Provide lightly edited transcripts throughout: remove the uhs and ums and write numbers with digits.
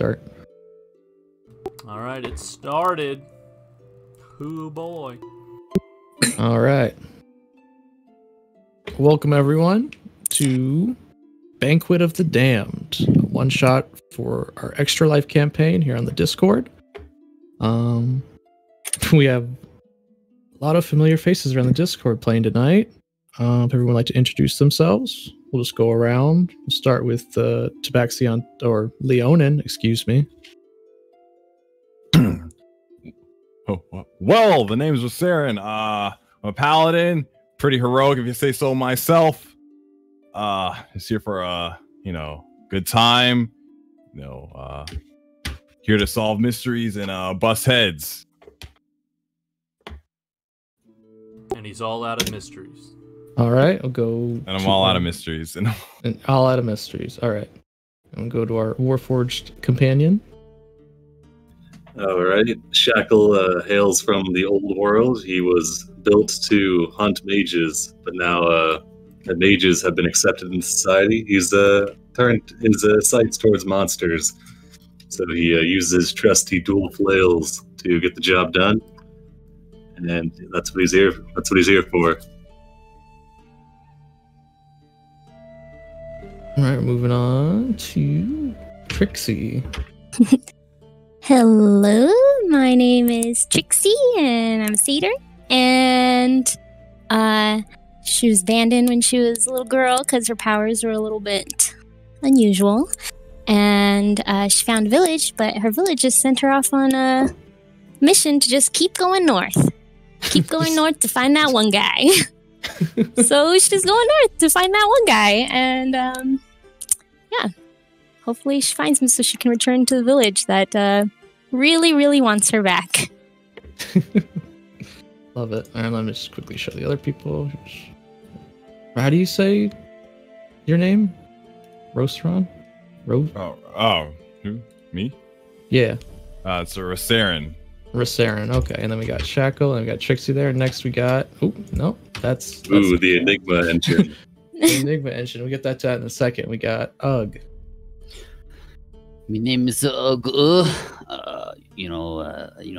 start. All right, it started. Hoo boy. All right. Welcome everyone to Banquet of the Damned, a one-shot for our Extralife campaign here on the Discord. We have a lot of familiar faces around the Discord playing tonight. If everyone would like to introduce themselves, we'll just go around. We'll start with Tabaxion, or Leonin, excuse me. Well, the name's Rosarin. I'm a paladin, pretty heroic if you say so myself. Just here for a, good time. Here to solve mysteries and bust heads. And he's all out of mysteries. All right, I'll go. And I'm all out of mysteries. And all out of mysteries. All right. I'm going to go to our Warforged companion. All right. Shackle hails from the old world. He was built to hunt mages, but now that mages have been accepted in society, he's turned his sights towards monsters. So he uses his trusty dual flails to get the job done, and that's what he's here. That's what he's here for. All right, moving on to Trixie. Hello, my name is Trixie, and I'm a cedar. And she was abandoned when she was a little girl because her powers were a little bit unusual. And she found a village, but her village just sent her off on a mission to just keep going north. Keep going north to find that one guy. So she's going north to find that one guy. And yeah, hopefully she finds him so she can return to the village that really, really wants her back. Love it. And let me just quickly show the other people. How do you say your name? Rostron? Who? Me? Yeah. It's a Rosarin. Rosarin, okay. And then we got Shackle, and we got Trixie there. Next we got... Oh, no. That's the Enigma engine. The Enigma engine. We'll get that to that in a second. We got Ugg. My name is Ugg.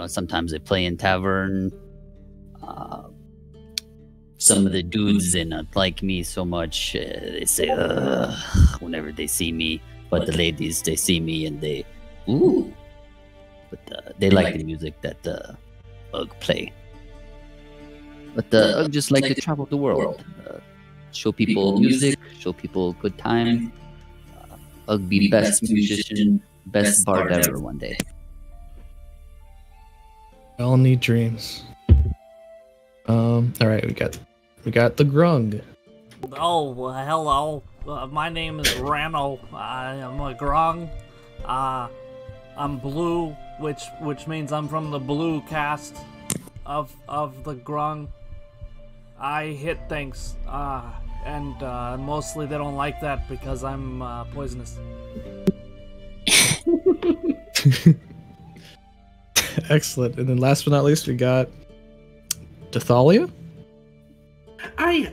Sometimes I play in tavern. Some of the dudes, they not like me so much. They say, whenever they see me. But the ladies, they see me and they, ooh. But they like the music that Ugg play. But Ugg just like to travel the world. Show people music, show people good time. Ugg be best musician, best bard ever one day. We all need dreams. All right, we got the Grung. Oh, hello. My name is Rano. I am a Grung. I'm blue, which means I'm from the blue caste of the Grung. I hit things, and mostly they don't like that because I'm poisonous. Excellent. And then last but not least, we got Dathalia. I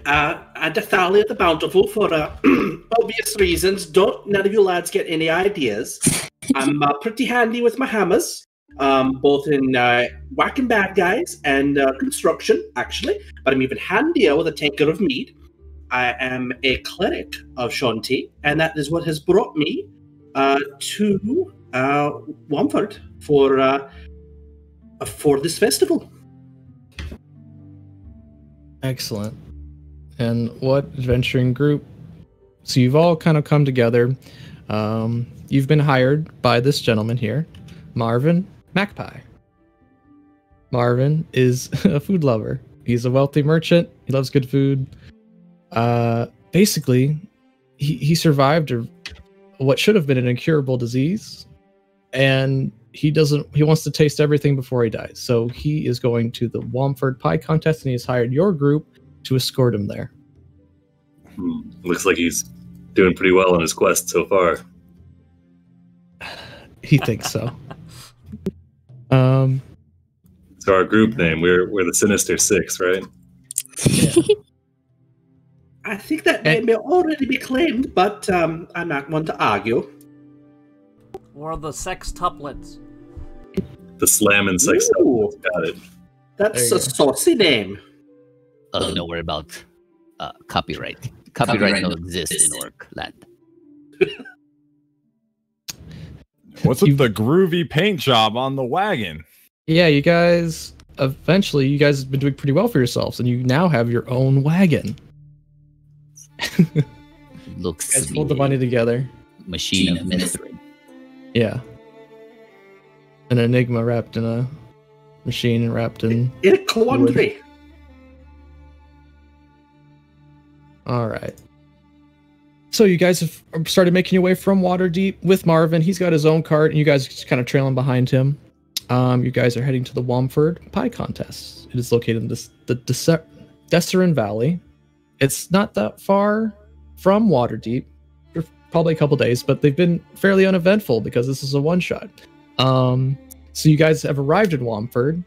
Dathalia the Bountiful, for obvious reasons. Don't none of you lads get any ideas. I'm pretty handy with my hammers, both in whacking bad guys and construction, actually. But I'm even handier with a tankard of mead. I am a cleric of Shanti, and that is what has brought me to Womford for this festival. Excellent. And what adventuring group? So you've all kind of come together. You've been hired by this gentleman here, Marvin Magpie. Marvin is a food lover. He's a wealthy merchant. He loves good food. Basically, he survived what should have been an incurable disease, and he wants to taste everything before he dies. So he is going to the Womford Pie Contest, and he has hired your group to escort him there. Looks like he's doing pretty well on his quest so far. He thinks so. So our group name, we're the Sinister Six, right? Yeah. I think that name may already be claimed, but I'm not one to argue. We're the sextuplets. The Slam and Sex. Ooh. Got it. That's There a you go. saucy name. Oh, don't worry about copyright. Copyright don't exist in Orc land. What's with the groovy paint job on the wagon? Yeah, you guys have been doing pretty well for yourselves, and you now have your own wagon. Looks Guys pulled the money together. machine of mystery. Yeah. An enigma wrapped in a machine wrapped in. In a quandary. All right. So you guys have started making your way from Waterdeep with Marvin. He's got his own cart, and you guys are just kind of trailing behind him. You guys are heading to the Womford Pie Contest. It is located in the Desserin Valley. It's not that far from Waterdeep. For probably a couple days, but they've been fairly uneventful because this is a one-shot. So you guys have arrived at Womford,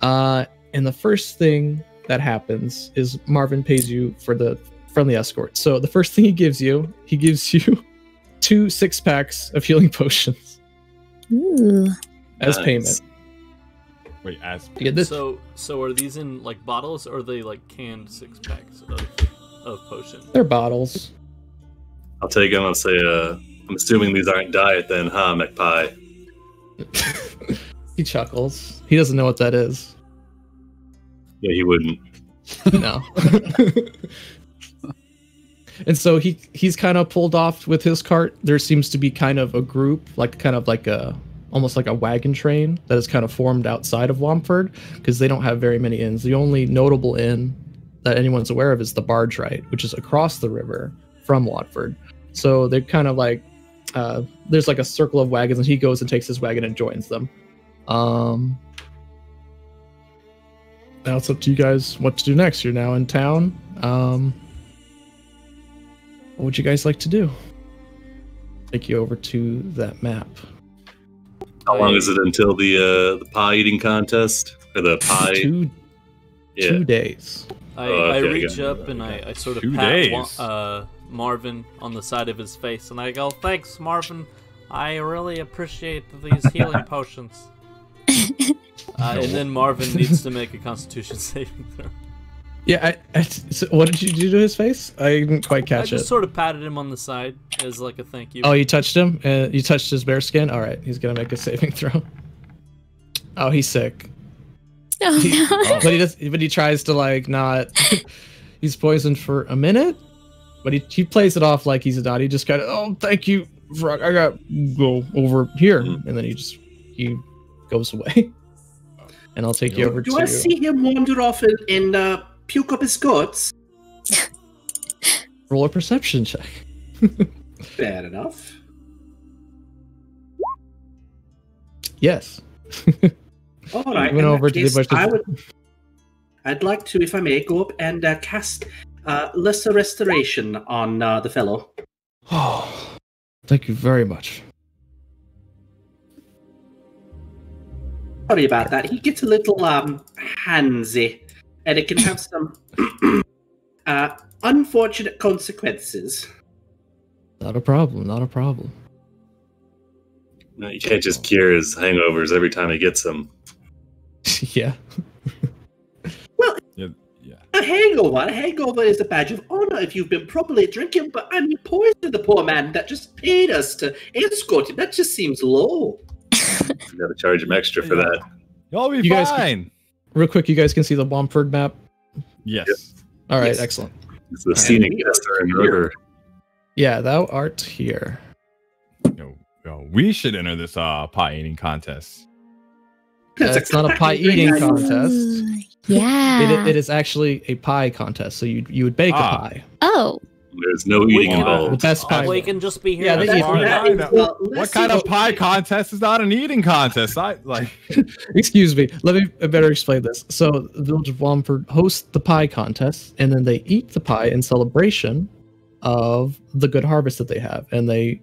and the first thing that happens is Marvin pays you for the friendly escort. So the first thing he gives you 2 6-packs of healing potions Ooh. as Nice. payment. Wait, as You get this. So are these in like bottles, or are they like canned 6-packs of potion? They're bottles. I'll take them. I'll say, I'm assuming these aren't diet then, huh, McPie? He chuckles. He doesn't know what that is. Yeah, he wouldn't. No. And so he's kind of pulled off with his cart. There seems to be kind of a group, almost like a wagon train that is kind of formed outside of Womford, because they don't have very many inns. The only notable inn that anyone's aware of is the Barge Right, which is across the river from Watford. So they're kind of like, there's like a circle of wagons, and he goes and takes his wagon and joins them. Now it's up to you guys what to do next. You're now in town. What would you guys like to do? Take you over to that map. How long is it until the pie eating contest? Or the pie? 2 days. I okay, reach yeah. up and I sort of 2 pat days. Marvin on the side of his face, and I go, "Thanks, Marvin. I really appreciate these healing potions." And then Marvin needs to make a Constitution saving throw. Yeah, so what did you do to his face? I didn't quite I catch just it. sort of patted him on the side as like a thank you. Oh, you touched him? You touched his bare skin? All right, he's gonna make a saving throw. Oh, he's sick. Oh, no. But he tries to like not. He's poisoned for a minute, but he plays it off like he's a dot. He just kind of, oh, thank you, Frog. I got to go over here, and then he goes away. And I'll take you over Do to. I see him wander off and puke up his guts? Roll a perception check. Fair enough. Yes. All right. Went in over that to the case, bushes. I'd like to, if I may, go up and cast Lesser Restoration on the fellow. Oh, thank you very much. Sorry about that. He gets a little handsy, and it can have some unfortunate consequences. Not a problem. Not a problem. No, you can't just cure his hangovers every time he gets them. Yeah. Yeah. A hangover is a badge of honor if you've been properly drinking, but I mean, poison the poor man that just paid us to escort him. That just seems low. You gotta charge him extra for that. You'll be You guys fine. Real quick, you guys can see the Womford map. Yes. All right, Yes. excellent. It's the scenic Desserin River. Yeah, thou art here. We should enter this pie eating contest. It's not a pie eating contest. Ooh, yeah. It is actually a pie contest. So you would bake a Ah. pie. Oh, There's no eating The The involved. best pie. We can just be here. Yeah, to they- farm. Fine. What kind of pie contest is not an eating contest? Excuse me. Let me better explain this. So the village of Womford hosts the pie contest, and then they eat the pie in celebration of the good harvest that they have, and they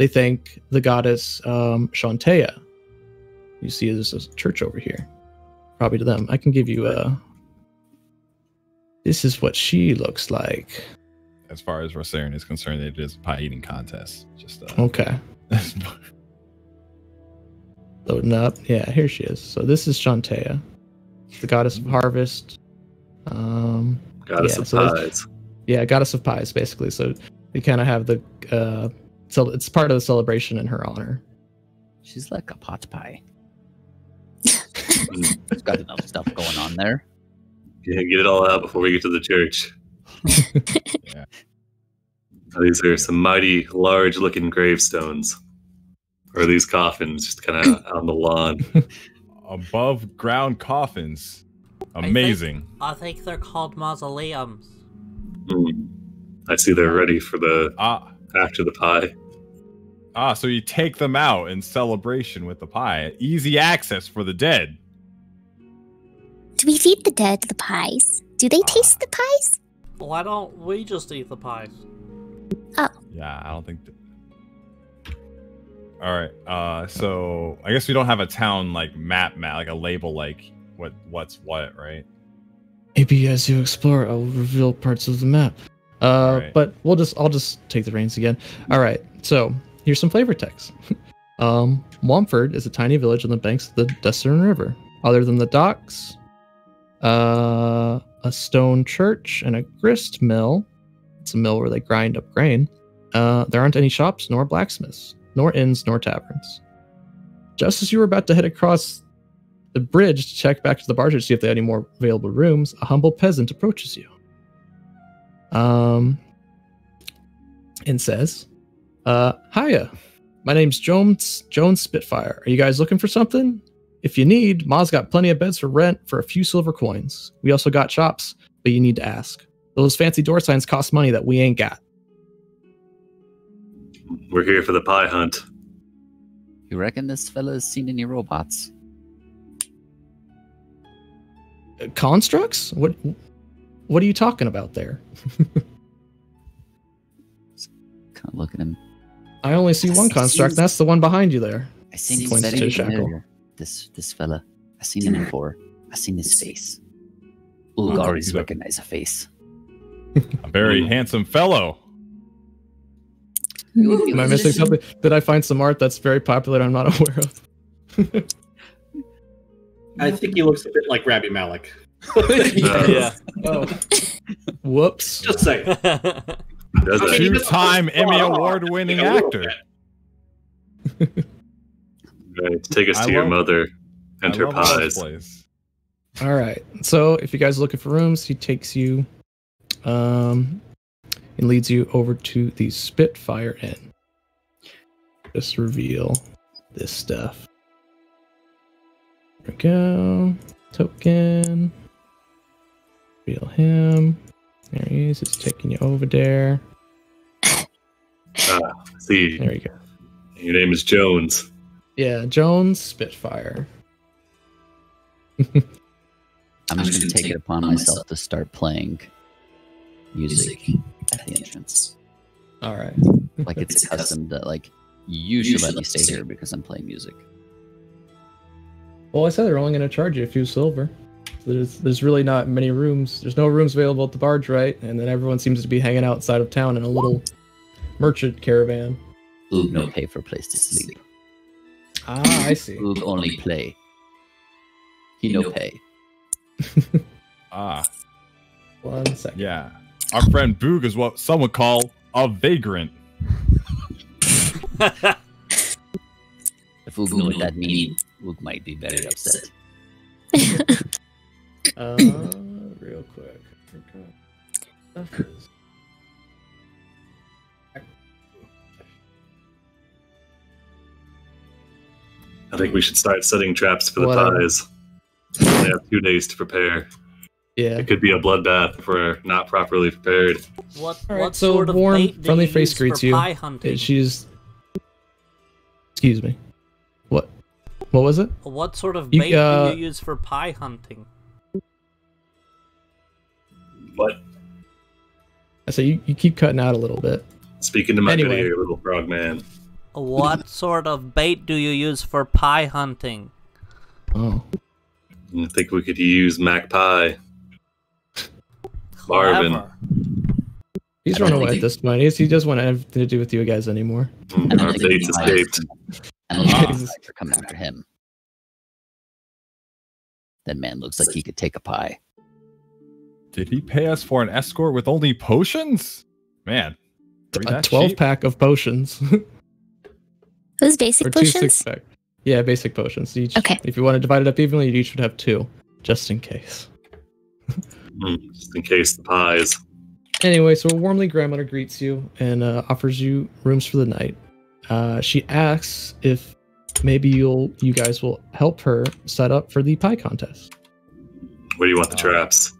thank the goddess Shantea. You see, there's a church over here. Probably to them. I can give you a. This is what she looks like. as far as Rosarian is concerned, it is a pie eating contest. Just Okay. Loading up. Yeah, here she is. So this is Shantea, the goddess of harvest. Goddess of pies. Yeah, goddess of pies, basically. So we kind of have the so it's part of the celebration in her honor. She's like a pot pie. She's got enough stuff going on there. Yeah, get it all out before we get to the church. Yeah. These are some mighty large-looking gravestones, or these coffins, just kind of out on the lawn. Above ground coffins. Amazing. I think they're called mausoleums. I see they're ready for the after the pie. So you take them out in celebration with the pie. Easy access for the dead. Do we feed the dead the pies? Do they taste the pies? Why don't we just eat the pies? Oh. Yeah, I don't think. All right. So I guess we don't have a town like map, like a label, like what's what, right? Maybe as you explore, I'll reveal parts of the map. Right. But I'll just take the reins again. All right. So here's some flavor text. Womford is a tiny village on the banks of the Destern River. Other than the docks, a stone church, and a grist mill. It's a mill where they grind up grain. There aren't any shops, nor blacksmiths, nor inns, nor taverns. Just as you were about to head across the bridge to check back to the barge to see if they had any more available rooms, a humble peasant approaches you. And says, hiya, my name's Jones Spitfire. Are you guys looking for something? If you need, Ma's got plenty of beds for rent for a few silver coins. We also got shops, but you need to ask. Those fancy door signs cost money that we ain't got. We're here for the pie hunt. You reckon this fella's seen any robots? Constructs? What are you talking about there? Kind of looking at him. I only see one construct. That's the one behind you there. I seen Points him to Shackle. This fella. I seen him before. I seen his face. Ooh, I always recognize a face. A very handsome fellow. Am I missing something? Did I find some art that's very popular I'm not aware of? I think he looks a bit like Rabbi Malik. Yeah. Oh. Whoops. Just saying. Does that? Two-time Emmy Award-winning actor. Right, take us to your mother and her pies. All right. So if you guys are looking for rooms, he takes you and leads you over to the Spitfire Inn. Just reveal this stuff. There we go. Token. Reveal him. There he is. He's taking you over there. See. There you go. Your name is Jones. Yeah, Jones Spitfire. I'm just going to take it upon myself to start playing music at the entrance. All right. Like it's accustomed that, like, you should let me stay here because I'm playing music. Well, I said they're only going to charge you a few silver. There's really not many rooms. There's no rooms available at the barge, right? And then everyone seems to be hanging outside of town in a little merchant caravan. Oog no pay for place to sleep. Ah, I see. Oog only play. He no pay. Ah. 1 second. Yeah. Our friend Boog is what some would call a vagrant. If Oog knew what that means, Oog might be very upset. Real quick. I think we should start setting traps for the pies. We only have 2 days to prepare. Yeah. It could be a bloodbath if we're not properly prepared. What so sort of warm, bait do friendly you face use greets for you. pie hunting? She's. Excuse me. What? What was it? What sort of bait do you use for pie hunting? What? I say you keep cutting out a little bit. Speaking to my video, little frog man. What sort of bait do you use for pie hunting? Oh. I think we could use Mac Pie. Marvin. He's run away at this point. He doesn't want anything to do with you guys anymore. Our fates escaped. And a lot of guys are coming after him. That man looks like he could take a pie. Did he pay us for an escort with only potions? Man. A 12-pack of potions. Those basic Or 2 potions? 6-pack. Yeah, basic potions. Each. Okay. If you want to divide it up evenly, you each would have 2, just in case. Just in case the pies. Anyway, so a warmly grandmother greets you and offers you rooms for the night. She asks if maybe you guys will help her set up for the pie contest. Where do you want the traps?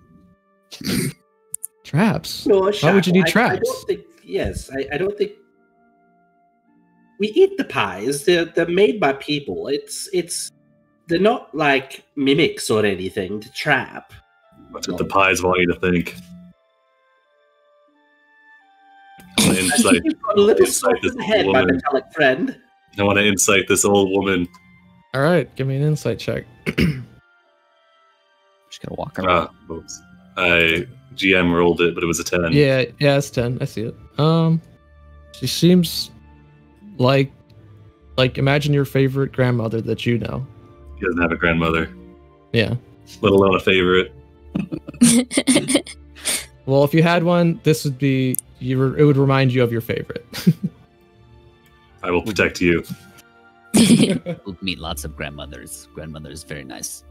Traps? No, Why would you need I traps? don't think. Yes, I don't think. We eat the pies. They're made by people. They're not like mimics or anything to trap. That's what the pies want you to think. I want to insight, You've got a little insight soft this in the head, old my woman. metallic friend. I want to insight this old woman. All right, give me an insight check. Just gonna walk around. Oops. I GM rolled it, but it was a 10. Yeah, it's 10. I see it. She seems like imagine your favorite grandmother that you know. He doesn't have a grandmother, Yeah. let alone a favorite. Well, if you had one, this would be it would remind you of your favorite. I will protect you. We'll meet lots of grandmothers. Grandmother's very nice.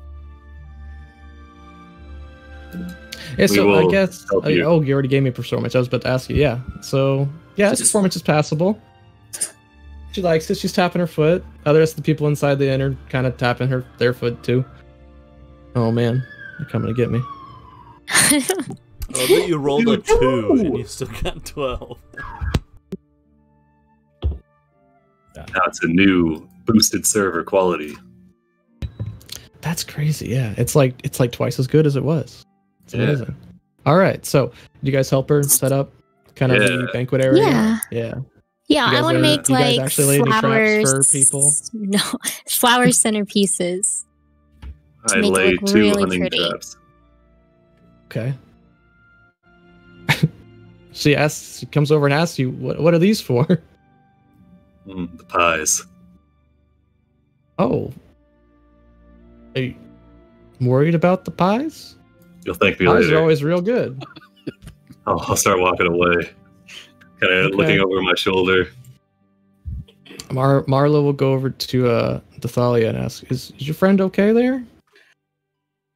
Yeah, so I will guess help you. oh, you already gave me performance. I was about to ask you. Yeah. So yeah, this performance is passable. She likes it. She's tapping her foot. Others of the people inside the inn are kind of tapping their foot too. Oh man, they're coming to get me. I bet you rolled a 2 and you still got 12. Now it's a new boosted server quality. That's crazy. Yeah, it's like twice as good as it was. It's Yeah. amazing. All right, so do you guys help her set up kind of the banquet area? Yeah. Yeah. Yeah, You I guys want to are- make you guys like actually laid any traps flowers for people? No, flower centerpieces. To I make it laid look 2 really hunting pretty. traps. Okay. She comes over and asks you, "What are these for?" The pies. Oh. Are you worried about the pies? You'll thank me Pies later. are always real good. I'll start walking away. Kind of Okay. looking over my shoulder. Marla will go over to Thalia and ask, "Is your friend okay there?"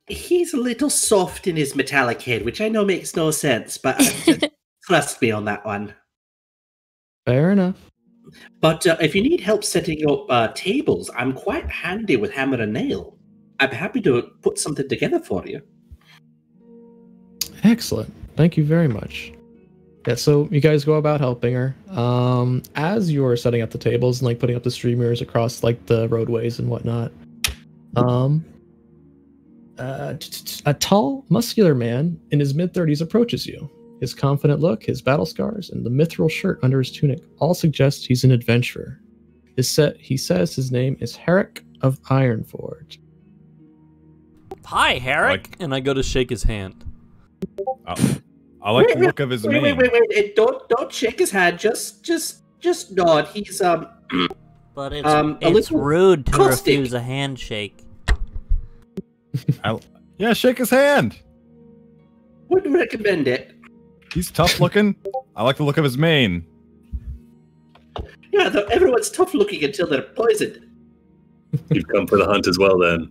He's a little soft in his metallic head, which I know makes no sense, but just trust me on that one. Fair enough. But if you need help setting up tables, I'm quite handy with hammer and nail. I'm happy to put something together for you. Excellent. Thank you very much. Yeah, so you guys go about helping her. As you're setting up the tables and like putting up the streamers across like the roadways and whatnot. A tall, muscular man in his mid-30s approaches you. His confident look, his battle scars, and the mithril shirt under his tunic all suggest he's an adventurer. He says his name is Herrick of Ironforge. Hi, Herrick. And I go to shake his hand. I like the look of his mane. Wait. Don't shake his hand. Just nod. He's But it's a it's little rude to caustic. refuse a handshake. Yeah, shake his hand. Wouldn't recommend it. He's tough looking. I like the look of his mane. Yeah, everyone's tough looking until they're poisoned. You've come for the hunt as well, then.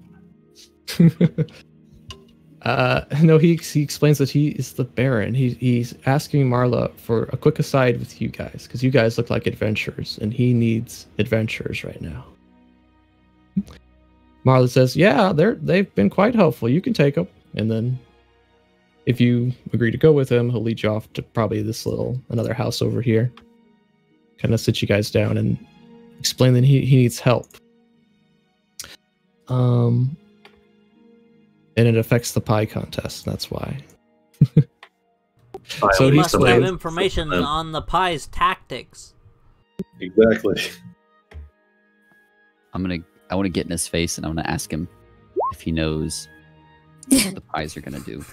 No, he explains that he is the Baron. He's asking Marla for a quick aside with you guys because you guys look like adventurers, and he needs adventurers right now. Marla says, "Yeah, they've been quite helpful. You can take them, and then if you agree to go with him, he'll lead you off to probably another house over here. Kind of sit you guys down and explain that he needs help. And it affects the pie contest. That's why." So You he must have explains. information on the pie's tactics. Exactly. I want to get in his face and I want to ask him if he knows what the pies are gonna do.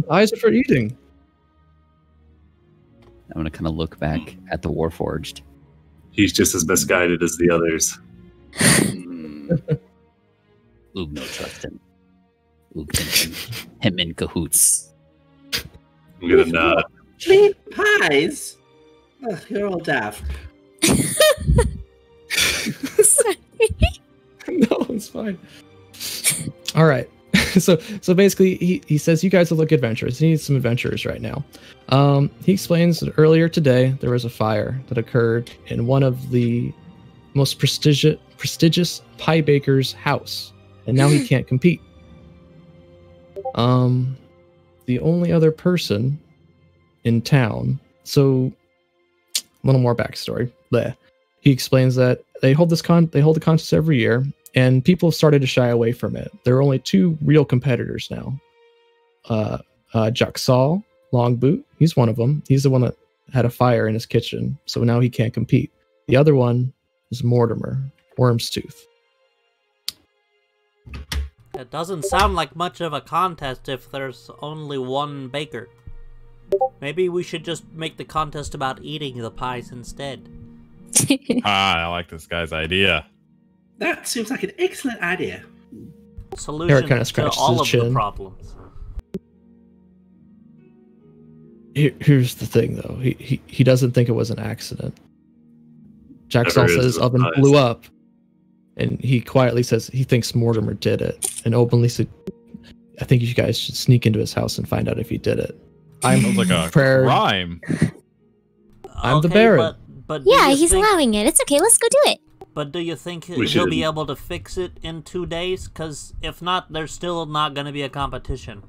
Eyes are for eating. I'm gonna kind of look back at the Warforged. He's just as misguided as the others. Oog, no trust him. Oog, him in cahoots. I'm gonna nod. Meat pies? Ugh, you're all daft. Sorry. No, it's fine. All right. So basically, he says you guys look adventurous. He needs some adventurers right now. He explains that earlier today there was a fire that occurred in one of the most prestigious pie baker's house, and now he can't compete. The only other person in town. So, a little more backstory. Bleh. He explains that they hold the contest every year, and people have started to shy away from it. There are only two real competitors now. Jacksal Longboot, he's one of them. He's the one that had a fire in his kitchen, so now he can't compete. The other one is Mortimer, Wormstooth. It doesn't sound like much of a contest if there's only one baker. Maybe we should just make the contest about eating the pies instead. I like this guy's idea. That seems like an excellent idea. Solution kinda to scratches all his of the chin. problems. Here's the thing, though. He doesn't think it was an accident. Jacksal says his oven blew up, and he quietly says he thinks Mortimer did it, and openly said, "I think you guys should sneak into his house and find out if he did it." Sounds like a crime. I'm the Okay, Baron. But do Yeah, you he's think, allowing it. It's okay. Let's go do it. But do you think We he'll should. be able to fix it in 2 days? Because if not, there's still not going to be a competition.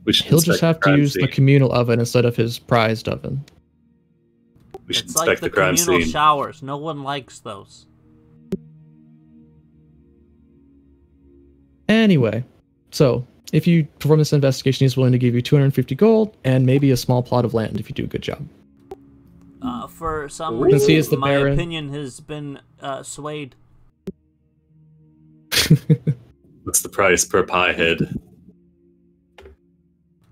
We should He'll just inspect have the to crime use the scene. communal oven instead of his prized oven. We should It's inspect like the the crime communal scene. showers. No one likes those. Anyway, so if you perform this investigation, he's willing to give you 250 gold and maybe a small plot of land if you do a good job. For some Since he is reason, the my Baron. opinion has been swayed. What's the price per pie head?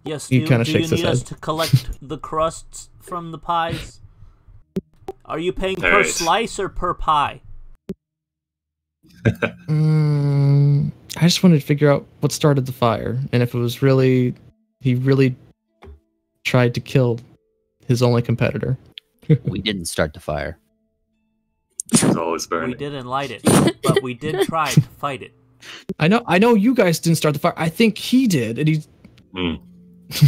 Yes, He do kinda you shakes his need us head. to collect the crusts from the pies? Are you paying per Alright. slice or per pie? I just wanted to figure out what started the fire, and if it was he really tried to kill his only competitor. We didn't start the fire. It's always We burning. didn't light it, but we did try to fight it. I know you guys didn't start the fire. I think he did, and he's Hmm.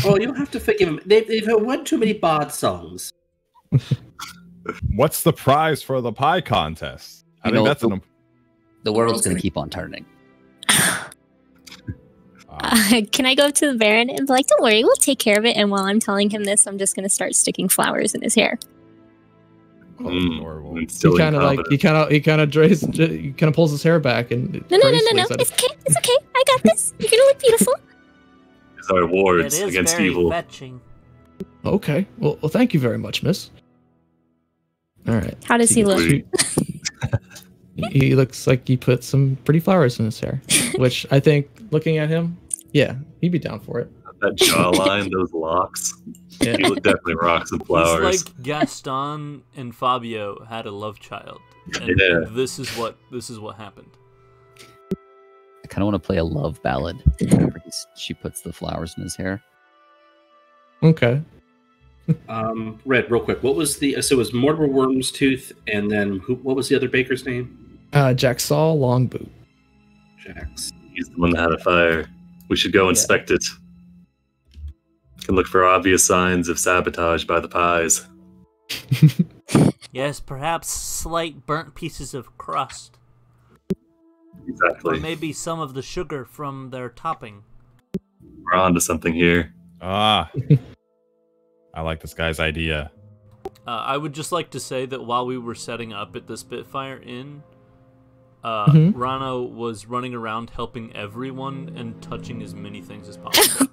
Oh, you have to forgive him. They've heard one too many bard songs. What's the prize for the pie contest? I You think know, that's an. The world's gonna keep on turning. Can I go up to the Baron and be like, "Don't worry, we'll take care of it." And while I'm telling him this, I'm just gonna start sticking flowers in his hair. Adorable. It's still he kind of like incompetent. he kind of pulls his hair back and No. gracefully said, It's okay. It's okay. I got this. You're gonna look beautiful. It's our It wards is against very evil. fetching. Okay, well, thank you very much, miss. All right. How does he look? He looks like he put some pretty flowers in his hair, which I think, looking at him, yeah, he'd be down for it. That jawline, those locks. Yeah. He would definitely rock some flowers. He's like Gaston and Fabio had a love child, and Yeah. this is what happened. I kind of want to play a love ballad. Whenever she puts the flowers in his hair. Okay. Red, real quick. What was the? So it was Mortimer Wormstooth, and then who? What was the other baker's name? Jacksal Longboot. Jax. He's the one that had a fire. We should go inspect it. Can look for obvious signs of sabotage by the pies. Yes, perhaps slight burnt pieces of crust, or Exactly. maybe some of the sugar from their topping. We're on to something here. I like this guy's idea. I would just like to say that while we were setting up at the Spitfire Inn, Mhm. Rano was running around helping everyone and touching as many things as possible.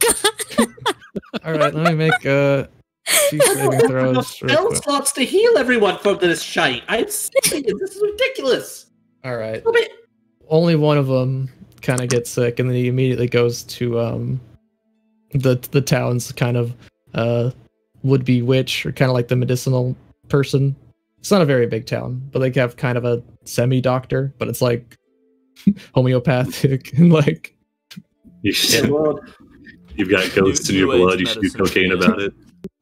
All right, let me make two saving throws. real Spell quick. slots to heal everyone from this shite. I'm sick. This is ridiculous. All right. Oh, but- Only one of them kind of gets sick, and then he immediately goes to the town's kind of would-be witch, or kind of like the medicinal person. It's not a very big town, but they have kind of a semi-doctor, but it's like homeopathic and like. You've got ghosts in your blood. You should do cocaine about it.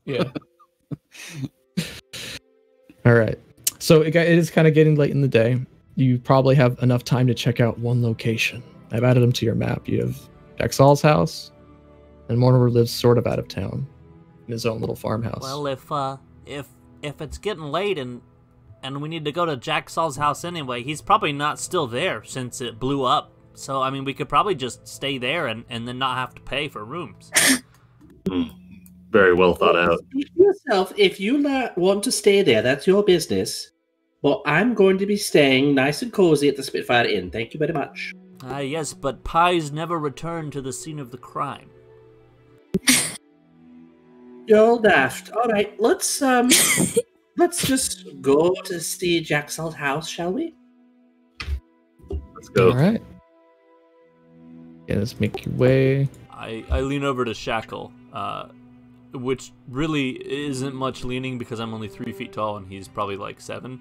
Yeah. All right. So it is kind of getting late in the day. You probably have enough time to check out one location. I've added them to your map. You have Exal's house, and Mortimer lives sort of out of town in his own little farmhouse. Well, if it's getting late and we need to go to Jack Saul's house anyway, he's probably not still there since it blew up. So I mean, we could probably just stay there and then not have to pay for rooms. Very well thought out. Speak for yourself. If you want to stay there, that's your business. But I'm going to be staying nice and cozy at the Spitfire Inn. Thank you very much. Yes, but Pies never returned to the scene of the crime. You're all daft. All right, let's just go to see Jack Salt's house, shall we? Let's go. All right. Yeah, let's make your way. I lean over to Shackle, which really isn't much leaning because I'm only 3 feet tall and he's probably like 7.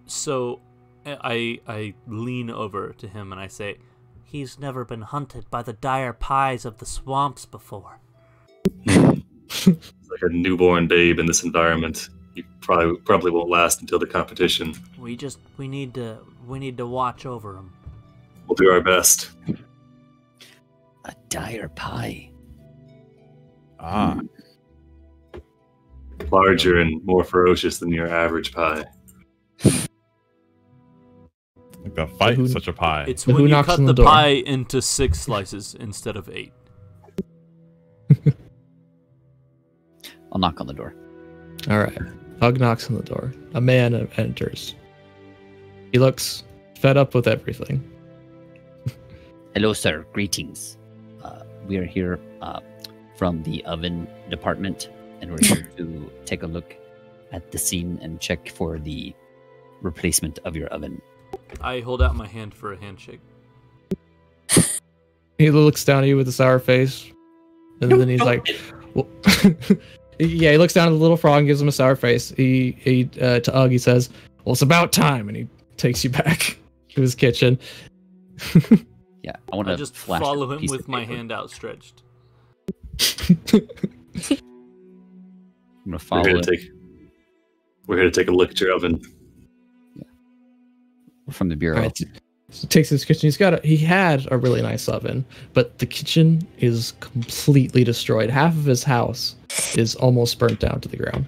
So I lean over to him and I say, he's never been hunted by the dire pies of the swamps before. It's like a newborn babe in this environment. You probably won't last until the competition. We need to watch over him. We'll do our best. A dire pie. Ah. Larger and more ferocious than your average pie. Like the fight Who- such a pie. It's But when who you knocks cut on the the door? pie into 6 slices instead of 8. I'll knock on the door. All right. Hug knocks on the door. A man enters. He looks fed up with everything. Hello, sir. Greetings. We are here from the oven department, and we're here to take a look at the scene and check for the replacement of your oven. I hold out my hand for a handshake. He looks down at you with a sour face, and then he's like, well, "Yeah." He looks down at the little frog and gives him a sour face. He to Ugg, he says, "Well, it's about time," and he takes you back to his kitchen. Yeah, I want I to just flash follow a him piece with of my paper. hand outstretched. I'm gonna follow it We're here to take a look at your oven. from the bureau. All right, so he takes his kitchen. He had a really nice oven, but the kitchen is completely destroyed. Half of his house is almost burnt down to the ground.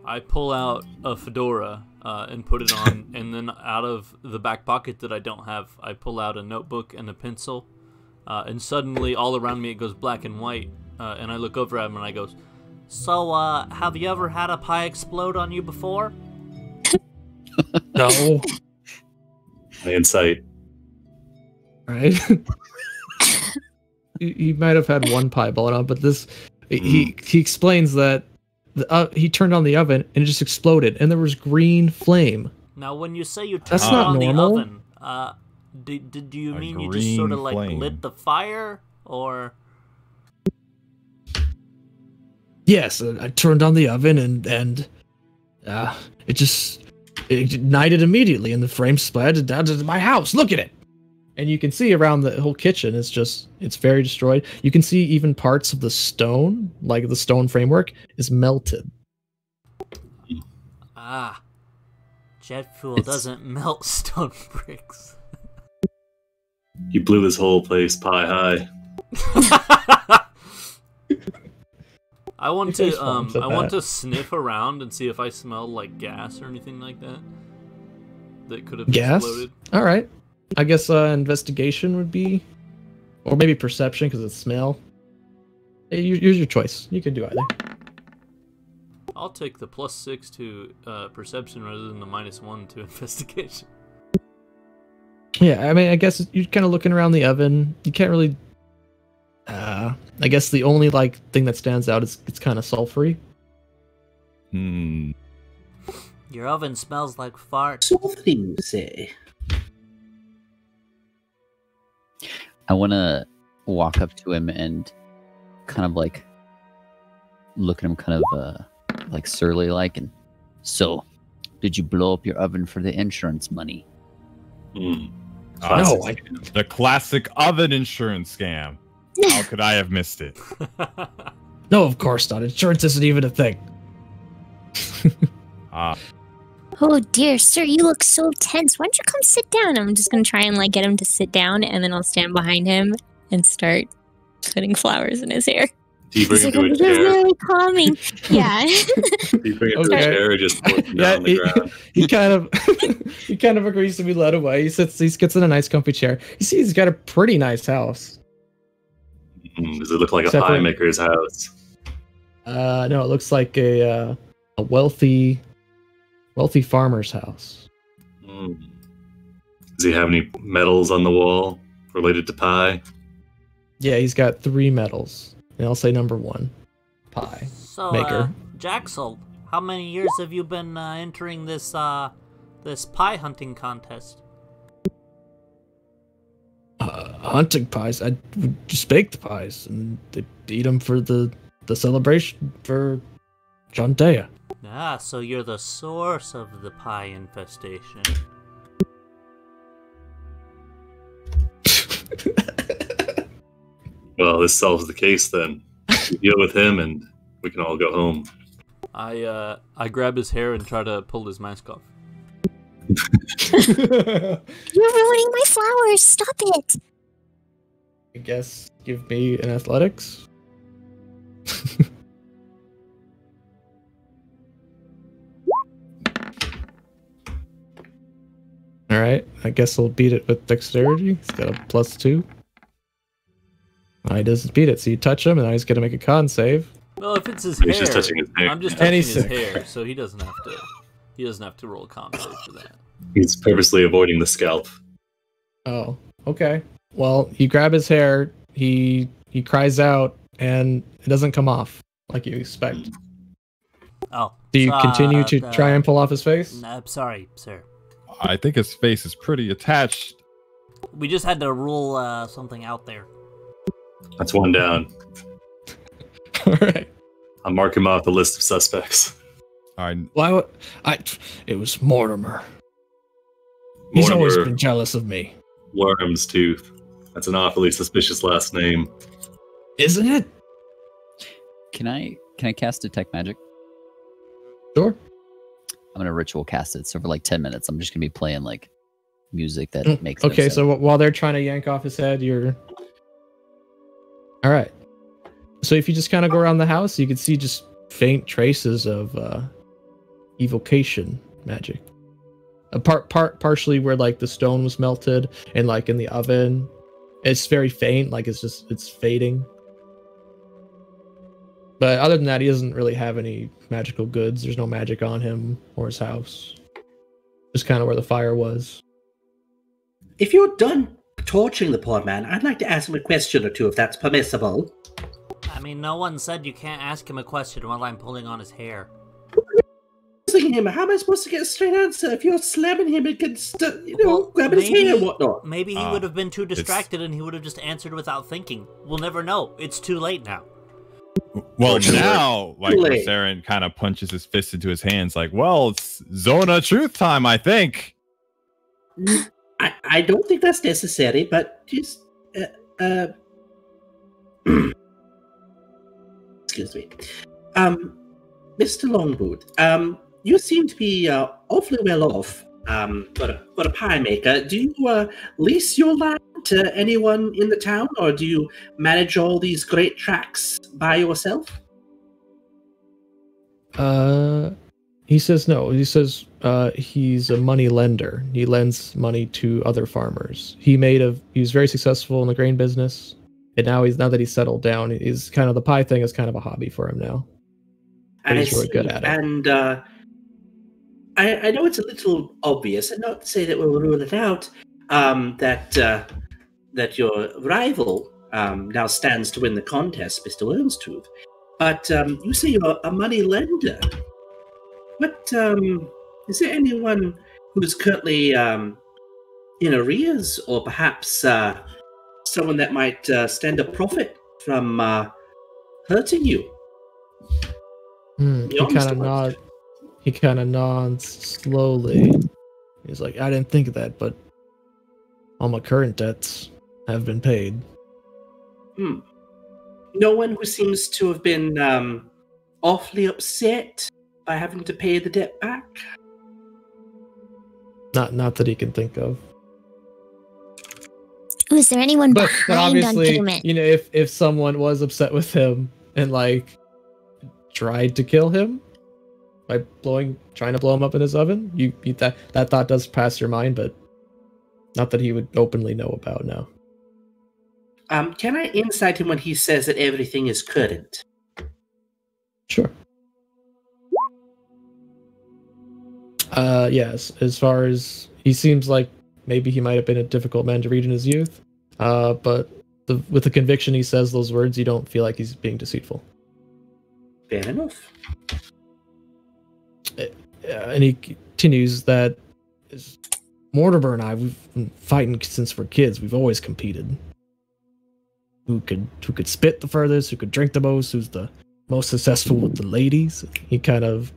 I pull out a fedora and put it on, and then out of the back pocket that I don't have, I pull out a notebook and a pencil, and suddenly all around me it goes black and white, and I look over at him and I go, "So, have you ever had a pie explode on you before?" No. Insight. Right? he might have had one pie blown up, but this he explains that he turned on the oven and it just exploded, and there was green flame. Now, when you say you That's turned not on normal. the oven, did you A mean you just sort of green like flame. lit the fire, or? Yes, I turned on the oven and it ignited immediately, and the flame spread down to my house. Look at it. And you can see around the whole kitchen, it's very destroyed. You can see even parts of the stone, like the stone framework, is melted. Ah, jet fuel doesn't melt stone bricks. You blew this whole place pie high. I want Your to face forms so I want bad. to sniff around and see if I smell like gas or anything like that that could have Gas? exploded. All right. I guess investigation would be, or maybe perception because it's smell. Hey, use your choice. You can do either. I'll take the +6 to perception rather than the -1 to investigation. Yeah, I mean, I guess you're kind of looking around the oven. You can't really. I guess the only thing that stands out is it's kind of sulfury. Your oven smells like fart. Sulphur, you say? I wanna walk up to him and kind of like look at him kind of like surly like, and so did you blow up your oven for the insurance money? No, the classic oven insurance scam. How could I have missed it? no, of course not. Insurance isn't even a thing. Oh dear, sir, you look so tense. Why don't you come sit down? I'm just gonna try and like get him to sit down, and then I'll stand behind him and start putting flowers in his hair. Do you bring him to a This is chair? really calming. Yeah. Do you bring him to a chair or just put him down on the ground? he kind of he kind of agrees to be led away. He gets in a nice comfy chair. You see, he's got a pretty nice house. Does it look like Except a for- pie maker's house? No, it looks like a wealthy farmer's house. Does he have any medals on the wall related to pie? Yeah, he's got 3 medals. And I'll say number 1, pie So, maker. Jaxel, how many years have you been entering this this pie hunting contest? Hunting pies. I would just bake the pies and they eat them for the celebration for Jantea. Ah, so you're the source of the pie infestation. Well, this solves the case then. You deal with him and we can all go home. I grab his hair and try to pull his mask off. You're ruining my flowers. Stop it. I guess give me an athletics. All right, I guess I'll beat it with dexterity. He's got a +2. He doesn't beat it, so you touch him, and now he's gonna make a con save. Well, if it's his He's hair, just touching his hair. I'm just And touching he's his sick. hair, so he doesn't have to. He doesn't have to roll a con save for that. He's purposely avoiding the scalp. Oh, okay. Well, you grab his hair. He cries out, and it doesn't come off like you expect. Oh, Do you so, continue to try and pull off his face? I'm sorry, sir. I think his face is pretty attached. We just had to rule something out there. That's 1 down. All right. I'll mark him off the list of suspects. All right. Why would I? It was Mortimer. He's always Mortimer been jealous of me, Worm's Tooth. That's an awfully suspicious last name. isn't it? Can I cast detect magic? Sure. I'm gonna ritual cast it. So for like 10 minutes, I'm just gonna be playing like music that makes no Okay, sense. so while they're trying to yank off his head, you're all right. So if you just kind of go around the house, you can see just faint traces of evocation magic. Partially where like the stone was melted, and like in the oven, it's very faint. Like it's fading. But other than that, he doesn't really have any magical goods. There's no magic on him or his house. Just kind of where the fire was. If you're done torturing the poor man, I'd like to ask him a question or two, if that's permissible. I mean, no one said you can't ask him a question while I'm pulling on his hair. Asking him, how am I supposed to get a straight answer if you're slamming him and Well, grabbing his hair and whatnot? Maybe he would have been too distracted and he would have just answered without thinking. We'll never know. It's too late now. Well, Or now, like, Too late. Saren kind of punches his fist into his hands, like, well, it's Zona truth time, I think. I don't think that's necessary, but just excuse me, Mr. Longboot, you seem to be awfully well off. For a pie maker, do you lease your land to anyone in the town, or do you manage all these great tracts by yourself? He says no. He says he's a money lender. He lends money to other farmers. He was very successful in the grain business, and now that he's settled down, he's kind of the pie thing is kind of a hobby for him now. But he's really good at it. And I know it's a little obvious, and not to say that we'll rule it out, that your rival now stands to win the contest, Mr. Wormstooth. But you say you're a money lender. What is there anyone who's currently in arrears, or perhaps someone that might stand a profit from hurting you. He kind of nods. He kind of nods slowly. He's like, I didn't think of that, but all my current debts have been paid. No one who seems to have been awfully upset by having to pay the debt back? Not that he can think of. Was there anyone But behind on obviously, payment? you know, if someone was upset with him and like tried to kill him by trying to blow him up in his oven, you that thought does pass your mind, but not that he would openly know about now. Can I insight him when he says that everything is current? Sure. Yes. As far as he seems like maybe he might have been a difficult man to read in his youth, but with the conviction he says those words, you don't feel like he's being deceitful. Fair enough. And he continues that Mortimer and I, we've been fighting since we're kids. We've always competed. Who could spit the furthest, who could drink the most, who's the most successful with the ladies. He kind of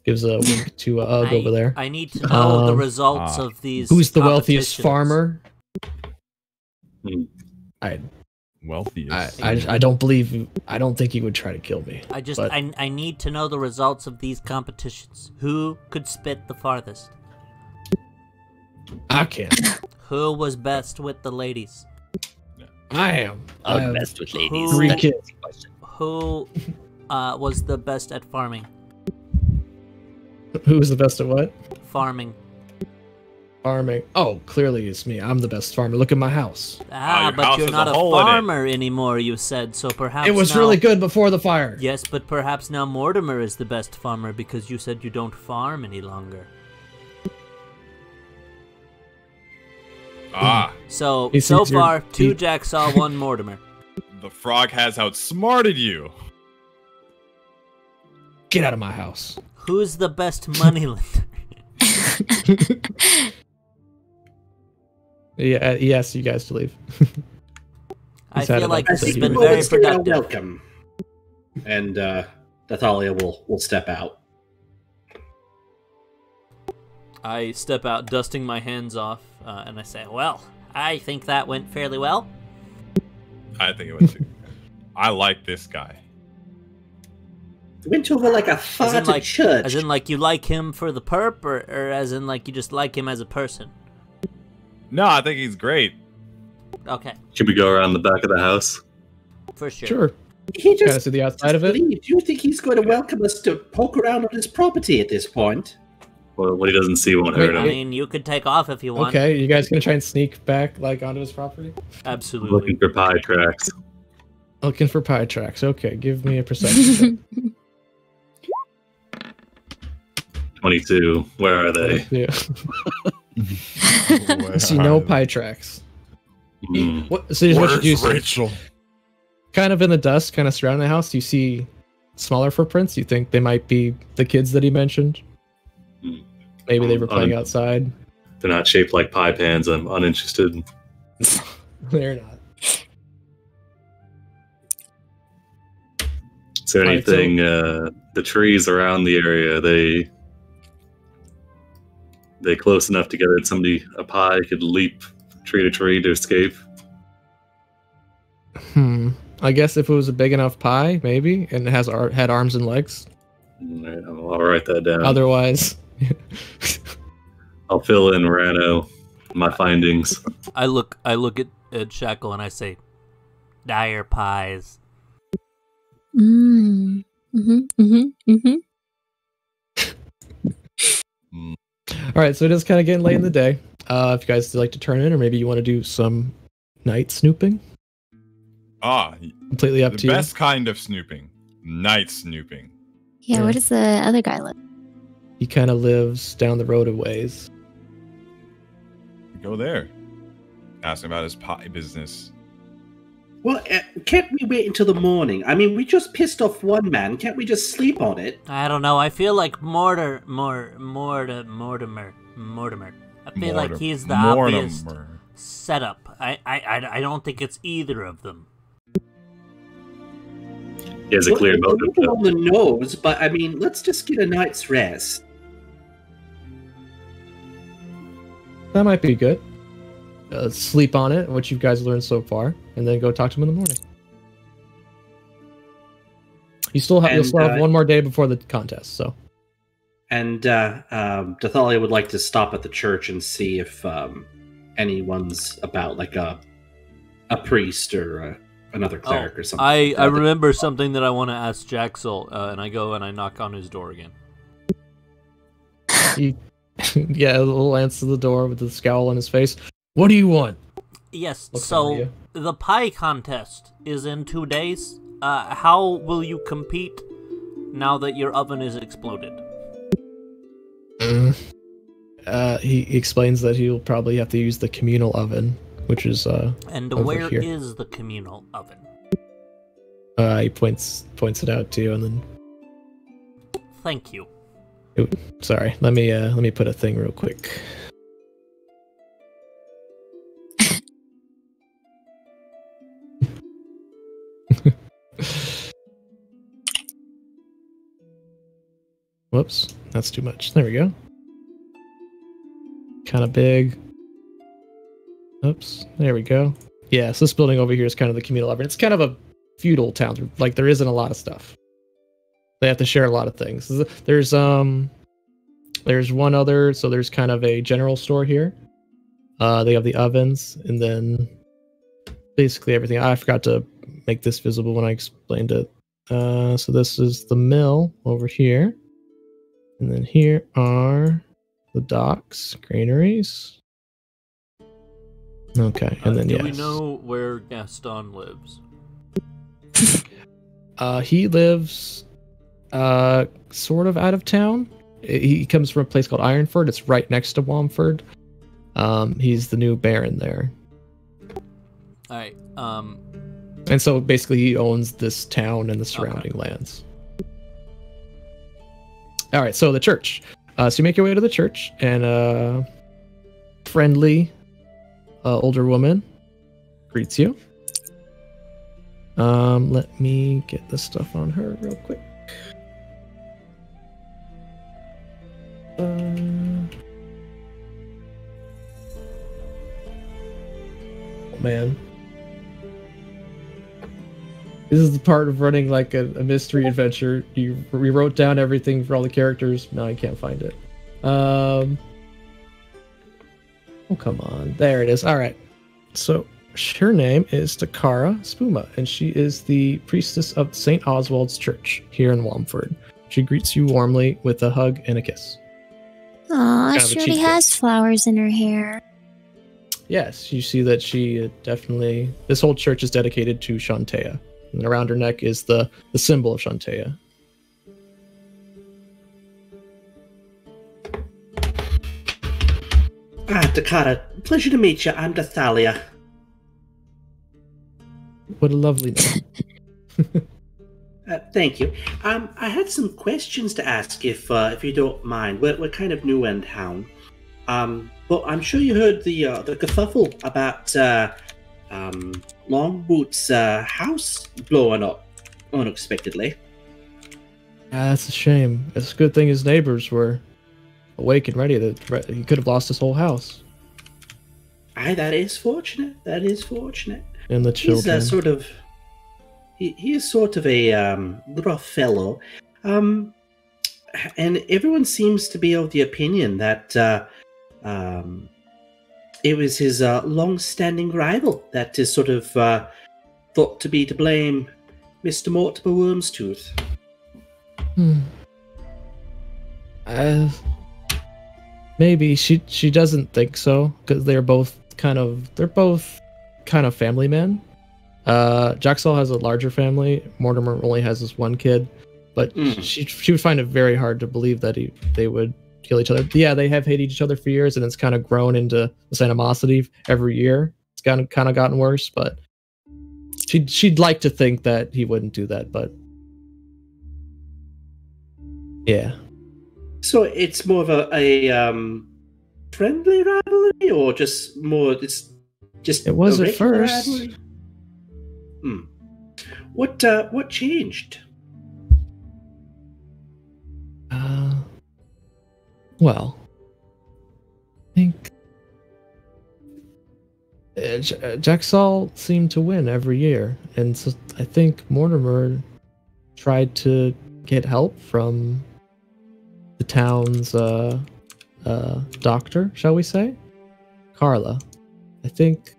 gives a wink to Ugg over there. I need to know the results of these. Who's the wealthiest farmer? Wealthiest. I don't believe. I don't think he would try to kill me. I need to know the results of these competitions. Who could spit the farthest? I can't. Who was best with the ladies? I am. Best with ladies. 3 kids. Who was the best at farming? Who was the best at what? Farming. Farming. Oh, clearly it's me. I'm the best farmer. Look at my house. Ah, but you're not a farmer anymore, you said, so perhaps it was really good before the fire. Yes, but perhaps now Mortimer is the best farmer because you said you don't farm any longer. So far, 2 Jacksaw, 1 Mortimer. The frog has outsmarted you. Get out of my house. Who's the best moneylender? Yeah, he asked you guys to leave. I feel like this has been Well, very let's get our productive. welcome. And Nathalia will step out. I step out, dusting my hands off, and I say, well, I think that went fairly well. I think it was too. I like this guy. Went over like a fart at church. As in, like, you like him for the perp, or as in, like, you just like him as a person? No, I think he's great. Okay. Should we go around the back of the house? For sure. Sure. He Kind of see the outside of it. Do you think he's going to welcome us to poke around on his property at this point? Well, what he doesn't see won't hurt I him. mean, you could take off if you want. Okay, you guys gonna try and sneak back like onto his property? Absolutely. Looking for pie tracks. Looking for pie tracks. Okay, give me a perception check. 22. Where are they? Yeah. See no pie tracks. What? So here's what you do. Rachel? Kind of in the dust, kind of surrounding the house, you see smaller footprints. You think they might be the kids that he mentioned. Maybe they were playing outside. They're not shaped like pie pans. I'm uninterested. They're not. Is there anything? The trees around the area, they close enough together that a pie could leap tree to tree to escape? I guess if it was a big enough pie, maybe, and it had arms and legs. Alright, I'll write that down. Otherwise, I'll fill in Rano my findings. I look at Shackle and I say, dire pies. All right, so it is kind of getting late in the day. If you guys would like to turn in, or maybe you want to do some night snooping. Completely up to you. The best kind of snooping. Night snooping. Yeah, where does the other guy live? He kind of lives down the road a ways. Go there. Ask him about his pie business. Well, can't we wait until the morning? I mean, we just pissed off one man. Can't we just sleep on it? I don't know. I feel like Mortimer. I feel like he's the obvious setup. I don't think it's either of them. He has a clear motive. A little on the nose, but I mean, let's just get a night's rest. That might be good. Sleep on it, what you guys learned so far, and then go talk to him in the morning. You'll still have one more day before the contest, so. And Dathalia would like to stop at the church and see if anyone's about, like a priest or another cleric or something. I remember something that I want to ask Jaxel, and I go and I knock on his door again. Yeah, he'll answer the door with the scowl on his face. What do you want? Yes, so the pie contest is in 2 days. How will you compete now that your oven is exploded? He explains that he'll probably have to use the communal oven, which is and over where here. is the communal oven? He points it out to you, and then. Thank you. Ooh, sorry, let me put a thing real quick. Whoops, that's too much. There we go. Kind of big. Oops, there we go. Yeah, so this building over here is kind of the communal oven. It's kind of a feudal town. Like, there isn't a lot of stuff. They have to share a lot of things. There's one other, so there's kind of a general store here. They have the ovens, and then basically everything. I forgot to make this visible when I explained it. So this is the mill over here. And then here are the docks, granaries. Okay, and then do we know where Gaston lives? He lives sort of out of town. He comes from a place called Ironford. It's right next to Womford. He's the new baron there. Alright, and so basically he owns this town and the surrounding lands. Alright, so the church. So you make your way to the church, and a friendly older woman greets you. Let me get the stuff on her real quick. Oh man. This is the part of running like a mystery adventure. We wrote down everything for all the characters. No, I can't find it. Oh, come on. There it is. All right. So her name is Takara Spuma, and she is the priestess of St. Oswald's Church here in Womford. She greets you warmly with a hug and a kiss. Aw, she already has flowers in her hair. Yes, you see that she definitely... This whole church is dedicated to Shantea. And around her neck is the symbol of Shantea. Takara, pleasure to meet you. I'm Dathalia. What a lovely name. Thank you. I had some questions to ask, if you don't mind. We're kind of new in town. But I'm sure you heard the kerfuffle about Longboot's house blowing up unexpectedly. Yeah, that's a shame. It's a good thing his neighbors were awake and ready. He could have lost his whole house. Aye, that is fortunate. That is fortunate. And the children. He is sort of a rough fellow. And everyone seems to be of the opinion that it was his long-standing rival that is sort of thought to be to blame Mr. Mortimer Wormstooth. Maybe she doesn't think so, because they're both kind of family men. Jaxal has a larger family. Mortimer only has this one kid, but she would find it very hard to believe that they would kill each other. Yeah, they have hated each other for years, and it's kind of grown into this animosity every year. It's kind of gotten worse, but she'd like to think that he wouldn't do that, but yeah. So it's more of a friendly rivalry, or just more it's Just It was a at regular first. admiral? What changed? Well, I think Jaxal seemed to win every year, and so I think Mortimer tried to get help from the town's doctor, shall we say, Carla. I think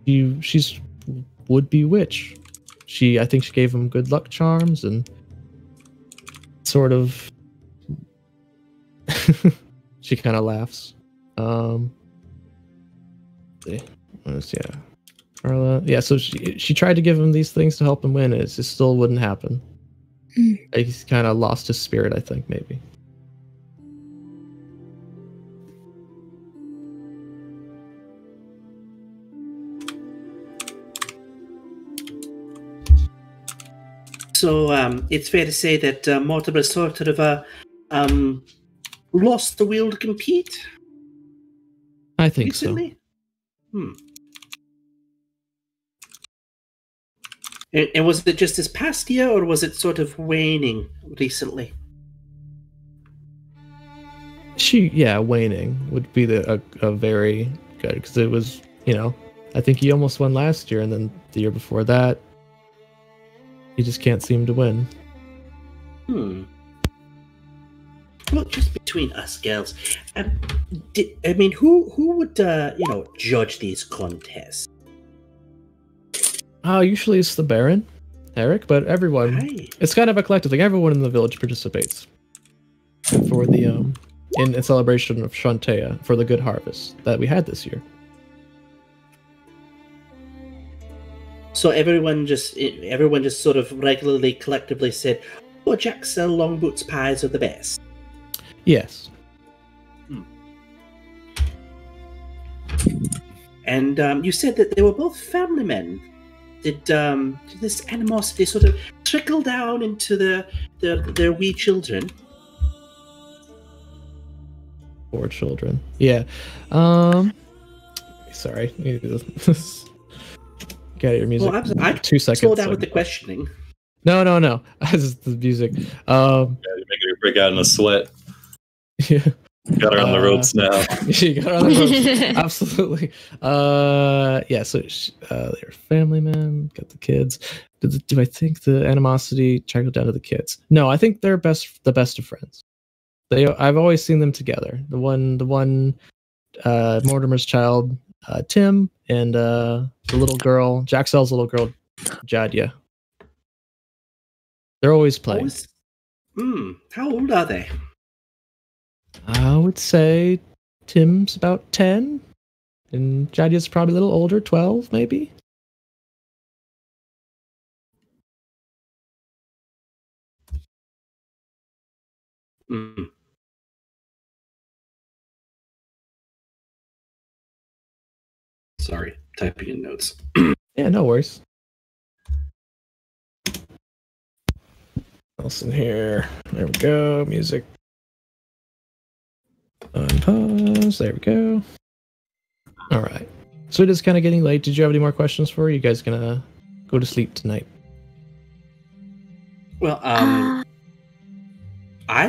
she's would-be witch. I think she gave him good luck charms and sort of. She kind of laughs. Yeah, Carla. Yeah, so she tried to give him these things to help him win. It just still wouldn't happen. He's kind of lost his spirit, I think, maybe. So it's fair to say that Mortimer sort of lost the will to compete I think recently. And was it just this past year, or was it sort of waning recently? Waning would be a very good, because it was, I think he almost won last year, and then the year before that, he just can't seem to win. Well, just between us girls, who would judge these contests? Usually it's the Baron, Eric, but everyone. Right. It's kind of a collective thing. Everyone in the village participates for the in celebration of Shantea for the good harvest that we had this year. So everyone just sort of regularly, collectively said, "Oh, Jaxel Longboots pies are the best." Yes. And you said that they were both family men. Did this animosity sort of trickle down into their wee children? Poor children. Yeah. Sorry. Get your music. Well, I 2 seconds. slow down with the questioning. No. This is the music. You're making me break out in a sweat. Yeah. Got her on the ropes now. You got her on the ropes. Absolutely. Yeah. So they're family men. Got the kids. Do I think the animosity trickled down to the kids? No, I think they're the best of friends. I've always seen them together. The one, Mortimer's child, Tim, and the little girl, Jaxel's little girl, Jadia. They're always playing. How old are they? I would say Tim's about 10, and Jadia's probably a little older, 12 maybe. Sorry, typing in notes. Yeah, no worries. Else in here? There we go. Music. Unpause. There we go. All right. So it is kind of getting late. Did you have any more questions for her? You guys gonna go to sleep tonight? Well, I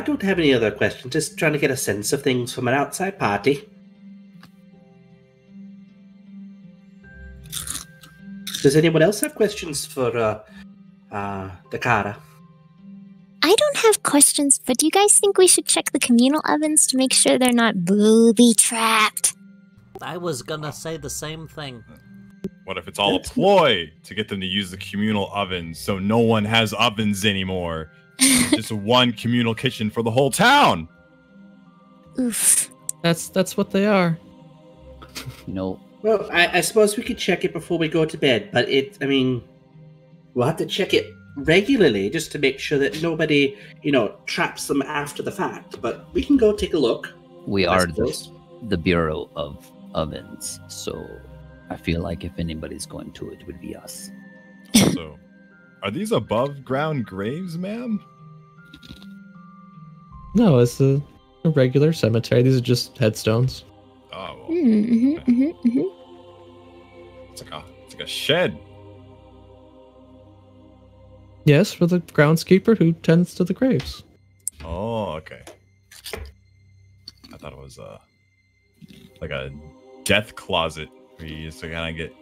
don't have any other questions. Just trying to get a sense of things from an outside party. Does anyone else have questions for the Cara? I don't have questions, but do you guys think we should check the communal ovens to make sure they're not booby-trapped? I was gonna say the same thing. What if it's all a ploy to get them to use the communal ovens so no one has ovens anymore? Just one communal kitchen for the whole town. Oof. That's what they are. No. Well, I suppose we could check it before we go to bed, but we'll have to check it regularly just to make sure that nobody, traps them after the fact. But we can go take a look. We are the Bureau of Ovens, so I feel like if anybody's going to it would be us. So, are these above ground graves, ma'am? No, it's a regular cemetery. These are just headstones. Oh. Mm-hmm, mm-hmm, mm-hmm. It's like a shed. Yes, for the groundskeeper who tends to the graves. Oh, okay. I thought it was like a death closet where you used to kind of get.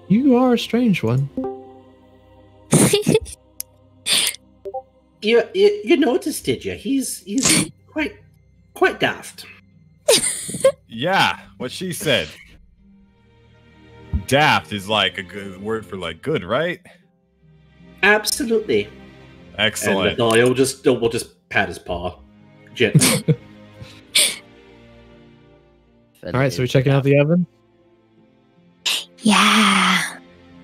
You are a strange one. You noticed, did you? He's quite daft. Yeah, what she said. Daft is like a good word for like good, right? Absolutely. Excellent. And we'll just pat his paw gently. All right, so we're checking out the oven. Yeah.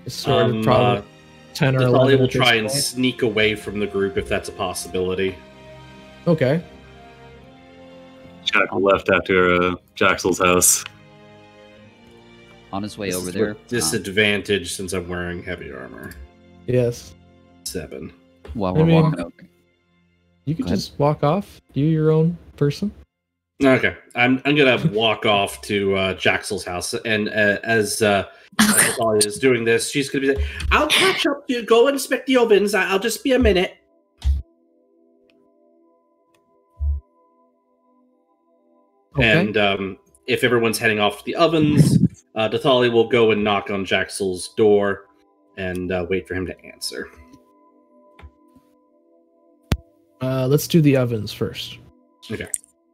It's sort of probably 10 or 11. Natalia will at this try and point. sneak away from the group if that's a possibility. Okay. Shackle left after Jaxel's house. On his way This over is there. with disadvantage since I'm wearing heavy armor. Yes. 7. While I we're mean- walking over. You could Go ahead. just walk off. You, your own person. Okay, I'm gonna walk off to Jaxel's house, and as Natalia is doing this, she's gonna be like, "I'll catch up to you. Go inspect the ovens. I'll just be a minute." Okay. And if everyone's heading off to the ovens, Natalia will go and knock on Jaxel's door and wait for him to answer. Let's do the ovens first. Okay.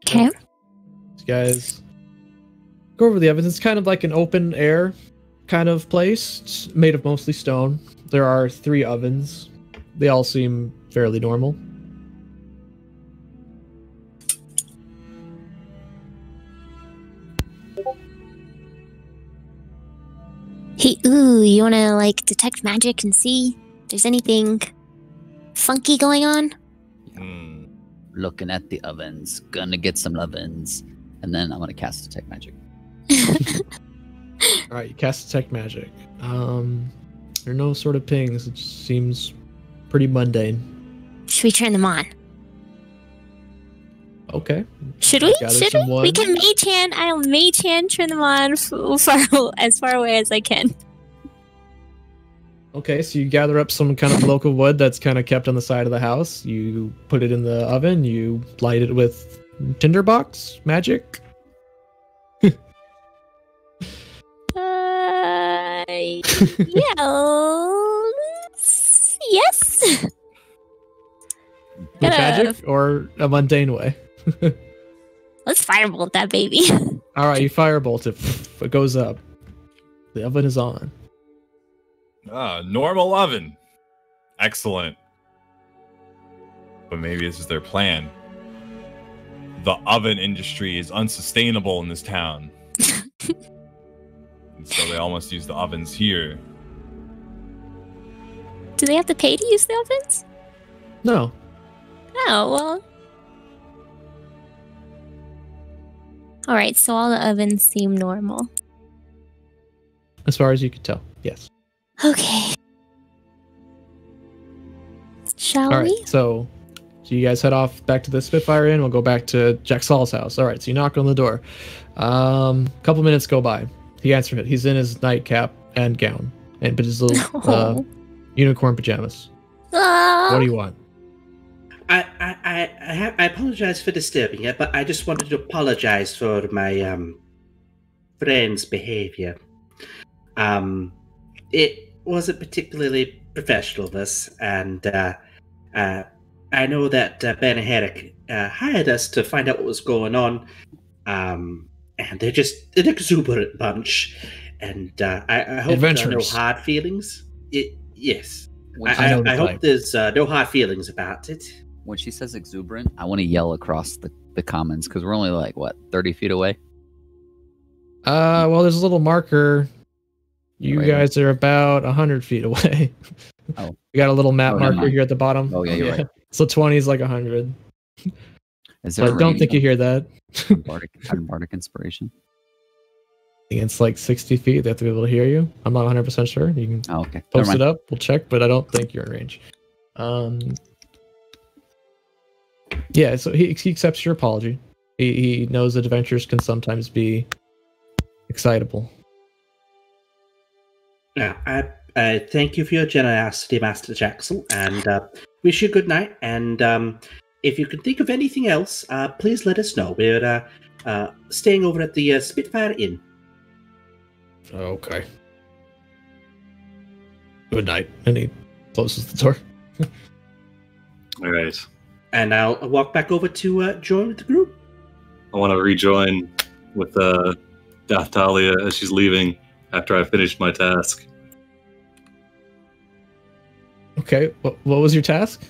Okay. You guys go over the ovens. It's kind of like an open air kind of place. It's made of mostly stone. There are 3 ovens. They all seem fairly normal. Hey, ooh, you wanna like detect magic and see if there's anything funky going on? Hmm. Looking at the ovens. Gonna get some ovens. And then I'm gonna cast Detect Magic. All right, you cast detect magic. There are no sort of pings. It just seems pretty mundane. Should we turn them on? Okay. Should we? Gather Should some we? wood. We can mage hand. I'll mage hand turn them on as far away as I can. Okay, so you gather up some kind of local wood that's kind of kept on the side of the house. You put it in the oven. You light it with tinderbox magic. Yes. With magic or a mundane way. Let's firebolt that baby. All right, you firebolt it. It goes up. The oven is on. Normal oven. Excellent. But maybe this is their plan. The oven industry is unsustainable in this town. And so they almost use the ovens here. Do they have to pay to use the ovens? No. Oh, well. Alright, so all the ovens seem normal. As far as you can tell, yes. Okay. Shall All right, we? so you guys head off back to the Spitfire Inn. We'll go back to Jack Saul's house. All right, so you knock on the door. Couple minutes go by. He answered it. He's in his nightcap and gown, but his little Oh. unicorn pajamas. Ah. What do you want? I apologize for disturbing you, but I just wanted to apologize for my friend's behavior. It wasn't particularly professional of us, and I know that Ben and Herrick hired us to find out what was going on, and they're just an exuberant bunch, and I hope there are no Adventurers. hard feelings. Yes. I know the I hope type. there's no hard feelings about it. When she says exuberant, I want to yell across the commons because we're only like, what, 30 feet away? Well, there's a little marker. You Right. guys are about 100 feet away. Oh. We got a little map Oh, never marker mind. here at the bottom. Oh, yeah, you're right. So 20 is like 100. Is there a But don't range think you hear that. on Bardic Inspiration? I think it's like 60 feet. They have to be able to hear you. I'm not 100% sure. You can Oh, okay. post Never it mind. up. We'll check, but I don't think you're in range. Yeah, so he accepts your apology. He knows that adventures can sometimes be excitable. I thank you for your generosity, Master Jackson, and wish you good night. And if you can think of anything else, please let us know. We're staying over at the Spitfire Inn. Okay. Good night. And he closes the door. All right. And I'll walk back over to join the group. I want to rejoin with Dathtalia as she's leaving after I finished my task. Okay. What was your task?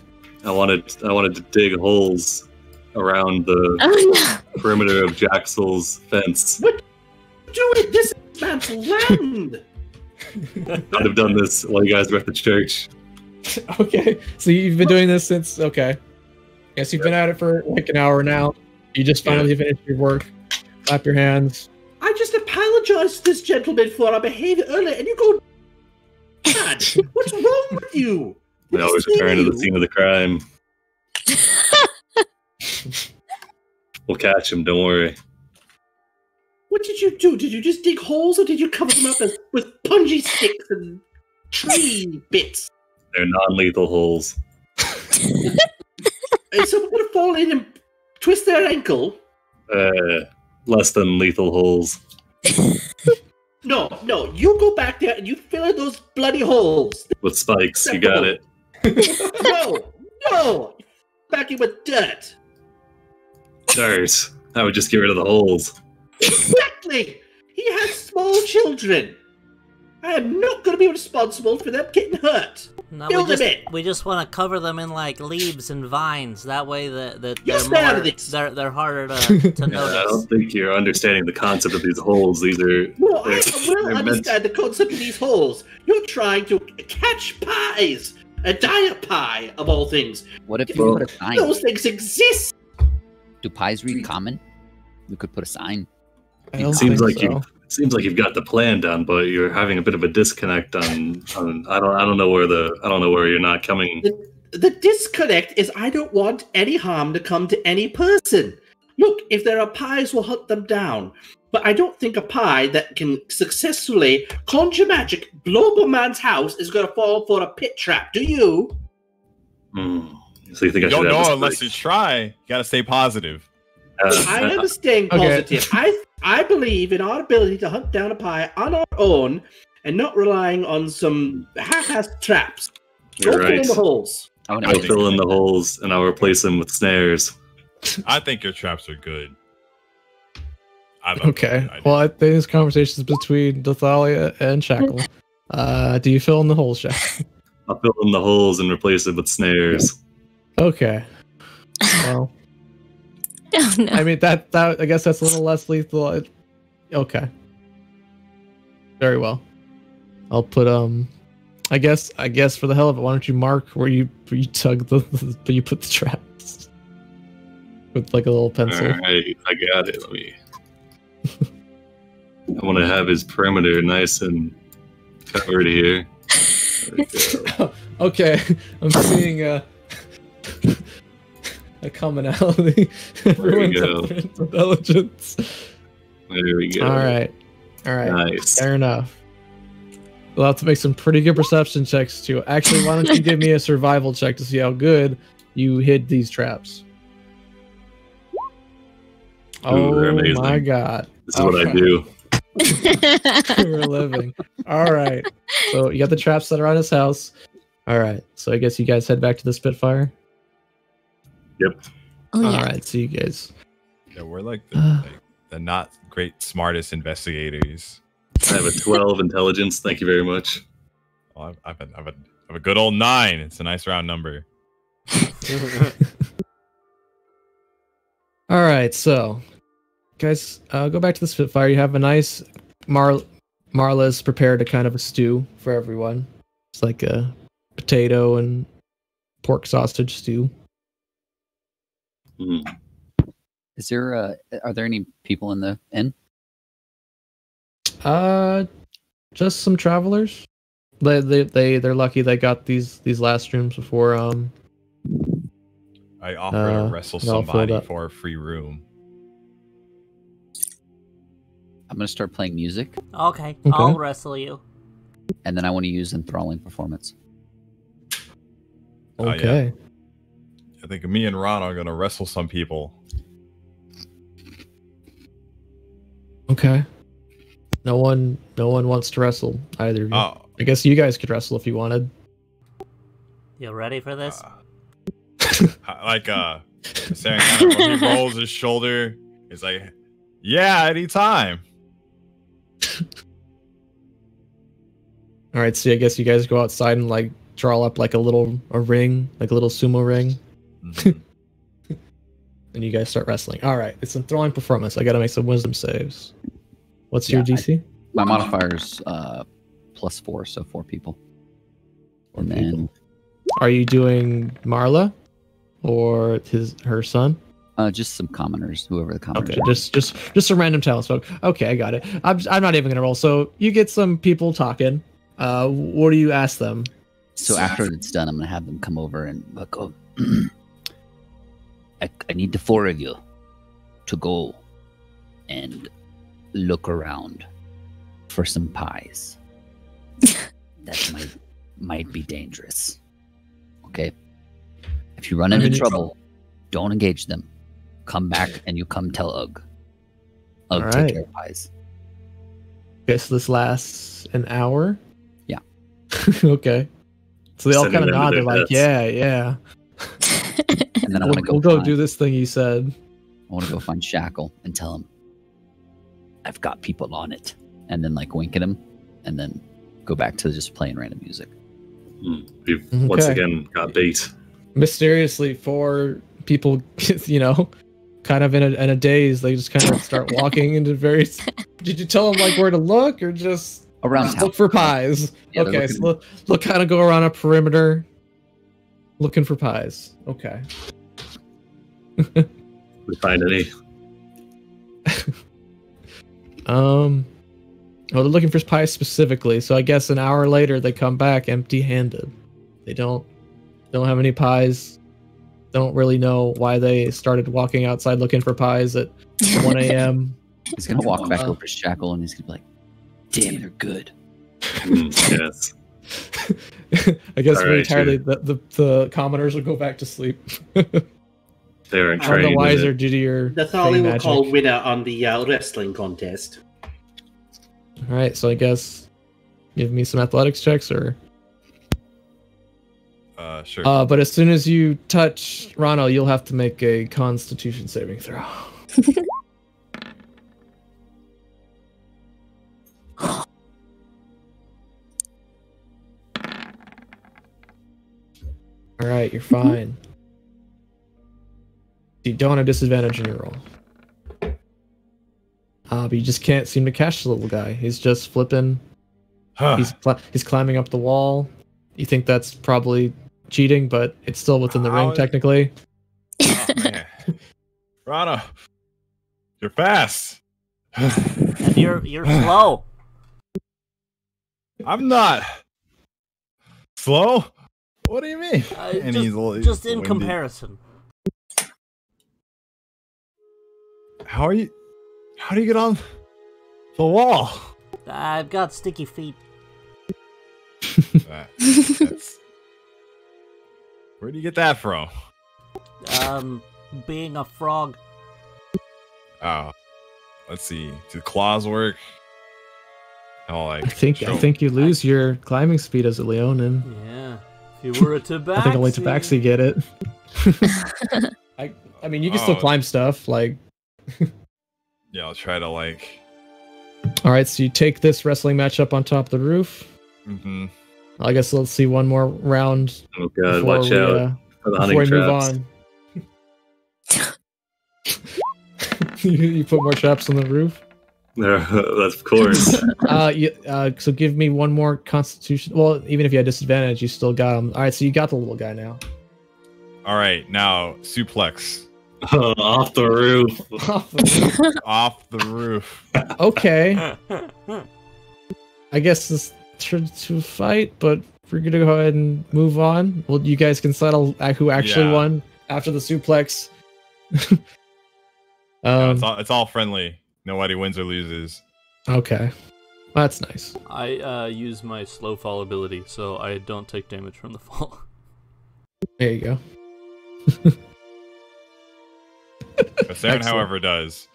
I wanted to dig holes around the perimeter of Jaxel's fence. What? Do it! This is man's land! I'd have done this while you guys were at the church. Okay. So you've been doing this since... Okay. Guess you've been at it for like an hour now. You just finally finished your work. Clap your hands. I just apologized to this gentleman for our behavior earlier, and you go... God, what's wrong with you? I always return to the scene of the crime. We'll catch him, don't worry. What did you do? Did you just dig holes, or did you cover them up with punji sticks and tree bits? They're non-lethal holes. Is someone going to fall in and twist their ankle? Less than lethal holes. No, you go back there and you fill in those bloody holes. With spikes, you got it. No! Back in with dirt. Dirt. I would just get rid of the holes. Exactly! He has small children. I am not going to be responsible for them getting hurt. No, Build them in. we just want to cover them in like leaves and vines. That way, they're harder to notice. I don't think you're understanding the concept of these holes. These are. No, I will understand the concept of these holes. You're trying to catch pies. A dire pie, of all things. What if you put a sign? Those things exist. Do pies read common? We could put a sign. It seems like you've got the plan down, but you're having a bit of a disconnect on I don't know where you're not coming. The disconnect is I don't want any harm to come to any person. Look, if there are pies, we'll hunt them down. But I don't think a pie that can successfully conjure magic, blow up a man's house, is going to fall for a pit trap. Do you? So you think I should don't have know unless you try. You gotta stay positive. I am staying positive. I believe in our ability to hunt down a pie on our own and not relying on some half-assed traps. You're right. Fill in the holes. I'll fill in the holes and I'll replace them with snares. I think your traps are good. Okay. Well, I think this conversation is between Dathalia and Shackle. Do you fill in the holes, Shackle? I'll fill in the holes and replace it with snares. Okay. Well, Oh, no. I mean that I guess that's a little less lethal. Okay. Very well. I'll put I guess for the hell of it, why don't you mark where you tug you put the traps with like a little pencil. All right, I got it. Let me. I want to have his perimeter nice and covered here. Okay, I'm seeing a commonality. Everyone's different intelligence. There we go. All right. Nice. Fair enough. We'll have to make some pretty good perception checks too. Actually, why don't you give me a survival check to see how good you hid these traps? Ooh, oh my god. This is what I do. We're living. All right. So you got the traps that are on his house. All right. So I guess you guys head back to the Spitfire. Yep. Oh, yeah. All right. See you guys. Yeah, we're like the not great smartest investigators. I have a 12 intelligence. Thank you very much. Well, I have a good old 9. It's a nice round number. All right. So, guys, go back to the Spitfire. You have a nice Marla's prepared a kind of a stew for everyone. It's like a potato and pork sausage stew. Is there are there any people in the inn? Just some travelers. They're lucky they got these last rooms before I offer to wrestle somebody for a free room. I'm gonna start playing music. Okay, I'll wrestle you. And then I want to use enthralling performance. Okay. I think me and Ron are gonna wrestle some people. Okay. No one wants to wrestle either of you. Oh, I guess you guys could wrestle if you wanted. You ready for this? Sam kind of when he rolls his shoulder, he's like, "Yeah, anytime." All right, so I guess you guys go outside and like draw up like a ring, like a little sumo ring, and you guys start wrestling. All right, it's a throwing performance. I got to make some wisdom saves. What's your DC? My modifier's +4, so 4 people. And then Are you doing Marla or her son? just some commoners, whoever the commoners Okay, are. just a random townsfolk. Okay, I got it. I'm not even gonna roll. So you get some people talking. What do you ask them? So after it's done, I'm gonna have them come over and go. I need the 4 of you to go and look around for some pies. That might be dangerous. Okay. If you run into trouble, don't engage them. Come back and you come tell Ugg. Ugg, All take right. care of pies. Okay, so this lasts an hour. Yeah. Okay. So they all Sending kind of them to nod. their They're like, deaths. yeah. And then I want to We'll go do this thing you said. I want to go find Shackle and tell him I've got people on it, and then like wink at him, and then go back to just playing random music. We've once Okay. again got bait. Mysteriously, 4 people, kind of in a daze, they just kind of start walking into various. Did you tell them like where to look, or just Around town. look for pies? Yeah, they're Okay, looking- so look kind of go around a perimeter, looking for pies. Okay. We find any? Well, they're looking for pies specifically, so I guess an hour later they come back empty-handed. They don't have any pies. Don't really know why they started walking outside looking for pies at 1 a.m. He's gonna walk back over to Shackle, and he's gonna be like, "Damn, they're good." Yes. I guess All very right, entirely the commoners will go back to sleep. They aren't None the trained. wiser due to your That's all fey they will magic. call winner on the wrestling contest. All right, so I guess give me some athletics checks, or Sure. but as soon as you touch Rano, you'll have to make a Constitution saving throw. All right, you're fine. You don't have disadvantage in your roll. But you just can't seem to catch the little guy. He's just flipping. He's climbing up the wall. You think that's probably cheating, but it's still within the ring How- technically. Oh, man. Rana, you're fast. And you're slow. I'm not slow. What do you mean? And just, he's a little- just he's in windy. comparison. How do you get on the wall? I've got sticky feet. That's... Where do you get that from? Being a frog. Oh, let's see. Do claws work? Oh, like I think you lose your climbing speed as a Leonin. Yeah. If you were a tabaxi. I think only Tabaxi get it. I mean, you can still Oh. climb stuff. Like, Yeah, I'll try to like. all right, so you take this wrestling match up on top of the roof. Mm-hmm. I guess let's see one more round. Oh god, before watch we, out for the before hunting we move traps. on. You put more traps on the roof. That's of course. So give me one more Constitution. Well, even if you had disadvantage, you still got him. All right, so you got the little guy now. All right, now suplex Off the roof. off the roof. Okay, I guess this turned to a fight, but we're gonna go ahead and move on. Well, you guys can settle who actually Yeah. won after the suplex. No, it's all friendly. Nobody wins or loses. Okay. That's nice. I use my slow fall ability, so I don't take damage from the fall. There you go. Saren, however, does.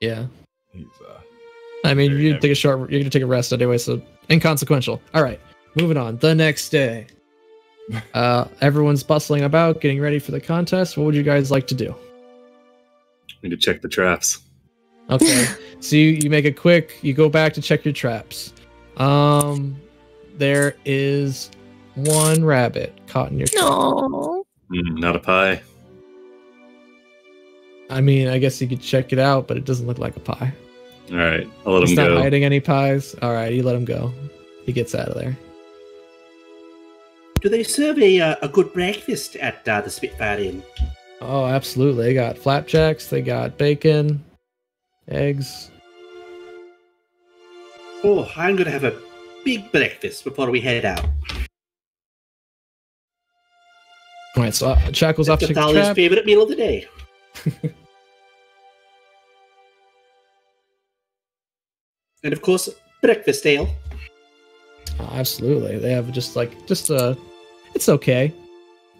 Yeah. He's I mean, very you heavy. you're gonna take a rest anyway, so inconsequential. All right, moving on. The next day, everyone's bustling about, getting ready for the contest. What would you guys like to do? Need to check the traps. Okay, so you make it quick. You go back to check your traps. There is one rabbit caught in your trap. No. Not a pie. I mean, I guess you could check it out, but it doesn't look like a pie. All right, I'll let He's him not go. hiding any pies. All right, you let him go. He gets out of there. Do they serve a good breakfast at the Spitfire Inn? Oh, absolutely. They got flapjacks. They got bacon, eggs. Oh, I'm going to have a big breakfast before we head out. All right, so Shackles off to That's check the Thalia's trap. favorite meal of the day. And of course, breakfast ale. Oh, absolutely. They have just it's okay.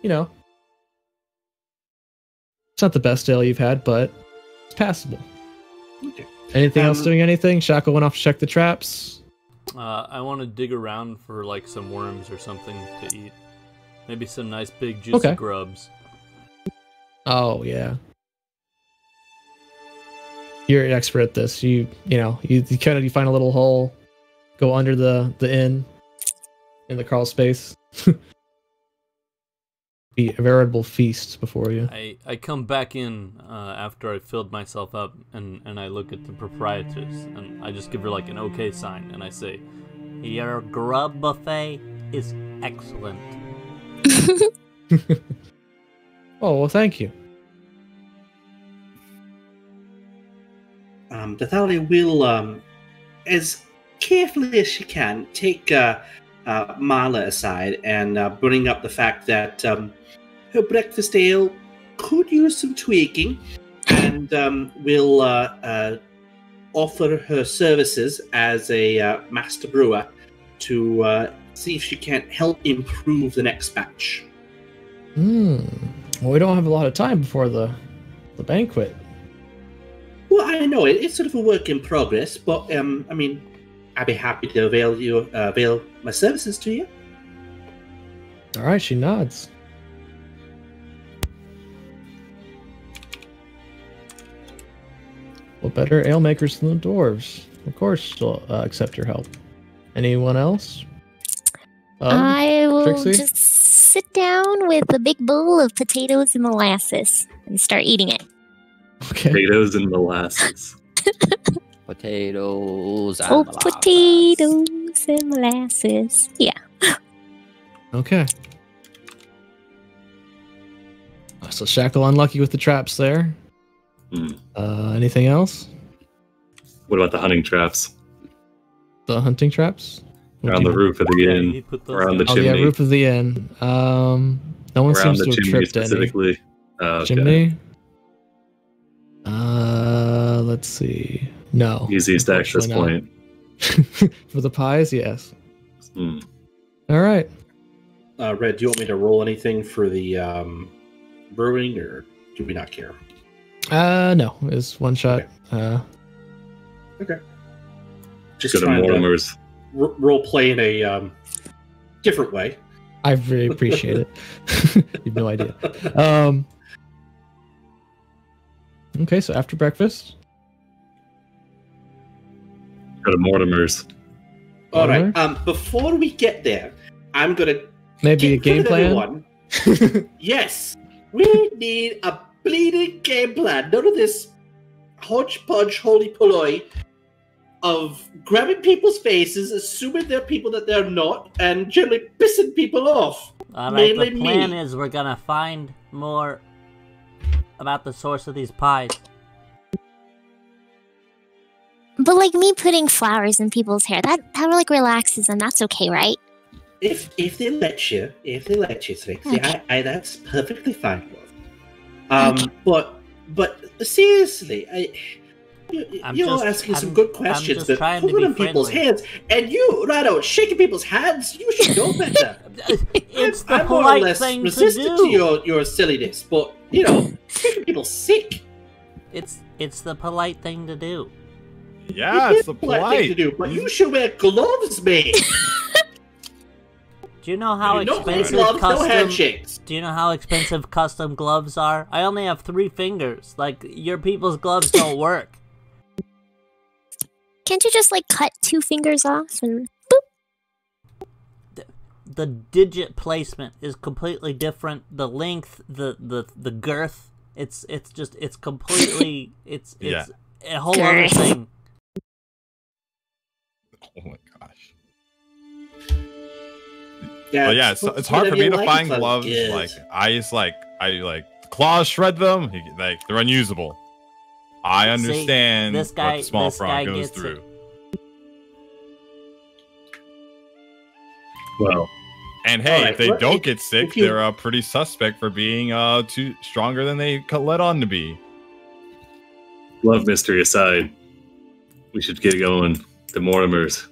You know, it's not the best ale you've had, but it's passable. Okay. Anything else doing anything? Shackle went off to check the traps. I want to dig around for like some worms or something to eat. Maybe some nice big juicy Okay. grubs. Oh yeah. You're an expert at this. You find a little hole, go under the inn in the crawl space. Be a veritable feast before you. I come back in after I filled myself up, and I look at the proprietress, and I just give her like an okay sign, and I say, "Your grub buffet is excellent." Oh, well, thank you. The Thalia will, as carefully as she can, take Marla aside and bring up the fact that her breakfast ale could use some tweaking, and will offer her services as a master brewer to see if she can't help improve the next batch. Well, we don't have a lot of time before the banquet. Well, I know it's sort of a work in progress, but I mean, I'd be happy to avail my services to you. All right, she nods. Well, better ale makers than the dwarves. Of course, she'll accept your help. Anyone else? I will Trixie? just sit down with a big bowl of potatoes and molasses and start eating it. Okay. Potatoes and molasses. Potatoes. and Oh, molasses. potatoes and molasses. Yeah. Okay. So Shackle unlucky with the traps there. Anything else? What about the hunting traps? The hunting traps? They're on the roof of the Yeah, inn, he put those or on the down. Oh yeah, chimney. roof of the inn. No one Around seems the to have chimney tripped any. specifically. Okay. Chimney? Let's see. No. Easiest access unfortunately point. not. For the pies, yes. Hmm. All right. Red, do you want me to roll anything for the brewing, or do we not care? No, it's one shot. Okay. Just Go to trying to Mortimer's. role play in a different way. I really appreciate it. You've no idea. Okay, so after breakfast. Go to Mortimer's. All right. Mortimer? Before we get there, I'm gonna Maybe a get in game front of plan. everyone. Yes, we need a bleeding game plan. None of this hodgepodge, holy polloi of grabbing people's faces, assuming they're people that they're not, and generally pissing people off. All right, Mainly the plan me. is we're gonna find more about the source of these pies. But like me putting flowers in people's hair, that like relaxes them. That's okay, right? If they let you, Trixie, Okay. I that's perfectly fine. But seriously, You're asking some good questions, just trying to pulling be in people's friendly. hands, and you, Rado, shaking people's hands. You should know better. It's the I'm more or polite less thing to resistant do. to your silliness, but you know, making people sick. It's the polite thing to do. Yeah, It it's is the polite thing polite. to do, but you should wear gloves, mate. Do you know how No expensive gloves, no custom? handshakes. Do you know how expensive custom gloves are? I only have 3 fingers. Like your people's gloves don't work. Can't you just like cut 2 fingers off and The digit placement is completely different. The length, the girth. It's completely it's Yeah. a whole other Girth. thing. Oh my gosh. Yeah, But yeah, it's hard for me to find gloves. Yes. Like I claws shred them. Like they're unusable. I understand this guy- what the small this frog guy goes gets it. through. Well, And hey, Alright, if they well, don't get sick, if you- they're pretty suspect for being too stronger than they let on to be. love mystery aside, we should get going. The Mortimers.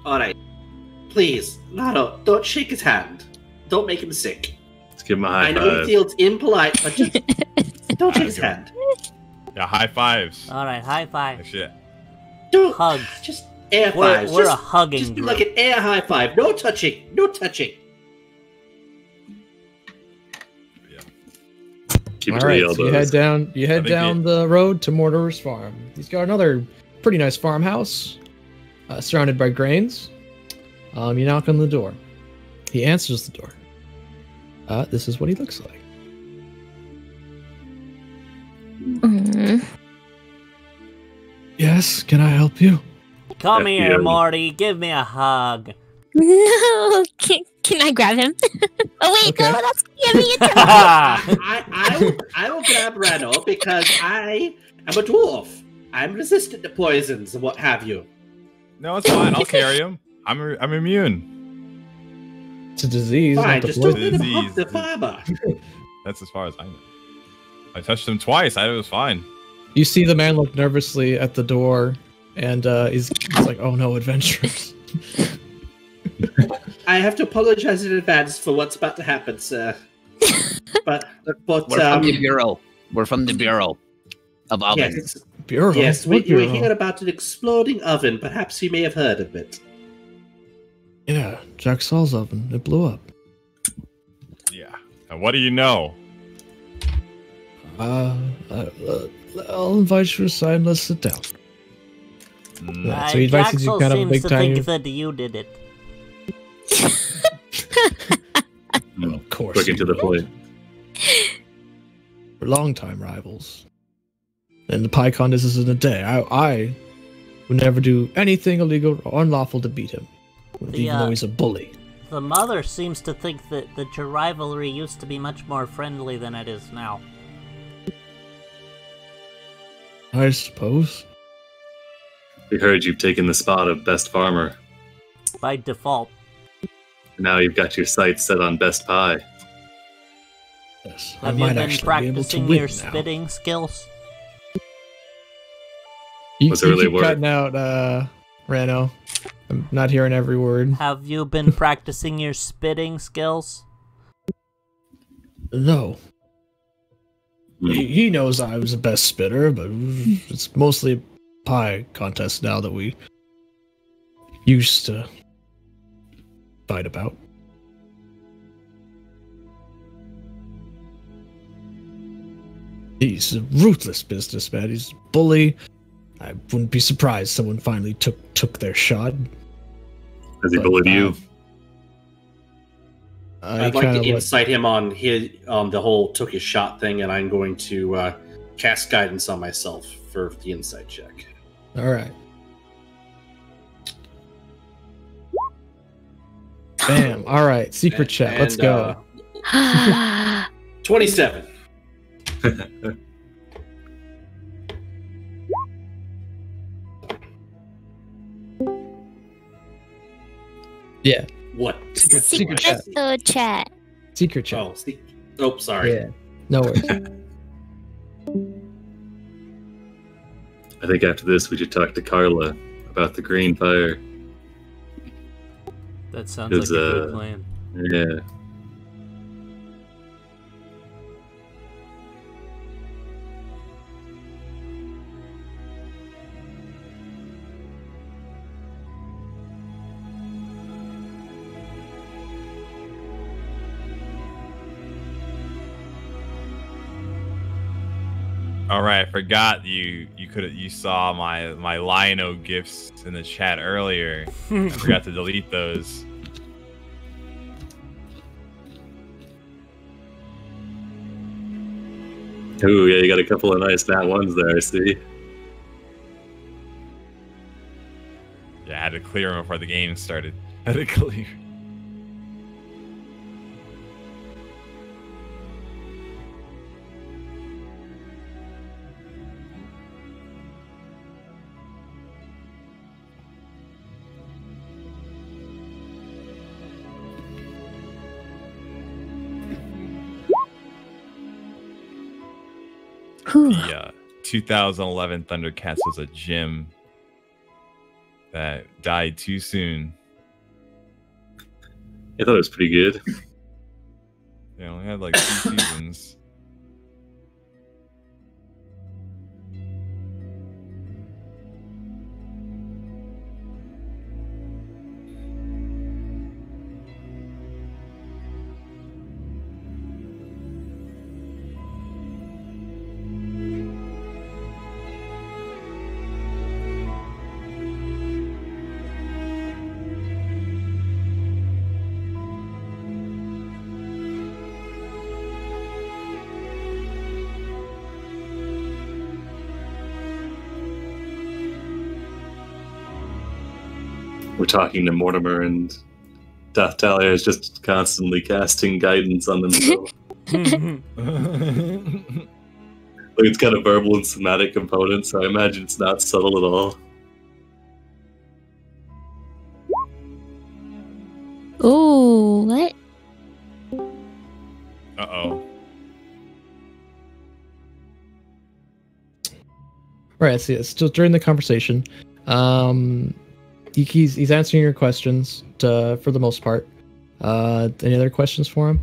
All right, please, Rado, don't shake his hand. Don't make him sick. Let's give him a high I know he five. feels impolite, but just don't shake his Good. hand. Yeah, high fives. All right, high five. Shit. Don't Hugs. just air We're fives. a just, hugging just do group. like an air high five. No touching. No touching. Keep All it to right, the so you elbows. head think down the road to Mortimer's farm. He's got another pretty nice farmhouse, surrounded by grains. You knock on the door. He answers the door. This is what he looks like. Mm. Yes, can I help you? Come Yeah, here, yeah. Morty. Give me a hug. No, can I grab him? Oh wait, Okay. no, that's giving it to me. I will grab Rado because I am a dwarf. I'm resistant to poisons and what have you. No, it's fine. I'll carry him. I'm immune. It's a disease. Fine, not the just don't poison. let him hug Disease. the farmer. That's as far as I know. I touched him twice. It was fine. You see the man look nervously at the door, and he's like, "Oh no, adventurers!" I have to apologize in advance for what's about to happen, sir. But We're from the bureau. We're from the bureau of ovens. yes, Bureau. yes, What we're bureau? here about an exploding oven. Perhaps you may have heard of it. Yeah, Jack Saul's oven. It blew up. Yeah. And what do you know? I'll invite you aside and let's sit down. Mm, So he invites you to Jaxel kind of a seems big to tiny. think that you did it. Of course. Quick and to the point. We're longtime rivals. And the PyCon this isn't a day. I would never do anything illegal or unlawful to beat him. Even though he's a bully. The mother seems to think that your rivalry used to be much more friendly than it is now. I suppose. We heard you've taken the spot of best farmer. By default. Now you've got your sights set on best pie. Yes. Have I you might been actually be able to practicing win your now. spitting skills? You, Was it you really keep worth- cutting out, Rano. I'm not hearing every word. Have you been practicing your spitting skills? No. Hmm. He knows I was the best spitter, but it's mostly a pie contest now that we used to fight about. He's a ruthless businessman. He's a bully. I wouldn't be surprised someone finally took their shot. Has he But, bullied you? I'd like to insight him on the whole took his shot thing, and I'm going to cast guidance on myself for the insight check. All right. Bam. All right. Secret chat. Let's go. 27. Yeah. What? Secret chat. Chat. Secret chat. Oh, sorry. Yeah. No worries. I think after this we should talk to Carla about the green fire. That sounds like a good plan. Yeah. All right, I forgot you saw my Lino gifts in the chat earlier. I forgot to delete those. Ooh, yeah, you got a couple of nice nat ones there, I see. Yeah, I had to clear them before the game started. I had to clear. The 2011 Thundercats was a gem that died too soon. I thought it was pretty good. They only had like 2 seasons. We're talking to Mortimer, and Dathtalia is just constantly casting guidance on themselves. Like, it's got a verbal and somatic component, so I imagine it's not subtle at all. Oh, what? Uh-oh. Right, so yeah, still during the conversation, he's answering your questions for the most part. Any other questions for him?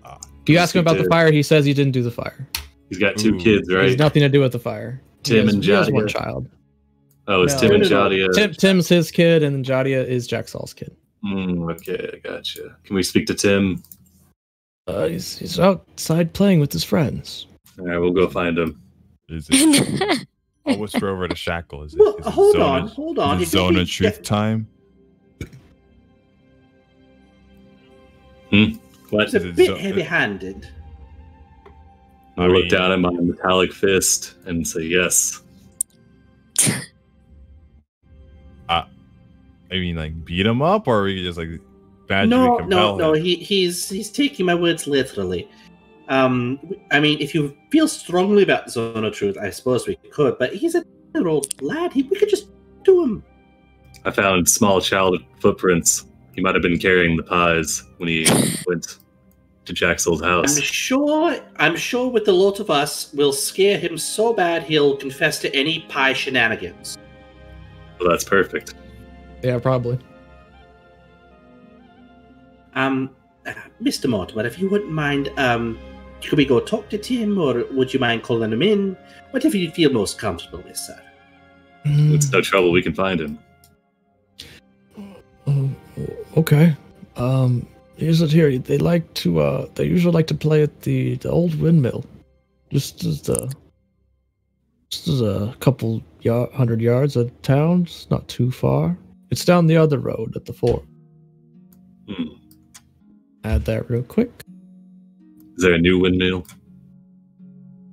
If you ask him about the fire, he says he didn't do the fire. He's got 2 kids, right? He's nothing to do with the fire. Tim and He has Jadia. one child. Oh, it's No. Tim and Jadia. Tim's his kid, and Jadia is Jaxal's kid. Okay, I gotcha. Can we speak to Tim? He's outside playing with his friends. All right, we'll go find him. Is it? I'll whisper over to Shackle. Is it, Well, is it hold Zona, on. Is it Zona Truth time? What? It's a bit heavy-handed. I look down at my metallic fist and say yes. I mean, like, beat him up, or we could just, like, badly compel No. him? He's taking my words literally. I mean, if you feel strongly about Zone of Truth, I suppose we could, but he's a old lad. We could just do him. I found small child footprints. He might have been carrying the pies when he went to Jack's old house. I'm sure with the lot of us, we'll scare him so bad he'll confess to any pie shenanigans. Well, that's perfect. Yeah, probably. Mr. Mortimer, if you wouldn't mind, could we go talk to Tim, or would you mind calling him in? Whatever you feel most comfortable with, sir. It's no trouble. We can find him. Okay. Here's it here. They like to. They usually like to play at the old windmill, just as a couple 100 yards of town. It's not too far. It's down the other road at the fort. Add that real quick. Is there a new windmill?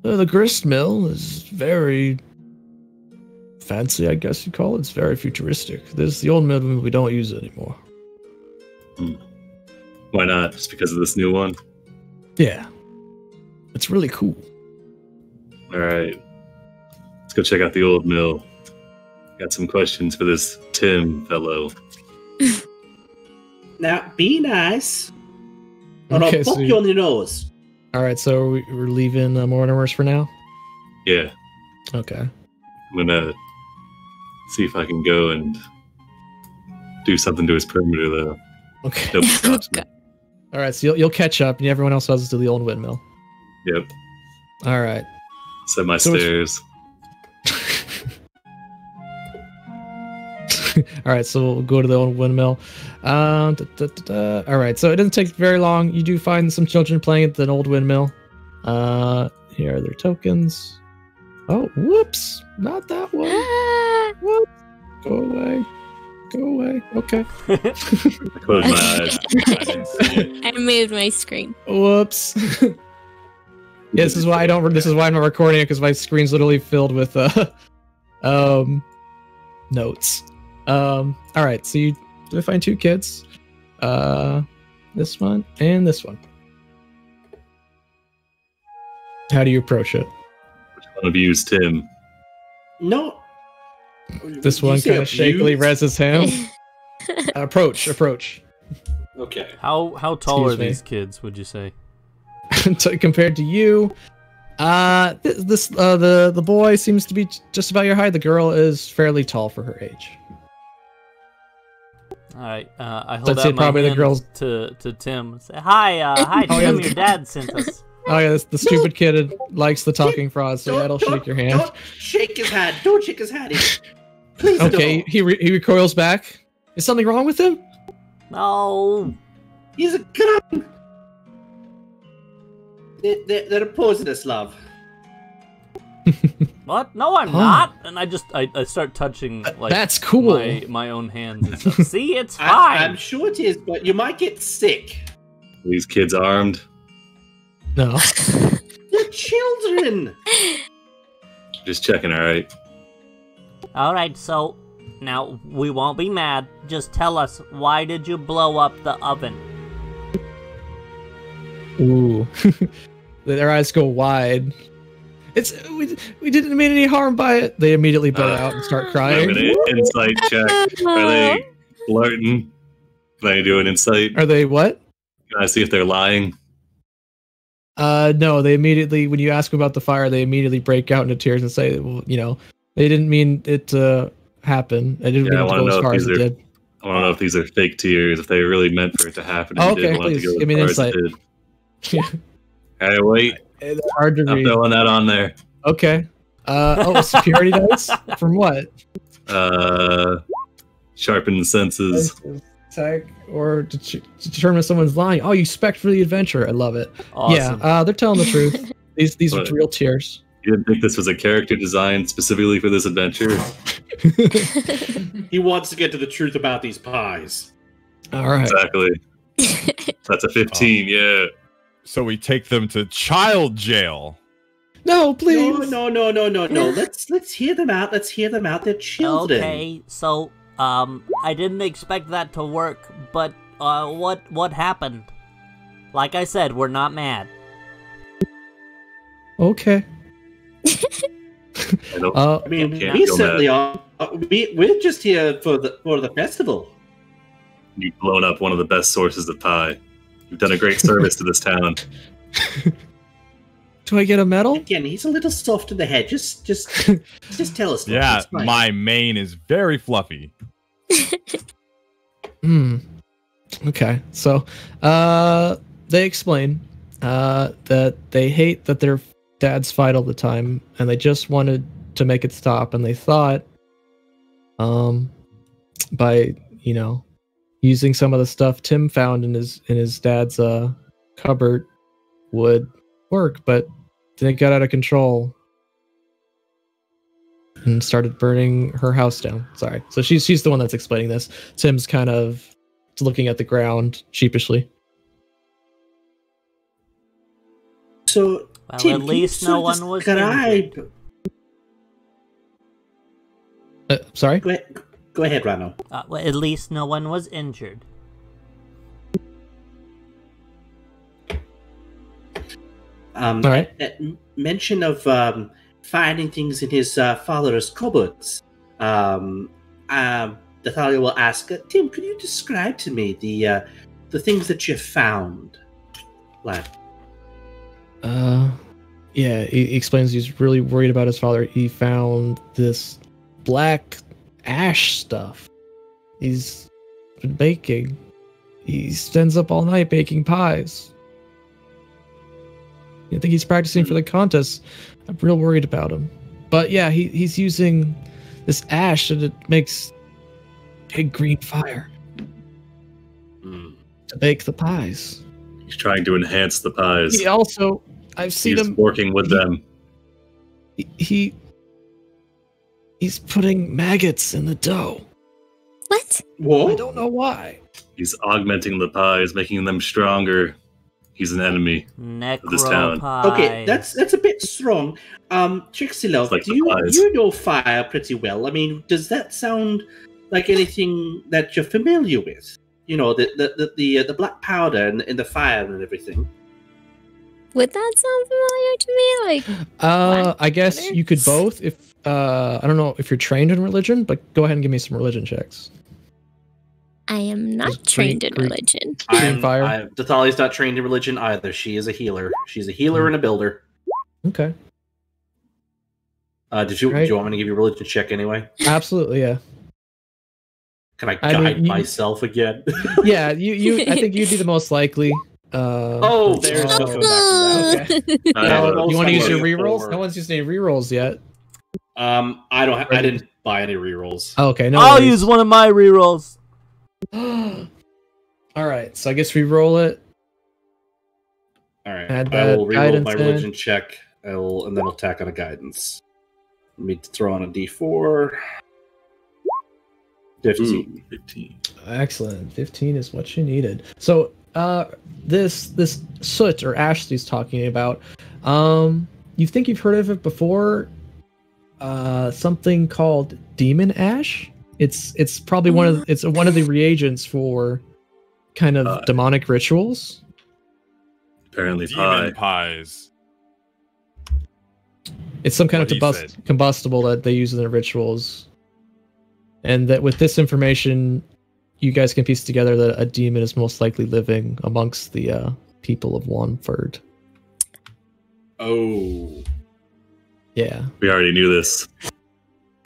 The grist mill is very fancy, I guess you call it. It's very futuristic. There's the old mill, we don't use it anymore. Why not? Just because of this new one? Yeah. It's really cool. All right. Let's go check out the old mill. Got some questions for this Tim fellow. Now, be nice, or I'll pop you on the nose. All right, so we're leaving Mortimer's for now? Yeah. Okay. I'm gonna see if I can go and do something to his perimeter, though. Okay. Nobody stops me. All right, so you'll catch up, and everyone else has to the old windmill. Yep. All right. Set my So stairs. All right, so we'll go to the old windmill. All right, so it doesn't take very long. You do find some children playing at the old windmill. Here are their tokens. Oh, whoops! Not that one. Whoops. Go away. Go away. Okay. Close my eyes. I didn't see it. I moved my screen. Whoops. Yeah, this is why I don't. This is why I'm not recording it, because my screen's literally filled with notes. All right, so you did find two kids. This one and this one. How do you approach it? Which one of you is Tim? No. This Did you one say kind of shakily abused? reses him. Approach. Okay. How tall Excuse are me. these kids? Would you say? Compared to you, the boy seems to be just about your height. The girl is fairly tall for her age. All right. I So hold I'd say out my probably the hand girls- to Tim. Say hi. Hi, Oh, Tim. yeah. Your dad sent us. Oh yeah, the stupid kid likes the talking frog, so yeah, it'll shake your hand. Don't shake his hand. Don't shake his hand. Please Okay, no. he recoils back. Is something wrong with him? No. He's a good. They're opposing us, love. What? No, I'm Oh. not. And I start touching like That's cool. my own hands and stuff. See, it's fine. I'm sure it is, but you might get sick. These kids armed? No. They're children. Just checking, alright? All right, so now we won't be mad. Just tell us, why did you blow up the oven? Ooh. Their eyes go wide. We didn't mean any harm by it. They immediately burn out and start I'm crying. gonna insight check. Are they flirting? Can I do an insight? Are they what? Can I see if they're lying? No, they immediately, when you ask them about the fire, they immediately break out into tears and say, well, they didn't mean it to happen. They didn't Yeah, I mean it to wanna go as know if far as these it are- did. I don't know if these are fake tears, if they really meant for it to happen. Oh, and okay, didn't want it please, to go give me an as far as it insight. did. Hey, wait. They're hard to I'm read. throwing that on there. Okay. Security dice? From what? Sharpen the senses. Attack or to determine if someone's lying. Oh, you spec for the adventure. I love it. Awesome. Yeah, they're telling the truth. These are What? real tears. You didn't think this was a character designed specifically for this adventure? He wants to get to the truth about these pies. All right. Exactly. That's a 15, yeah. So we take them to child jail. No, please. No. Let's hear them out. Let's hear them out. They're children. Okay, so I didn't expect that to work, but what happened? Like I said, we're not mad. Okay. I don't, Uh, I mean, Can't we feel certainly are. We're just here for the festival. you've blown up one of the best sources of pie. You've done a great service to this town. do I get a medal? Again, he's a little soft in the head. Just tell us. Yeah, It's fine. my mane is very fluffy. Okay. So, they explain that they hate that their dads fight all the time, and they just wanted to make it stop. And they thought, by using some of the stuff Tim found in his dad's cupboard would work, but then it got out of control and started burning her house down. Sorry. So she's the one that's explaining this. Tim's kind of looking at the ground sheepishly. So, Well, Tim, at can least you no sort one of was describe- Sorry? Go ahead, Rano. Well, at least no one was injured. All right. That mention of finding things in his father's cupboards. Dathalia will ask, Tim, could you describe to me the things that you found? Lad. Yeah, he explains he's really worried about his father. He found this black ash stuff. He's been baking. He stands up all night baking pies. I think he's practicing for the contest. I'm real worried about him. But yeah, he's using this ash and it makes big green fire to bake the pies. He's trying to enhance the pies. He also, I've seen He's him working with them. He's putting maggots in the dough. What? I Whoa. don't know why. He's augmenting the pies, making them stronger. He's an enemy. this town. Necropies. Okay, that's a bit strong. Trixie Love, It's like do the pies. you know fire pretty well? I mean, does that sound like anything that you're familiar with? You know, the black powder and the fire and everything. Would that sound familiar to me? Like, I guess you could both. If I don't know if you're trained in religion, but go ahead and give me some religion checks. I am not Just trained in Greek- religion. Fire? Dathali's not trained in religion either. She is a healer. She's a healer and a builder. Okay. Do you Right. want me to give you a religion check anyway? Absolutely, yeah. Can I I mean, guide you- myself again? Yeah, you. I think you'd be the most likely. Oh, there's no coming back from that. Okay. I Now, have a- you want to use your Only a rerolls? four. No one's used any rerolls yet. I don't. I didn't buy any rerolls. Oh, okay, no. I'll worries. use one of my rerolls. All right, so I guess we roll it. All right, Add I will that reroll guidance my in. religion check. And then I'll tack on a guidance. Let me throw on a d4. 15. Ooh, 15. Excellent. 15 is what you needed. So, this soot or ash that he's talking about, you think you've heard of it before? Something called demon ash. It's probably one of the reagents for kind of demonic rituals. Apparently Demon pie. pies. It's some kind What he of said. combustible that they use in their rituals. And that with this information, you guys can piece together that a demon is most likely living amongst the people of Womford. Oh. Yeah. We already knew this.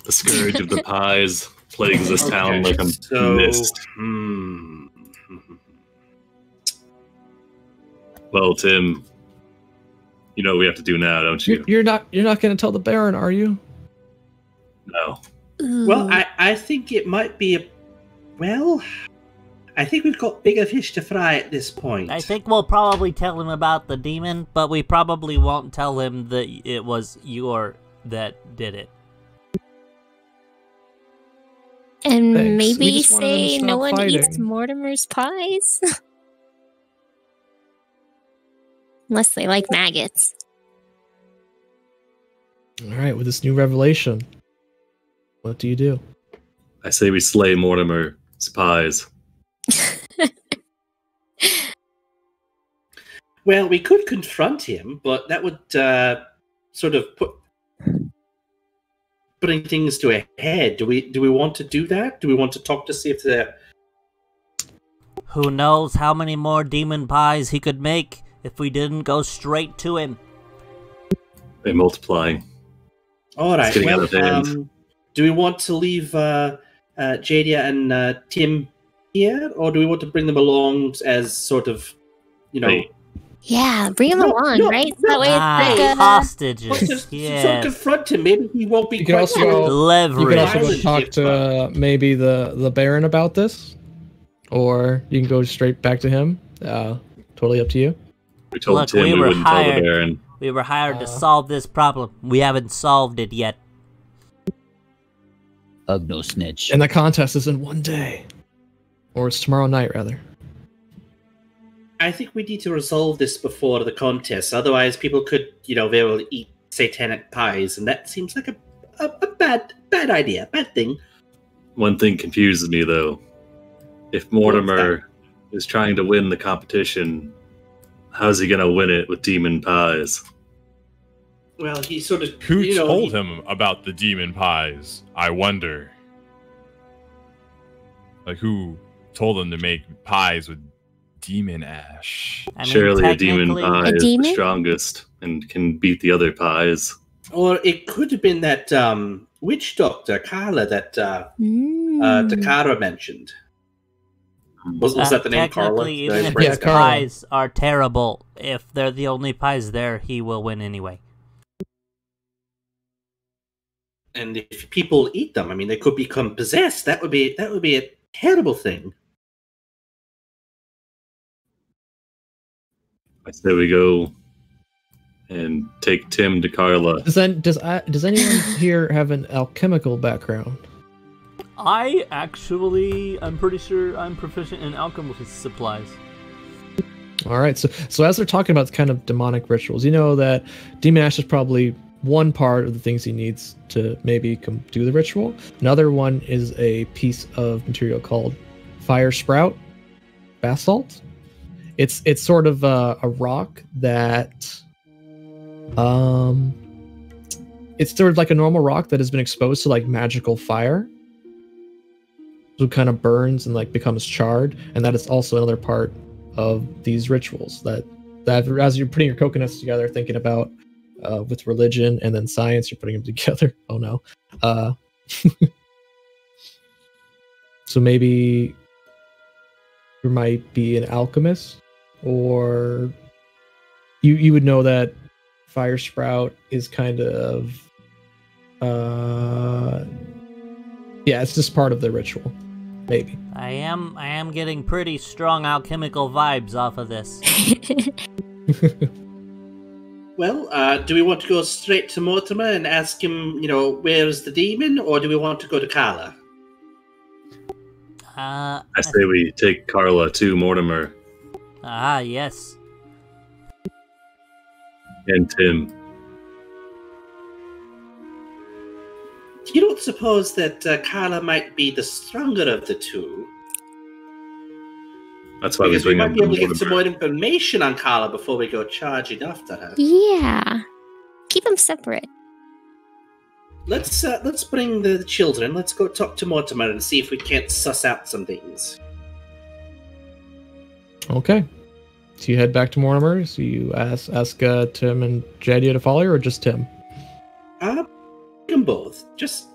The scourge of the pies plagues this town like a mist. Well, Tim, you know what we have to do now, don't you? You're not going to tell the Baron, are you? No. Well, I think it might be I think we've got bigger fish to fry at this point. I think we'll probably tell him about the demon, but we probably won't tell him that it was that did it. and Thanks. We maybe just wanted him to say no stop one eats fighting. Mortimer's pies. Unless they like maggots. All right, with this new revelation, what do you do? I say we slay Mortimer's pies. Well, we could confront him, but that would sort of putting things to a head. Do we want to do that? Do we want to talk to see if the Who knows how many more demon pies he could make if we didn't go straight to him. They're multiplying. All right. It's getting out of hand. Do we want to leave Jadia and Tim here, or do we want to bring them along as sort of, Hey, Yeah, bring him along, right? That way it's like a... Hostages. just Yeah. confront him? Maybe he won't be. You could quite also so- go- Leverage. You could also go Violent talk if, to maybe the Baron about this, or you can go straight back to him. Totally up to you. we told Look, Tim we we were wouldn't tell the hired. Baron. We were hired to solve this problem. We haven't solved it yet. Ugh, no snitch. And the contest is in one day, or it's tomorrow night, rather. I think we need to resolve this before the contest. Otherwise, people could, they will eat satanic pies, and that seems like a bad idea, bad thing. One thing confuses me, though. If Mortimer is trying to win the competition, how's he going to win it with demon pies? Well, he sort of Who told him about the demon pies? I wonder. Like, who told him to make pies with demon ash. I mean, Surely a demon technically- pie A is demon? the strongest and can beat the other pies. Or it could have been that witch doctor, Carla, that Takara mentioned. Was that the name, Carla? Technically, Did I even if phrase his that? Carla. pies are terrible, if they're the only pies there, he will win anyway. And if people eat them, I mean, they could become possessed. That would be a terrible thing. I say we go and take Tim to Carla. Does anyone here have an alchemical background? I'm pretty sure I'm proficient in alchemist supplies. All right, so as they're talking about kind of demonic rituals, you know that demon ash is probably one part of the things he needs to maybe do the ritual. Another one is a piece of material called fire sprout basalt. It's sort of a rock that it's sort of like a normal rock that has been exposed to like magical fire, so it kind of burns and like becomes charred, and that is also another part of these rituals that as you're putting your coconuts together, thinking about with religion and then science, you're putting them together. Oh no. So maybe there might be an alchemist, or you would know that fire sprout is kind of it's just part of the ritual. Maybe. I am getting pretty strong alchemical vibes off of this. Well, do we want to go straight to Mortimer and ask him, where's the demon, or do we want to go to Carla? I say we take Carla to Mortimer Yes. and Tim. You don't suppose that Carla might be the stronger of the two? That's why we Because we bring might him be to able to get some Mortimer. more information on Carla before we go charging after her. Yeah. Keep them separate. Let's bring the children. Let's go talk to Mortimer and see if we can't suss out some things. Okay. So you head back to Mortimer. So you ask Tim and Jadia to follow you, or just Tim? Them both. Just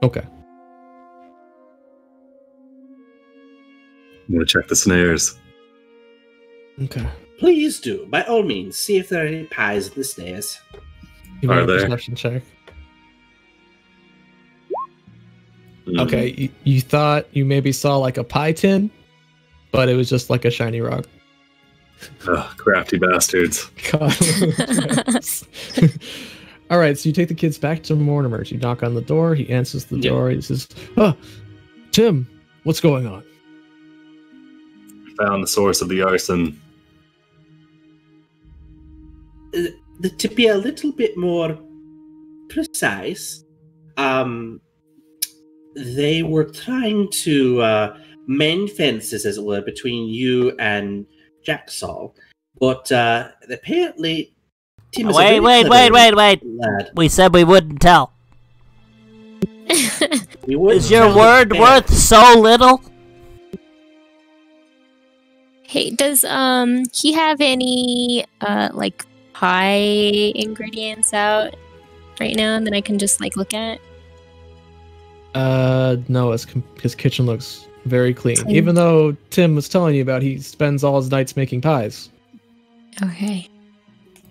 Okay. I'm gonna check the snares. Okay. please do, by all means, see if there are any pies in the snares. Give me Are a there? perception check. Mm. Okay, you thought you maybe saw like a pie tin, but it was just like a shiny rock. Ugh, crafty bastards. All right, so you take the kids back to Mortimer's. You knock on the door. He answers the Yeah. door. He says, "Oh, Tim, what's going on?" Found the source of the arson. To be a little bit more precise, they were trying to mend fences, as it were, between you and Jacksaw, but apparently Tim is a very Wait, clever wait. lad. We said we wouldn't tell. We wouldn't Is your tell the word bear. worth so little? Hey, does he have any like pie ingredients out right now that I can just like look at? No, his kitchen looks very clean. Clean. Even though Tim was telling you about he spends all his nights making pies. Okay.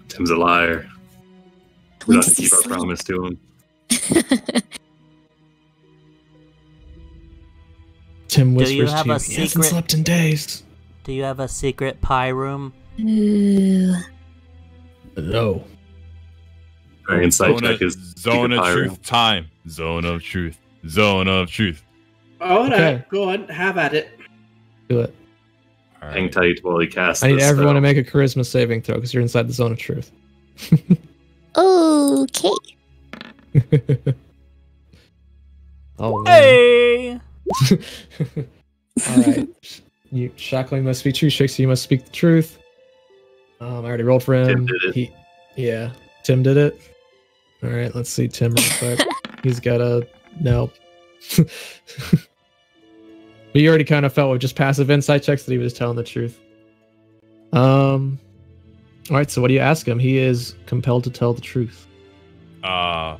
Tim's a liar. We When have to does he keep our sleep? promise to him. Tim Do you whispers have to you, a "He hasn't secret- slept in days." Do you have a secret pie room? Ooh. No. Our insight Zone check of, is zone of secret truth pyro. time. Zone of truth. Zone of truth. All right, Okay. go on, have at it. Do it. All Hang right. tight while he casts I need this everyone to spell. make a charisma saving throw because you're inside the zone of truth. Okay. Oh, man. Hey! All right. You Shackling must speak truth. Shakespeare, you must speak the truth. I already rolled for him. Tim did it. Yeah, Tim did it. All right, let's see Tim real quick. He's got a no. But you already kind of felt with just passive insight checks that he was telling the truth. All right, so what do you ask him? He is compelled to tell the truth. What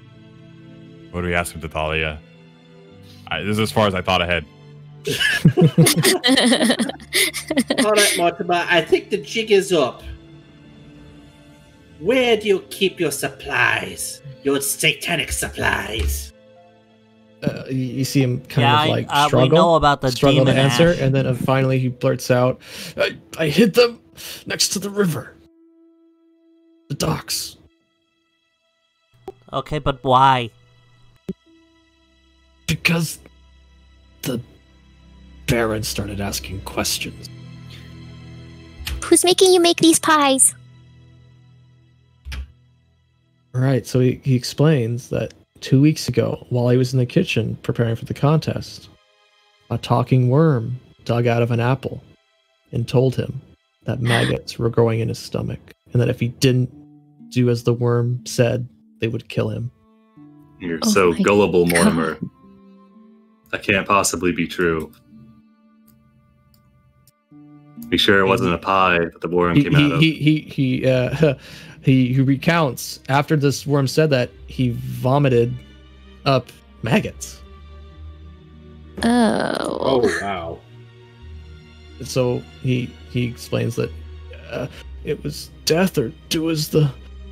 do we ask him, Thalia? This is as far as I thought ahead. All right, Mortimer, I think the jig is up. Where do you keep your supplies? Your satanic supplies? You see him kind of we struggle. know about the struggle to demon answer, ash. and then finally he blurts out, I hid them next to the river. The docks. Okay, but why? Because the Baron started asking questions. Who's making you make these pies? Right, so he explains that 2 weeks ago, while he was in the kitchen preparing for the contest, a talking worm dug out of an apple and told him that maggots were growing in his stomach, and that if he didn't do as the worm said, they would kill him. You're Oh so my gullible, God. Mortimer. That can't possibly be true. Be sure it wasn't a pie that the worm came out of. He recounts after this worm said that he vomited up maggots. Oh. Wow. So he explains that it was death or do as the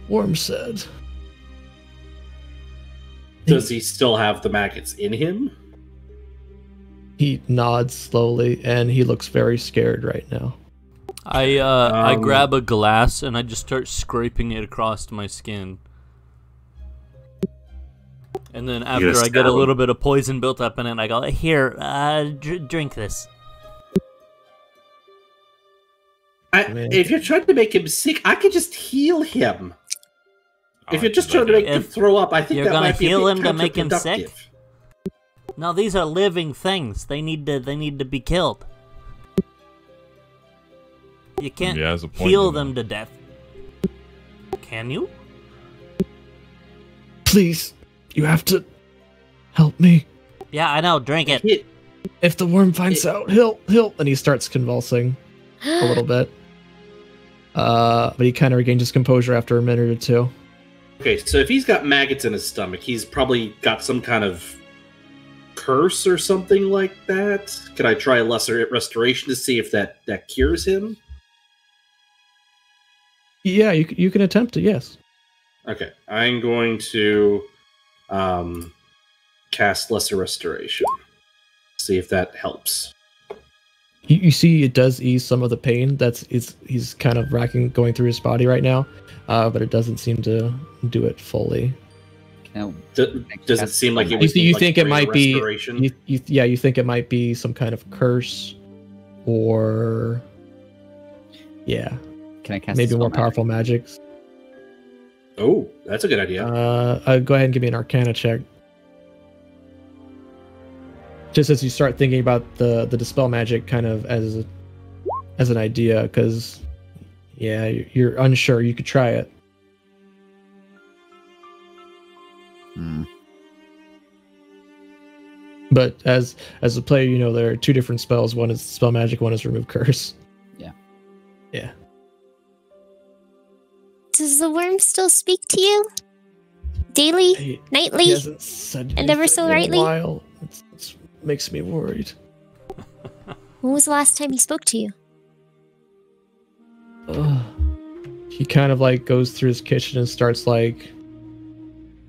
worm said. Does he still have the maggots in him? He nods slowly, and he looks very scared right now. I grab a glass and I just start scraping it across my skin. And then after I get a little bit of poison built up in it, I go, here, drink this. If you're trying to make him sick, I could just heal him. If you're just trying to make him throw up, I think you're that gonna might be heal a bit him to make him sick? counterproductive. No, these are living things. They need to be killed. You can't Yeah, there's a point heal in them to death. Can you? Please, you have to help me. Yeah, I know. Drink it. If the worm finds out, he'll, and he starts convulsing a little bit. But he kind of regains his composure after a minute or two. Okay, so if he's got maggots in his stomach, he's probably got some kind of curse or something like that. Could I try a lesser restoration to see if that cures him? Yeah, you can attempt it, yes. Okay, I'm going to cast lesser restoration. See if that helps. You see it does ease some of the pain he's kind of going through his body right now, but it doesn't seem to do it fully. Does it seem like it would you like think it might be restoration? you think it might be some kind of curse, or Can I cast maybe spell more magic? powerful magics? Oh, that's a good idea. Go ahead and give me an Arcana check. Just as you start thinking about the dispel magic, kind of as an idea, because you're unsure. You could try it. But as a player, you know there are two different spells. One is spell magic. One is remove curse. Yeah. Does the worm still speak to you? Daily? He Nightly? hasn't said And ever so anything in a rightly? while. It makes me worried. When was the last time he spoke to you? He kind of goes through his kitchen and starts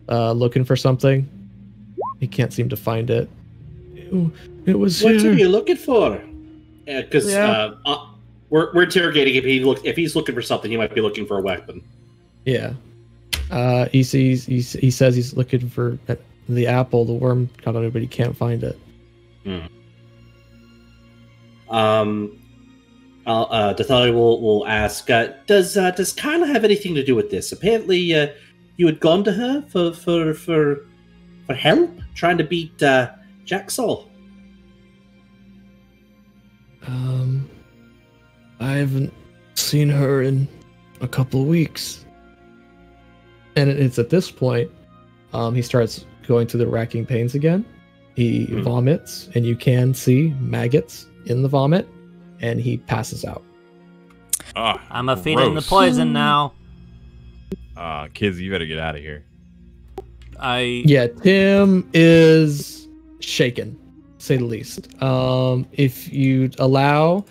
looking for something. He can't seem to find it. It was What here. are you looking for? Because we're interrogating if he's looking for something, he might be looking for a weapon. Yeah. He says he's looking for the apple. The worm got on it, but he can't find it. Dathalia will ask, does Kyla have anything to do with this? Apparently, you had gone to her for help trying to beat Jaxol. I haven't seen her in a couple of weeks. And it's at this point, he starts going through the racking pains again. He vomits, and you can see maggots in the vomit, and he passes out. I'm a feeding the poison now. Kids, you better get out of here. Yeah, Tim is shaken, to say the least. If you allow,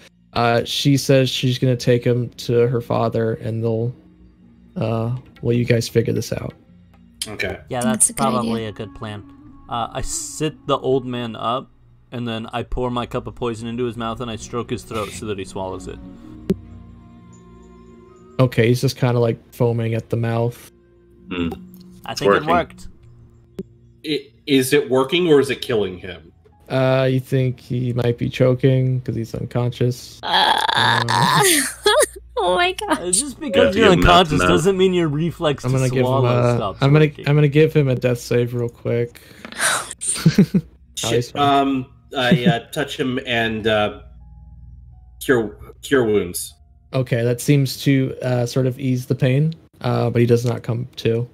she says she's gonna take him to her father, and they'll, you guys figure this out. Okay. Yeah, that's probably a good plan. I sit the old man up, and then I pour my cup of poison into his mouth, and I stroke his throat so that he swallows it. Okay, he's just kind of like foaming at the mouth. I think it worked. Is it working, or is it killing him? You think he might be choking because he's unconscious? Oh my gosh! Just because you're unconscious doesn't mean your reflex to swallow stops. I'm gonna give him a death save real quick. I touch him and cure wounds. Okay, that seems to sort of ease the pain, but he does not come to.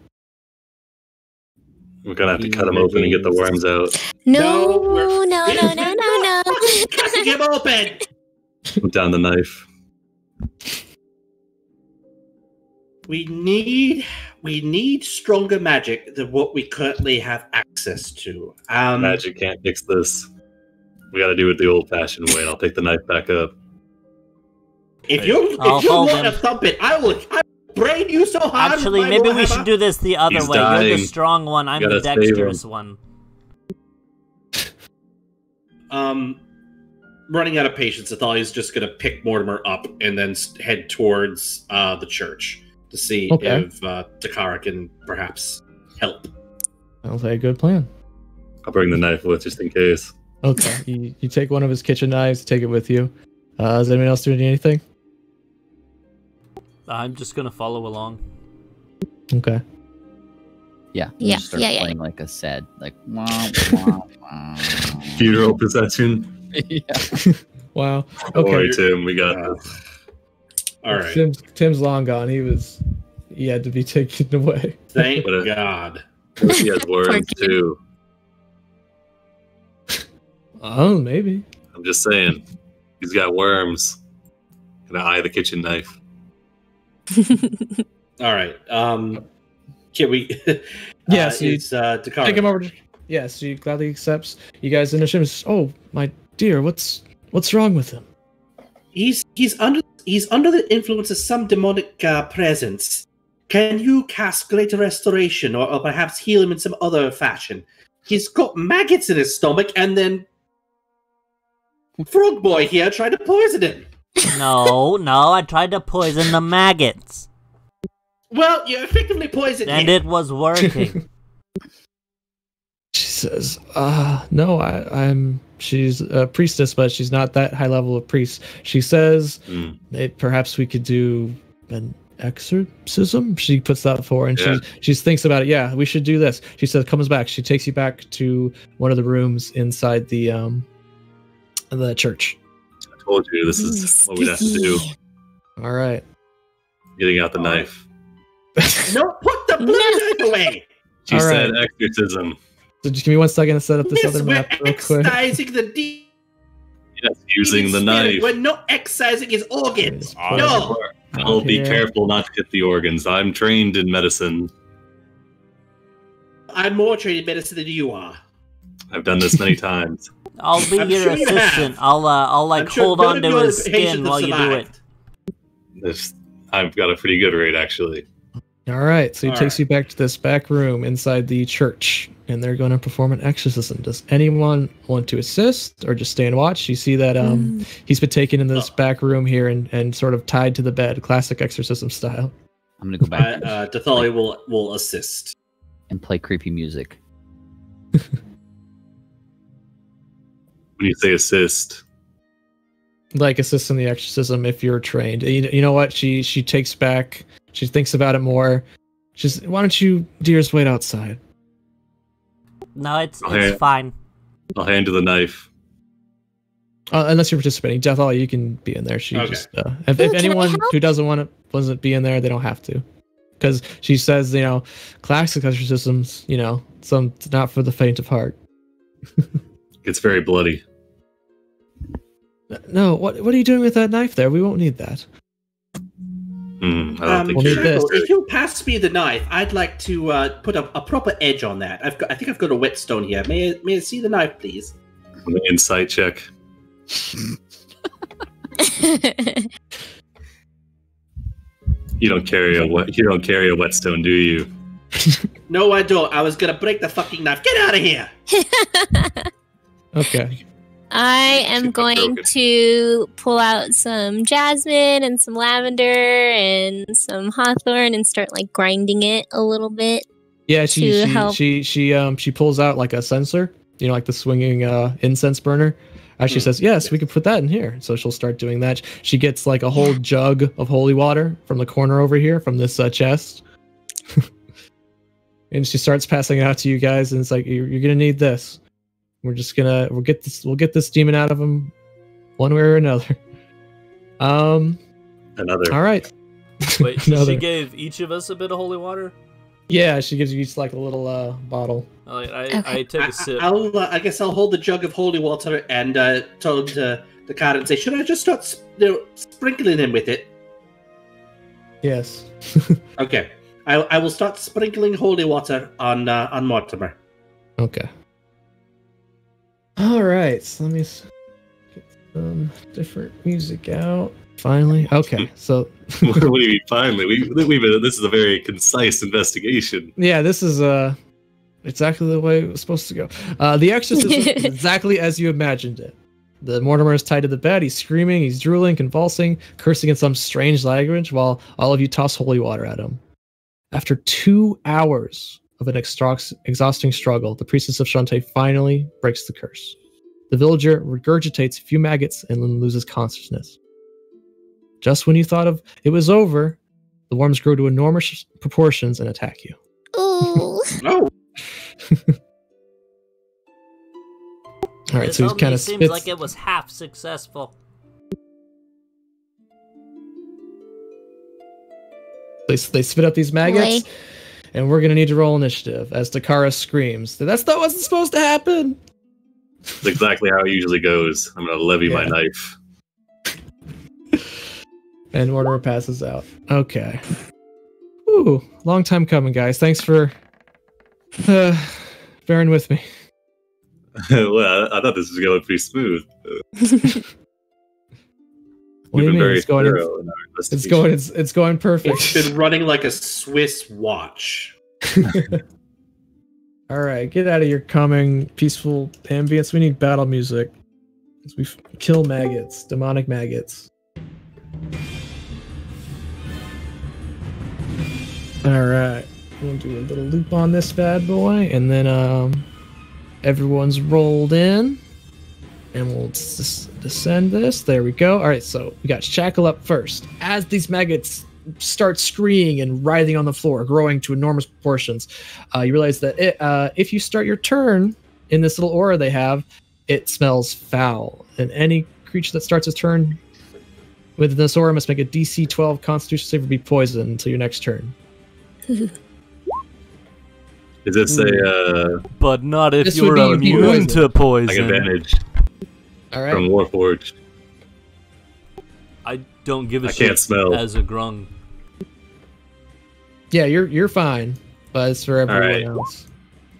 We're gonna have to cut him open and get the worms out. No. Cutting him open. Put down the knife. We need stronger magic than what we currently have access to. Magic can't fix this. We gotta do it the old-fashioned way. I'll take the knife back up. If you want to thump it, I will brain you so hard. Actually, maybe we should do this the other way. Dying. You're the strong one. I'm the dexterous one. Running out of patience, Athalia's just going to pick Mortimer up and then head towards the church to see if Takara can perhaps help. Sounds like a good plan. I'll bring the knife with just in case. Okay, you take one of his kitchen knives, take it with you. Is anyone else doing anything? I'm just gonna follow along. Okay. Yeah. Start playing like a sad, like funeral procession. Yeah. Wow. Don't Okay, worry, Tim. We got this. All right. Tim's long gone. He had to be taken away. Thank God. He has worms too. Oh, maybe. I'm just saying. He's got worms. Gonna eye the kitchen knife. All right. Can we? Yes. It's Takara. Take him over. Yes, she gladly accepts. You guys initiate. Oh, my dear, what's wrong with him? He's under the influence of some demonic presence. Can you cast Greater Restoration, or perhaps heal him in some other fashion? He's got maggots in his stomach, and then Frog Boy here tried to poison him. No, I tried to poison the maggots. Well, you effectively poisoned him. And it was working. She says, no, she's a priestess, but she's not that high level of priest. She says, perhaps we could do an exorcism. She puts that forward, and she thinks about it. Yeah, we should do this. She says, comes back. She takes you back to one of the rooms inside the church. I told you this is what we'd have to do. All right. Getting out the knife. No, put the blood away. She said exorcism. So just give me 1 second to set up this other map real quick. Excising the Yes, using the knife. We're not excising his organs. No. I'll be careful not to hit the organs. I'm trained in medicine. I'm more trained in medicine than you are. I've done this many times. I'll be your assistant. I'll hold on to his skin while you do it. I've got a pretty good rate, actually. All right, so he takes you back to this back room inside the church, and they're going to perform an exorcism. Does anyone want to assist or just stay and watch? You see that he's been taken in this back room here and sort of tied to the bed, classic exorcism style. I'm going to go back. Dathalia will assist. And play creepy music. When you say assist, like assist in the exorcism if you're trained. You know what? She takes back. She thinks about it more. She's, why don't you dears wait outside? No, it's fine. I'll hand you the knife. Unless you're participating, Deathall, you can be in there. She just if anyone who doesn't wasn't be in there, they don't have to, because she says classic exorcisms, some not for the faint of heart. Gets very bloody. No, what are you doing with that knife there? We won't need that. I don't think we'll need this. If you'll pass me the knife, I'd like to put a proper edge on that. I think I've got a whetstone here. May I see the knife, please? An insight check. You don't carry a whetstone, do you? No, I don't. I was gonna break the fucking knife. Get out of here! Okay. I am going to pull out some jasmine and some lavender and some hawthorn and start like grinding it a little bit. Yeah, she pulls out like a censer, like the swinging incense burner. She says, "Yes, we could put that in here." So she'll start doing that. She gets like a whole jug of holy water from the corner over here from this chest, and she starts passing it out to you guys. And it's like, "You're gonna need this. We'll get this demon out of him, one way or another." Another. All right. Wait, so she gave each of us a bit of holy water? Yeah, she gives you each like a little bottle. I take a sip. I guess I'll hold the jug of holy water and turn to the card and say, "Should I just start sprinkling him with it?" Yes. Okay. I will start sprinkling holy water on Mortimer. Okay. All right. So let me get some different music out. Finally. Okay. So. What do you mean finally? This is a very concise investigation. Yeah, this is exactly the way it was supposed to go. The exorcism is exactly as you imagined it. The Mortimer is tied to the bed. He's screaming, he's drooling, convulsing, cursing in some strange language, while all of you toss holy water at him. After 2 hours of an exhausting struggle, the priestess of Shantae finally breaks the curse. The villager regurgitates a few maggots and then loses consciousness. Just when you thought it was over, the worms grow to enormous proportions and attack you. Ooh. No. All right, so he kind of seems like it was half successful. They spit up these maggots, and we're gonna need to roll initiative as Takara screams, "That's not what's supposed to happen!" That's exactly how it usually goes. I'm gonna levy my knife. And Mortimer passes out. Okay. Ooh, long time coming, guys. Thanks for bearing with me. Well, I thought this was going pretty smooth. What do you mean? It's going perfect. It's been running like a Swiss watch. All right, get out of your calming, peaceful ambience. We need battle music. We kill maggots, demonic maggots. All right, we'll do a little loop on this bad boy, and then everyone's rolled in, and we'll descend this. There we go. All right, so we got Shackle up first. As these maggots start screaming and writhing on the floor, growing to enormous proportions, you realize that if you start your turn in this little aura they have, it smells foul, and any creature that starts its turn with this aura must make a DC 12 Constitution save or be poisoned until your next turn. Is this a but not if you're immune to poison. Like advantage? All right. From Warforged. I don't give a I shit can't smell. as a grung. Yeah, you're fine, but it's for everyone else.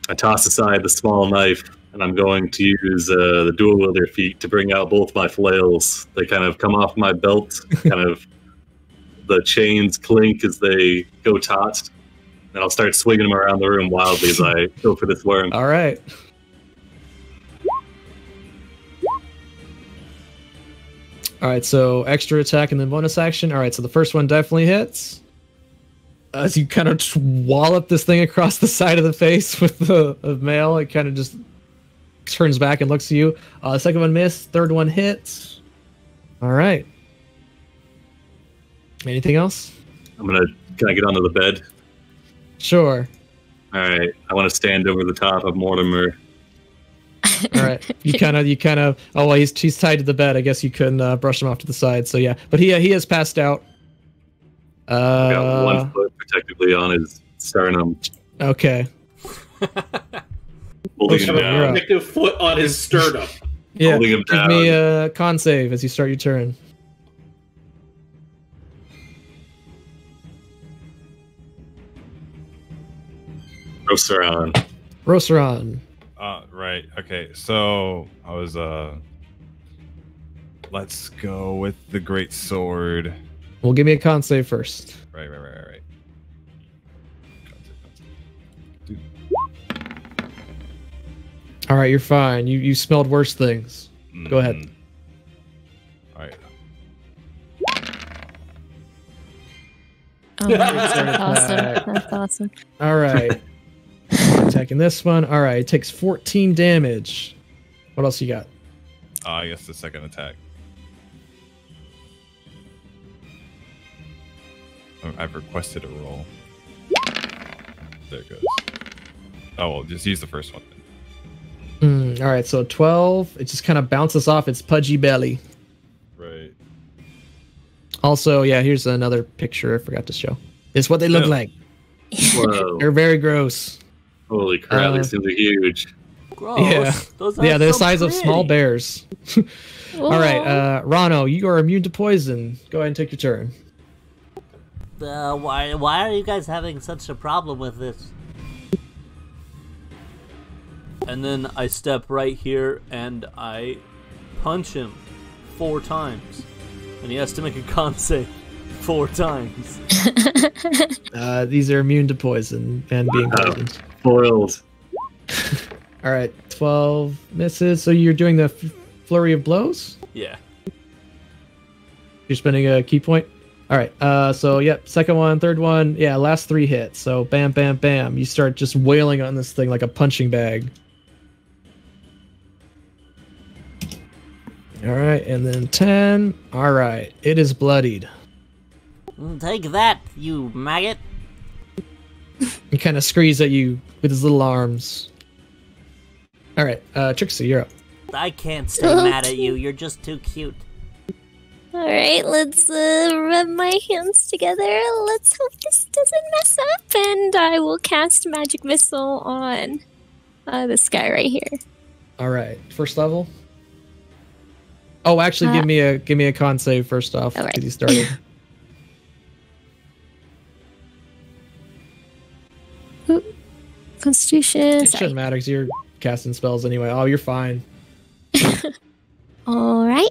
I toss aside the small knife, and I'm going to use the dual wielder feat to bring out both my flails. They kind of come off my belt, kind of the chains clink as they go taut, and I'll start swinging them around the room wildly as I go for this worm. All right. All right, so extra attack and then bonus action. All right, so the first one definitely hits. As you kind of wallop this thing across the side of the face with the mail, it kind of just turns back and looks at you. The second one missed. Third one hits. All right. Anything else? Can I get onto the bed? Sure. All right. I want to stand over the top of Mortimer. All right. You kind of. Oh, well, he's tied to the bed. I guess you couldn't brush him off to the side. So yeah, but he has passed out. I've got one foot protectively on his sternum. Okay. Holding him You're down. up. Active foot on his sternum. Yeah, Holding him give me a con save as you start your turn. Rosaron. Rosaron. Right. Okay. So I was let's go with the great sword. Well, give me a con save first. Right. All right, you're fine. You smelled worse things. Go ahead. All right. Oh, that's awesome. That's awesome. All right. Attacking this one. All right, it takes 14 damage. What else you got? I guess the second attack. I've requested a roll. There it goes. Oh, well, just use the first one. All right, so 12. It just kind of bounces off its pudgy belly. Right. Also, yeah, here's another picture I forgot to show. It's what they look like. Whoa. They're very gross. Holy crap, these things are huge. Gross. Yeah. Those are Yeah, they're the so size of small pretty. bears. All right, Rano, you are immune to poison. Go ahead and take your turn. Why are you guys having such a problem with this? And then I step right here and I punch him 4 times. And he has to make a con save 4 times. These are immune to poison and being poisoned. Foiled. All right, 12 misses. So you're doing the flurry of blows? Yeah. You're spending a key point? All right, so yep, second one, third one. Yeah, last 3 hits. So bam, bam, bam. You start just wailing on this thing like a punching bag. All right, and then 10. All right, it is bloodied. Take that, you maggot. He kind of screams at you with his little arms. All right, Trixie, you're up. I can't stay mad at you. You're just too cute. All right, let's rub my hands together. Let's hope this doesn't mess up, and I will cast Magic Missile on this guy right here. All right, first level. Oh, actually, give me a con save first off all right. because you started. Constitution. It Sorry. shouldn't matter because you're casting spells anyway. Oh, you're fine. All right.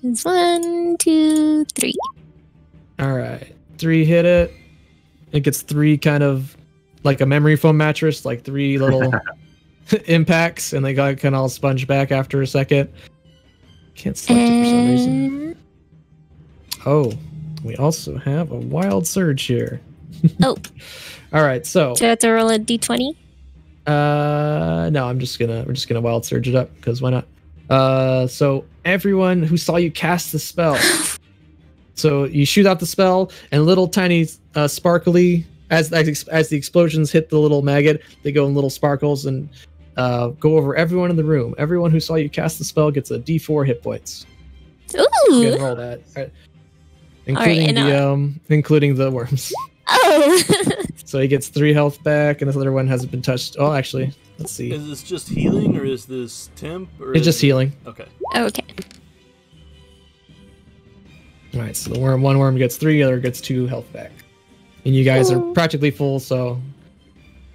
It's 1, 2, 3. All right, 3 hit it. It gets 3 kind of like a memory foam mattress, like 3 little impacts, and they got kind of all sponge back after a second. Can't select it for some reason. Oh, we also have a wild surge here. Oh. All right, so Do I have to roll a d20? no, we're just gonna wild surge it up because why not? So everyone who saw you cast the spell, so you shoot out the spell, and little tiny sparkly as the explosions hit the little maggot, they go in little sparkles and go over everyone in the room. Everyone who saw you cast the spell gets a D4 hit points. Ooh. You can roll that, all right. Including including the worms. Oh. So he gets 3 health back, and this other one hasn't been touched. Oh, actually, let's see. Is this just healing or is this temp? Or It's just healing. Okay. Okay. All right, so the one worm gets 3, the other gets 2 health back, and you guys are practically full. So,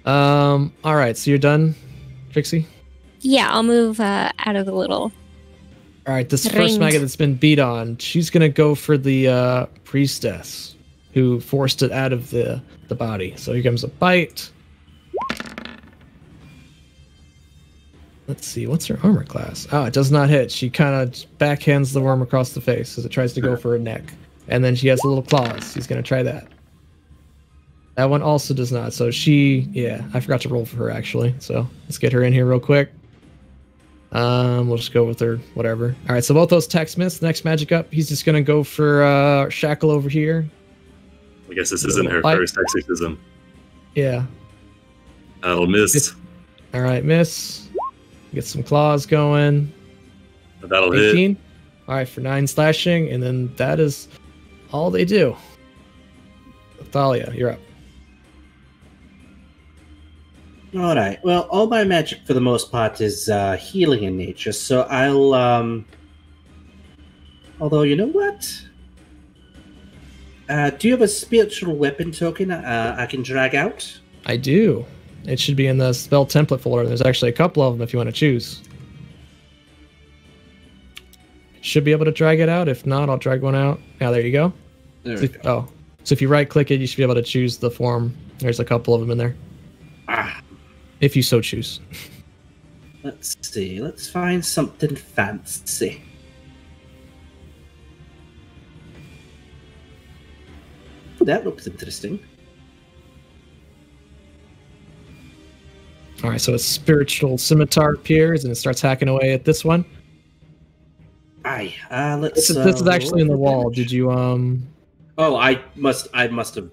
all right, so you're done, Trixie. Yeah, I'll move out of the little. All right, this first Ringed. maggot that's been beat on, she's gonna go for the priestess who forced it out of the body. So here comes a bite. Let's see, what's her armor class? Oh, it does not hit. She kind of backhands the worm across the face as it tries to go for her neck. And then she has little claws. She's going to try that. That one also does not. So I forgot to roll for her actually. So let's get her in here real quick. We'll just go with her, whatever. All right, so both those attacks miss. The next magic up, he's just going to go for Shackle over here. I guess this isn't her Bite. first exorcism. Yeah. That'll miss. All right, miss. Get some claws going. That'll hit. 18. All right, for 9 slashing, and then that is all they do. Thalia, you're up. All right. Well, all my magic for the most part is healing in nature, so I'll. Although, you know what? Do you have a spiritual weapon token I can drag out? I do. It should be in the spell template folder. There's actually a couple of them if you want to choose. Should be able to drag it out. If not, I'll drag one out. Yeah, there you go. There we go. Oh, so if you right-click it, you should be able to choose the form. There's a couple of them in there. If you so choose. Let's see. Let's find something fancy. Ooh, that looks interesting. All right, so a spiritual scimitar appears and it starts hacking away at this one. Aye. Let's. This is actually in the roll wall. damage. Did you Oh, I must have.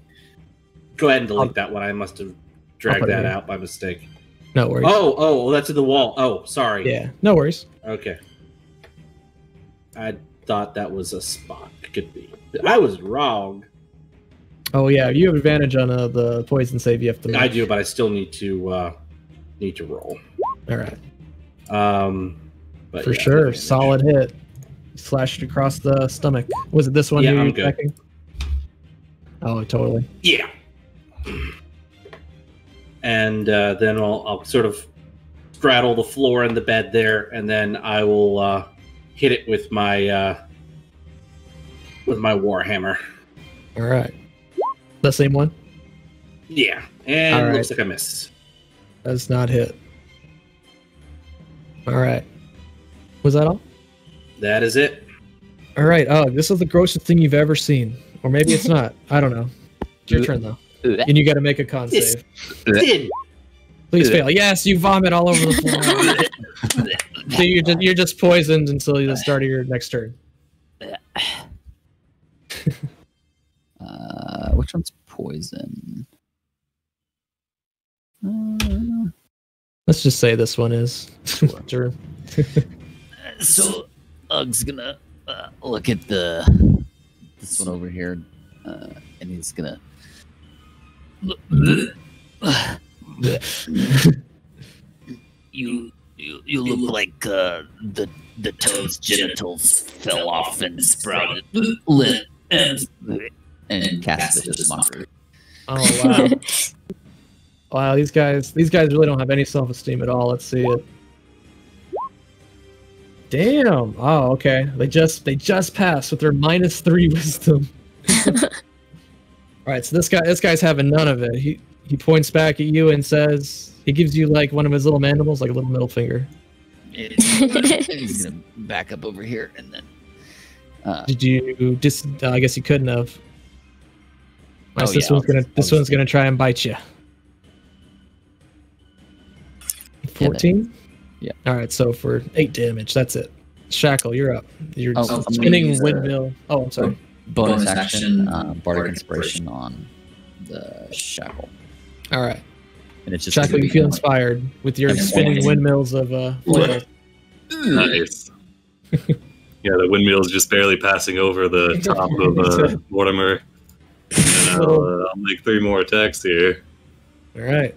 Go ahead and delete that one. I must have dragged put it that here. out by mistake. No worries. Oh, that's in the wall. Oh, sorry. Yeah, no worries. Okay. I thought that was a spot. Could be. I was wrong. Oh yeah, you have advantage on the poison save you have to make. I do, but I still need to roll. All right. But For yeah, sure, advantage. solid hit. Slashed across the stomach. Was it this one? Yeah, who I'm you're good. attacking? Oh, totally. Yeah. And then I'll sort of straddle the floor and the bed there, and then I will hit it with my warhammer. All right. The same one? Yeah, and All right. looks like I missed. Does not hit. All right. Was that all? That is it. All right. Oh, this is the grossest thing you've ever seen. Or maybe it's not. I don't know. It's your turn, though. And you got to make a con Yes. save. Did. Please fail. Yes, you vomit all over the floor. So you're just poisoned until the start of your next turn. Which one's poison? Let's just say this one is. Sure. So, Ug's gonna look at this one over here, and he's gonna. You look like the toad's genitals fell off and sprouted lit and cast vicious mockery. Oh wow. Wow, these guys really don't have any self-esteem at all. Let's see it. Damn. Oh, okay. They just passed with their -3 wisdom. All right, so this guy's having none of it. He points back at you and says, he gives you like one of his little mandibles, like a little middle finger. He's gonna back up over here and then. Did you just? I guess you couldn't have. Nice, Oh, this yeah, one's gonna try and bite you. 14. Yeah. All right, so for 8 damage, that's it. Shackle, you're up. You're Oh, I'm gonna spinning use windmill. Oh, I'm sorry. Bonus action, bardic inspiration on the shackle, All right, and it's just Shackle, you feel inspired with your And spinning poison. windmills of flail. Nice. Yeah, the windmill's just barely passing over the top of Mortimer. And I'll make 3 more attacks here. All right.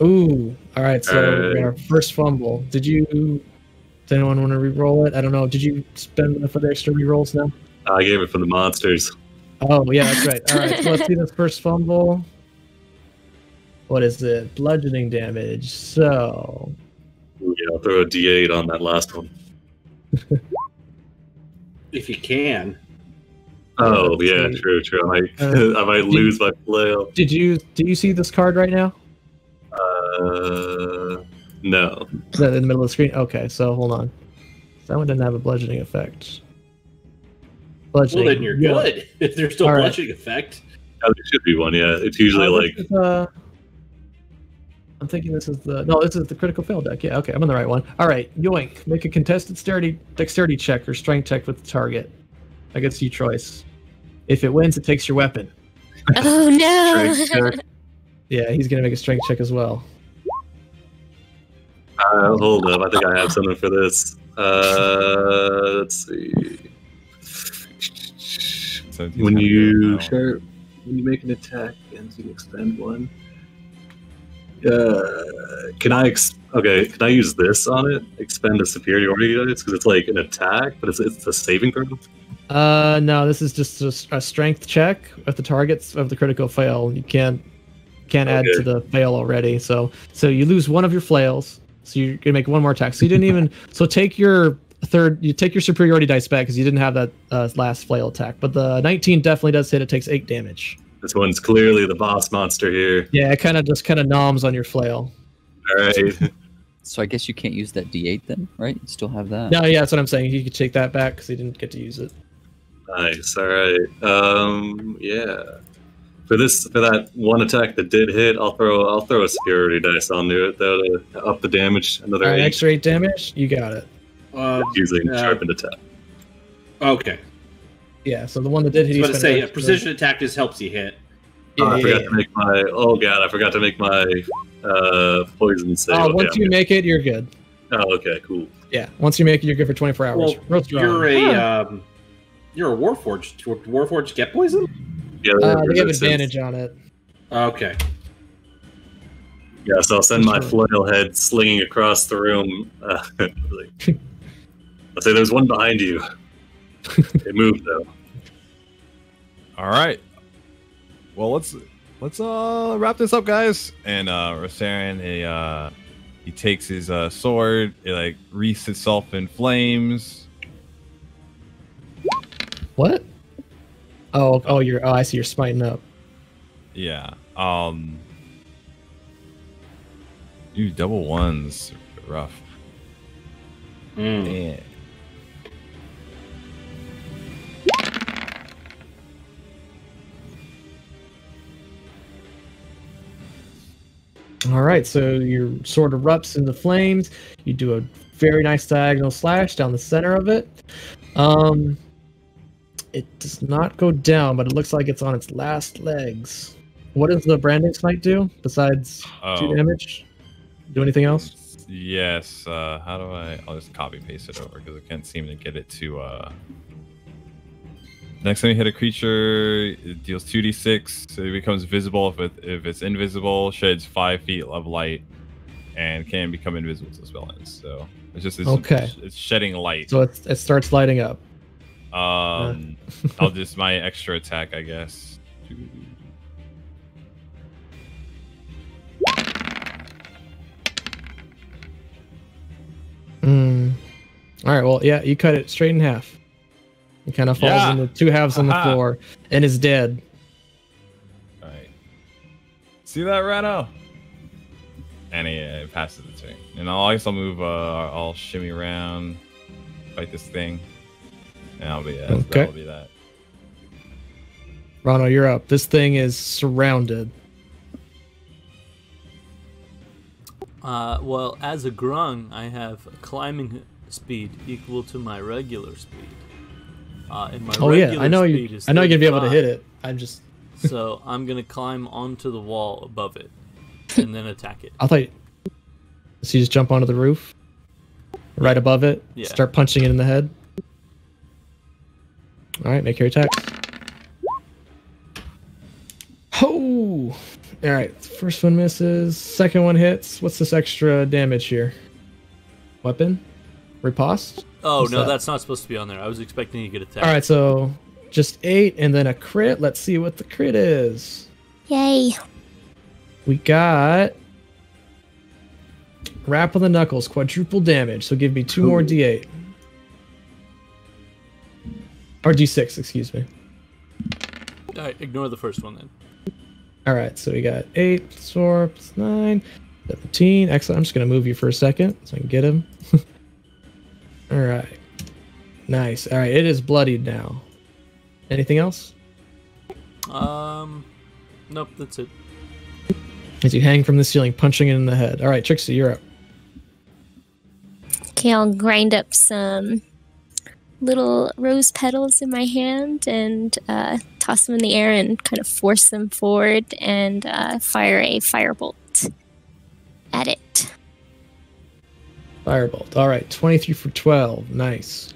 Ooh. All right. So our first fumble. Does anyone want to re-roll it? I don't know. Did you spend enough of the extra re-rolls now? I gave it for the monsters. Oh yeah, that's right. All right. So let's see this first fumble. What is it? Bludgeoning damage. So. Ooh, yeah, I'll throw a D8 on that last one. If you can. Oh, let's yeah, see. true. I might lose my flail. Do you see this card right now? No. Is that in the middle of the screen? Okay, so hold on. That one didn't have a bludgeoning effect. Bludgeoning. Well, then you're yeah. good. If there's still All right. bludgeoning effect. Oh, there should be one, yeah. It's usually like... This is, I'm thinking this is the critical fail deck. Yeah, okay, I'm on the right one. All right, yoink. Make a contested dexterity check or strength check with the target. I guess your choice. If it wins, it takes your weapon. Oh no! Strength check. Yeah, he's gonna make a strength check as well. Hold up, I think I have something for this. Let's see. When you make an attack and you expend 1, Can I use this on it? Expend a superiority dice because it's like an attack, but it's a saving throw. No, this is just a strength check. If the targets of the critical fail, you can't add to the fail already. So you lose one of your flails. So you're gonna make one more attack. So you didn't even. So take your superiority dice back because you didn't have that last flail attack. But the 19 definitely does hit. It takes 8 damage. This one's clearly the boss monster here. Yeah, it kind of noms on your flail. All right. So I guess you can't use that D8 then, right? You still have that. No, yeah, that's what I'm saying. You could take that back because he didn't get to use it. Nice. All right. Yeah. For that one attack that did hit, I'll throw a superiority dice onto it though to up the damage. Another All right, 8. extra 8 damage. You got it. Using sharpened attack. Okay. Yeah. So the one that did hit. I was about to say, precision attack just helps you hit. I forgot to make my poison save. Oh, once you make it, you're good. Oh, okay, cool. Yeah, once you make it, you're good for 24 hours. Well, you're a Warforged. Do Warforged get poison? Yeah, they have advantage on it. Okay. Yeah, so I'll send my flail head slinging across the room. I'll say there's one behind you. It moved though. All right. Well, let's wrap this up, guys. And Rosarin, he takes his sword. It like wreathes itself in flames. What? Oh, I see. You're smiting up. Yeah. Double ones, rough. Yeah. All right, so your sword erupts into flames. You do a very nice diagonal slash down the center of it. It does not go down, but it looks like it's on its last legs. What does the branding smite do besides 2 damage? Do anything else? Yes. How do I'll just copy paste it over because I can't seem to get it to. Next time you hit a creature, it deals 2d6. So it becomes visible if it's invisible, sheds 5 feet of light, and can become invisible to spell ends. So it's shedding light. So it starts lighting up. I'll just my extra attack, I guess. All right. Well, yeah, you cut it straight in half. It kind of falls into 2 halves on the floor and is dead. All right. See that, Rano? And he passes the turn. And I'll move. I'll shimmy around, fight this thing, and that'll be that. Rano, you're up. This thing is surrounded. Well, as a grung, I have climbing speed equal to my regular speed. And my I know you're gonna be able to hit it. So I'm gonna climb onto the wall above it, and then attack it. So you just jump onto the roof, right above it. Yeah. Start punching it in the head. All right, make your attack. Oh! All right, first one misses. Second one hits. What's this extra damage here? Weapon? Riposte? Oh, no, that's not supposed to be on there. I was expecting you to get attacked. All right, so just 8 and then a crit. Let's see what the crit is. Yay. We got Wrap on the Knuckles, quadruple damage. So give me 2 more D8. Or D6, excuse me. All right, ignore the first one then. All right, so we got 8 plus 4 plus 9, 17. Excellent. I'm just going to move you for a second so I can get him. All right. Nice. All right, it is bloodied now. Anything else? Nope, that's it. As you hang from the ceiling, punching it in the head. All right, Trixie, you're up. Okay, I'll grind up some little rose petals in my hand and toss them in the air and kind of force them forward and fire a firebolt at it. Firebolt. All right, 23 for 12. Nice.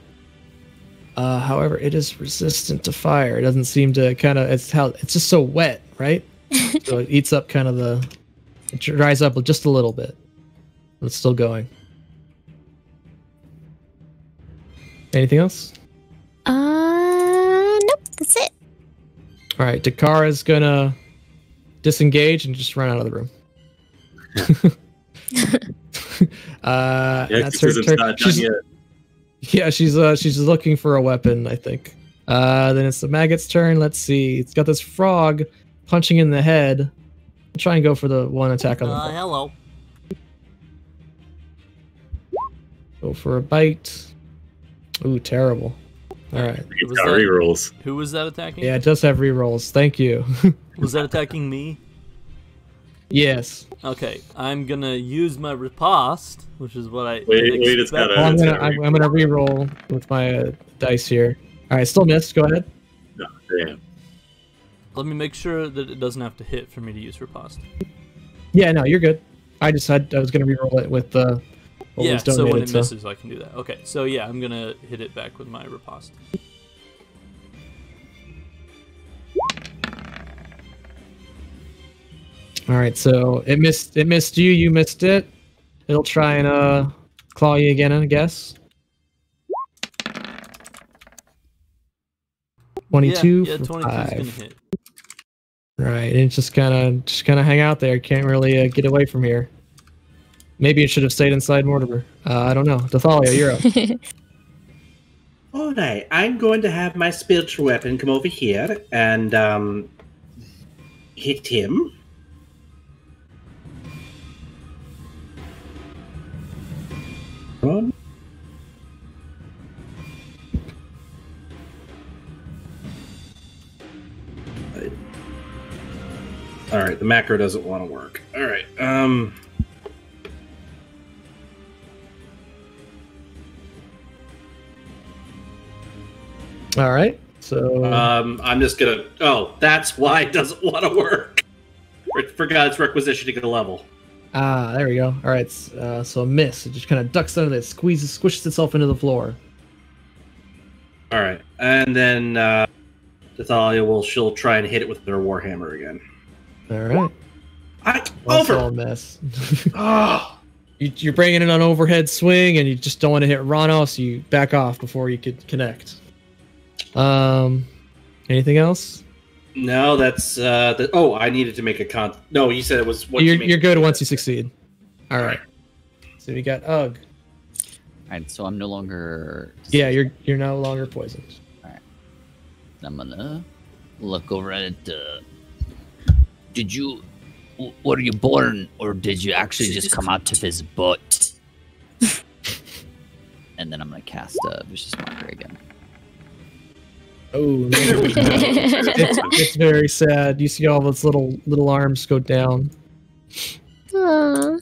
However, it is resistant to fire. It doesn't seem to it's just so wet, right? So it eats up kind of the It dries up just a little bit. It's still going. Anything else? Nope, that's it. All right, Dakara's gonna disengage and just run out of the room. That's her turn. She's looking for a weapon, I think. Then it's the maggot's turn. Let's see. It's got this frog punching in the head. I'll try and go for the one attack on the frog. Hello. Go for a bite. Ooh, terrible. All right. It's got rerolls. Who was that attacking? Yeah, it does have rerolls. Thank you. Was that attacking me? Yes. Okay, I'm gonna use my riposte, which is what I Wait, it's got Well, I'm gonna reroll with my dice here. All right, still missed. Go ahead. No, damn. Let me make sure that it doesn't have to hit for me to use riposte. Yeah, no, you're good. I was gonna reroll it with the. Yeah, so when it misses, I can do that. Okay, so yeah, I'm gonna hit it back with my riposte. All right, so it missed you. You missed it. It'll try and claw you again, I guess. 22 yeah, for 22's 5. gonna hit. Right, and just kind of hang out there. Can't really get away from here. Maybe it should have stayed inside Mortimer. I don't know. Dathalia, you're up. All right, I'm going to have my spiritual weapon come over here and hit him. All right, the macro doesn't want to work. All right, All right, so I'm just gonna. Oh, that's why it doesn't want to work. Forgot its requisitioning a level. there we go. All right, so a miss. It just kind of ducks under there, squishes itself into the floor. All right, and then Dathalia she'll try and hit it with her warhammer again. All right. That's all a mess. Oh. You're bringing it on overhead swing, and you just don't want to hit Rano, so you back off before you could connect. Anything else? No, that's I needed to make a No, you said it was. You're good once you succeed. All right. So we got Ugg. All right, so I'm no longer. Yeah, you're no longer poisoned. All right. I'm gonna look over at it. Were you born, or did you actually just come out of his butt? And then I'm gonna cast Vicious Mockery again. Oh, no. it's very sad. You see all those little arms go down. Aww.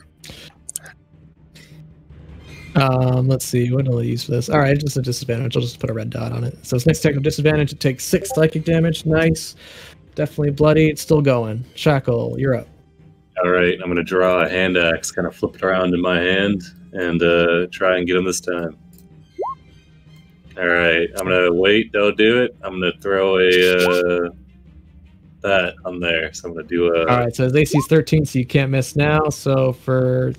Let's see. What will I use for this? All right, just a disadvantage. I'll just put a red dot on it. So it's next attack with disadvantage. It takes 6 psychic damage. Nice. Definitely bloody. It's still going. Shackle, you're up. All right, I'm gonna draw a hand axe, kind of flip it around in my hand, and try and get him this time. All right, I'm gonna wait. Don't do it. I'm gonna throw a that on there. So I'm gonna do a. All right, so his AC is 13, so you can't miss now. So for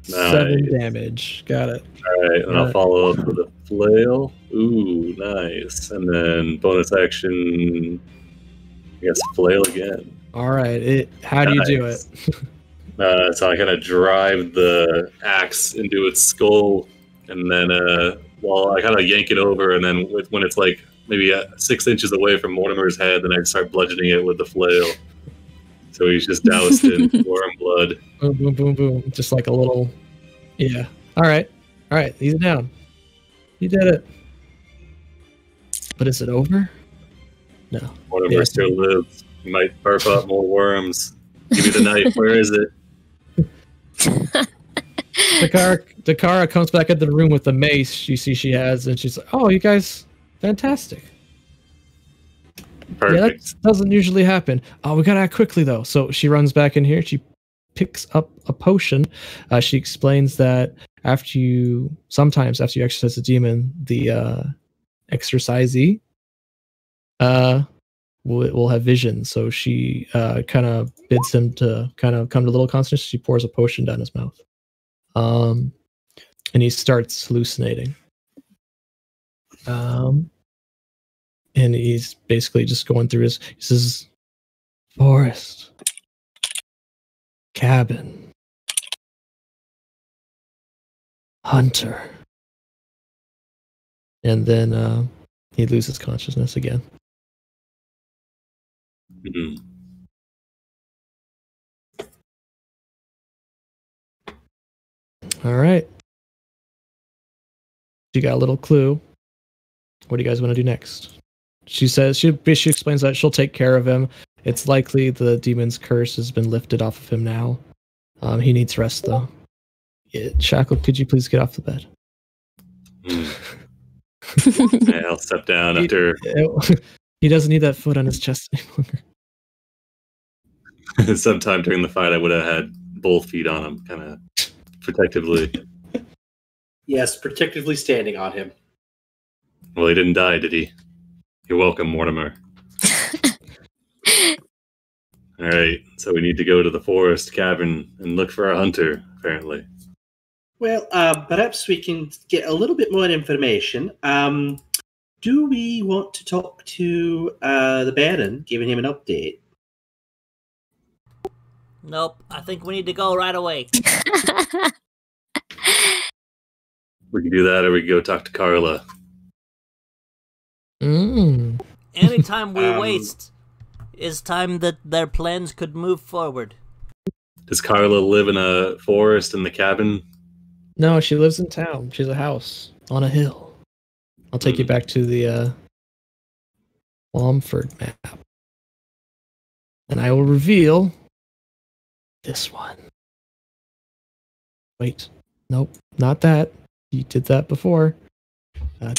7 damage, got it. All right, and I'll follow up with a flail. Ooh, nice. And then bonus action. I guess flail again. All right, how do you do it? So I kind of drive the axe into its skull, and then I kind of yank it over, and then when it's like maybe 6 inches away from Mortimer's head, then I start bludgeoning it with the flail. So he's just doused in worm blood. Boom, boom, boom, boom. Just like a little... Yeah. All right, he's down. You did it. But is it over? No. Mortimer still lives. He might burp up more worms. Give me the knife. Where is it? Dakara comes back into the room with the mace you see she has, and she's like, "Oh, you guys, fantastic." Perfect. Yeah, that doesn't usually happen. Oh, we gotta act quickly though. So she runs back in here. She picks up a potion. She explains that sometimes after you exorcise a demon, the exorcisee will have vision. So she kind of bids him to kind of come to little consciousness. She pours a potion down his mouth, and he starts hallucinating. And he's basically just going through his. He says, "Forest, cabin, hunter," and then he loses consciousness again. Mhm. All right. You got a little clue. What do you guys want to do next? She says she explains that she'll take care of him. It's likely the demon's curse has been lifted off of him now. He needs rest though. Yeah, Shackle, could you please get off the bed? Yeah, I'll step down after. He doesn't need that foot on his chest anymore. Sometime during the fight, I would have had both feet on him, kind of protectively. Yes, protectively standing on him. Well, he didn't die, did he? You're welcome, Mortimer. All right, so we need to go to the forest cabin and look for a hunter, apparently. Well, perhaps we can get a little bit more information. Do we want to talk to the Baron, giving him an update? Nope, I think we need to go right away. We can do that, or we can go talk to Carla. Anytime we waste is time that their plans could move forward. Does Carla live in a forest in the cabin? No, she lives in town. She's a house on a hill. I'll take you back to the Womford map. And I will reveal this one. Wait. Nope, not that. You did that before.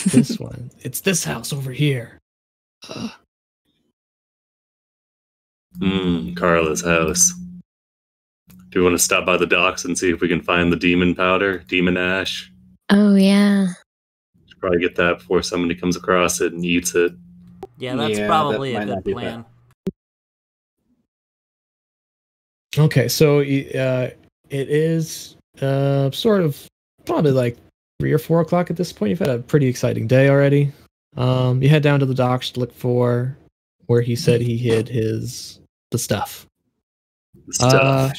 This one. It's this house over here. Carla's house. Do you want to stop by the docks and see if we can find the demon powder, demon ash? Oh, yeah. Should probably get that before somebody comes across it and eats it. Yeah, that's probably a good plan. Okay, so it is sort of probably like 3 or 4 o'clock at this point. You've had a pretty exciting day already. You head down to the docks to look for where he said he hid the stuff. The stuff.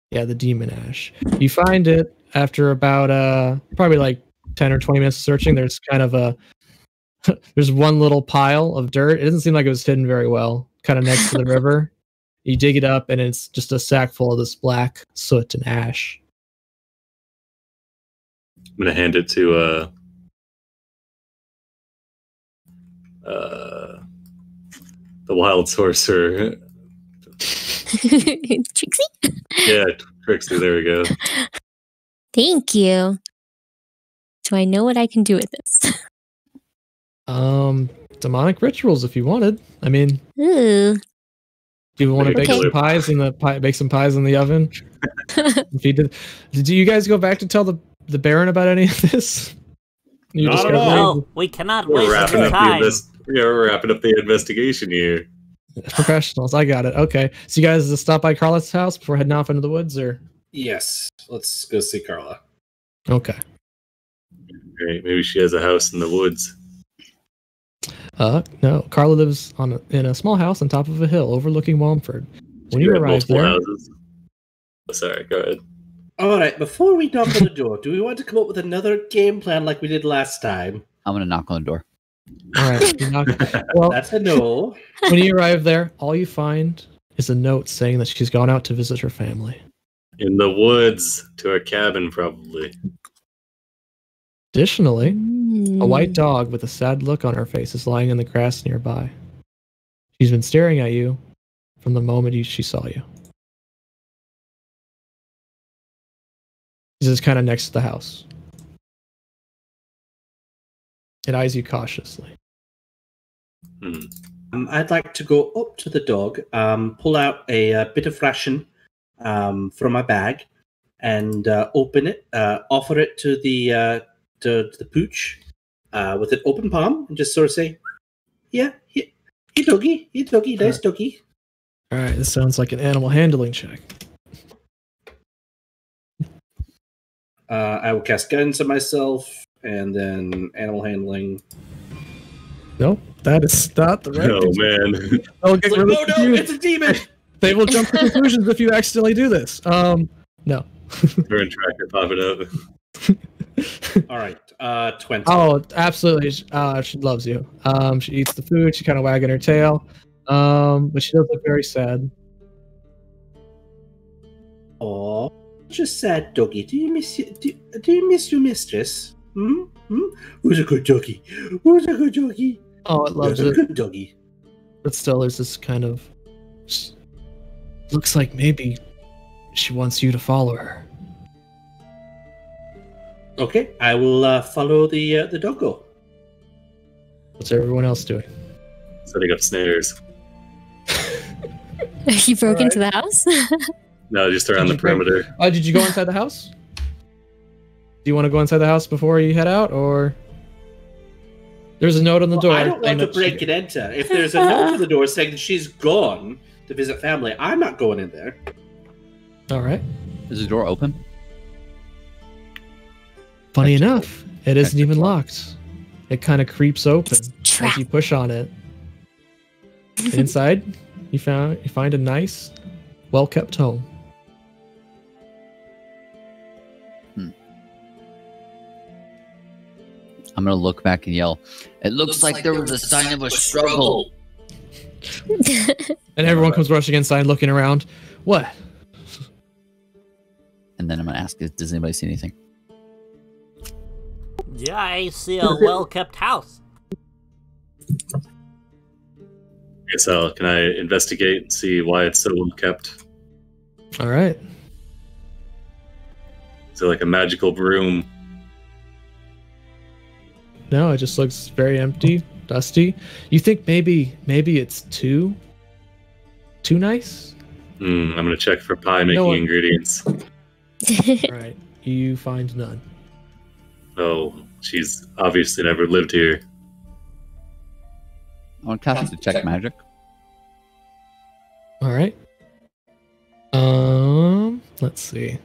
Yeah, the demon ash. You find it after about probably like 10 or 20 minutes of searching. There's kind of there's one little pile of dirt. It doesn't seem like it was hidden very well, kind of next to the river. You dig it up, and it's just a sack full of this black soot and ash. I'm gonna hand it to the wild sorcerer. Trixie? Yeah, Trixie, there we go. Thank you. Do I know what I can do with this? Demonic rituals if you wanted. I mean, Ooh. do you want to bake Okay. some pies in the oven? If you did you guys go back to tell the Baron about any of this? You Not just at got all. No, we cannot We're waste wrapping any up time. we're wrapping up the investigation here. professionals. I got it. Okay, so you guys stop by Carla's house before heading off into the woods, or Yes, let's go see Carla. okay? Right, maybe she has a house in the woods. No. Carla lives in a small house on top of a hill overlooking Womford. When She you had arrive multiple there, houses. Oh, sorry, go ahead. All right, before we knock on the door, do we want to come up with another game plan like we did last time? I'm gonna knock on the door. all right. Well, That's a no. when you arrive there, all you find is a note saying that she's gone out to visit her family. In the woods to her cabin, probably. Additionally, a white Hmm. dog with a sad look on her face is lying in the grass nearby. She's been staring at you from the moment she saw you. She's just kind of next to the house. It eyes you cautiously. I'd like to go up to the dog, pull out a bit of ration from my bag, and open it, offer it to the pooch with an open palm, and just sort of say, "Yeah, Hey, doggy. Hey, doggy. Nice doggy. All right, this sounds like an animal handling check. I will cast guidance on myself, and then animal handling. Nope, that is not the right. Oh man. They'll get It's like, really oh no, confused. it's a demon! They will jump to conclusions if you accidentally do this. No. Burn tracker popping up. All right, 20. Oh, absolutely. She loves you. She eats the food. She kind of wagging her tail. But she does look very sad. Oh, just sad doggy. Do you miss your mistress? Hmm? Who's a good doggy? Who's a good doggy? Oh, it loves Who's a it. good doggy? But still, there's this kind of. Looks like maybe she wants you to follow her. Okay, I will follow the doggo. What's everyone else doing? Setting up snares. You broke into the house? No, just around the perimeter. Did you go inside the house? Do you want to go inside the house before you head out, or there's a note on the door? I don't want to break and enter. If there's a note on the door saying that she's gone to visit family, I'm not going in there. All right. Is the door open? Funny enough, it isn't even locked. It kind of creeps open Trap. as you push on it. And inside, you find a nice, well-kept home. I'm gonna look back and yell. It looks like there was a sign of a struggle. And everyone comes rushing inside, looking around. What? And then I'm gonna ask, does anybody see anything? Yeah, I see a well-kept house. Guess can I investigate and see why it's so well kept? All right. Is it like a magical room? No, it just looks very empty, dusty. You think maybe it's too nice? I'm gonna check for pie making No. ingredients. All right. You find none. Oh, she's obviously never lived here. I want to cast detect magic. All right. Let's see.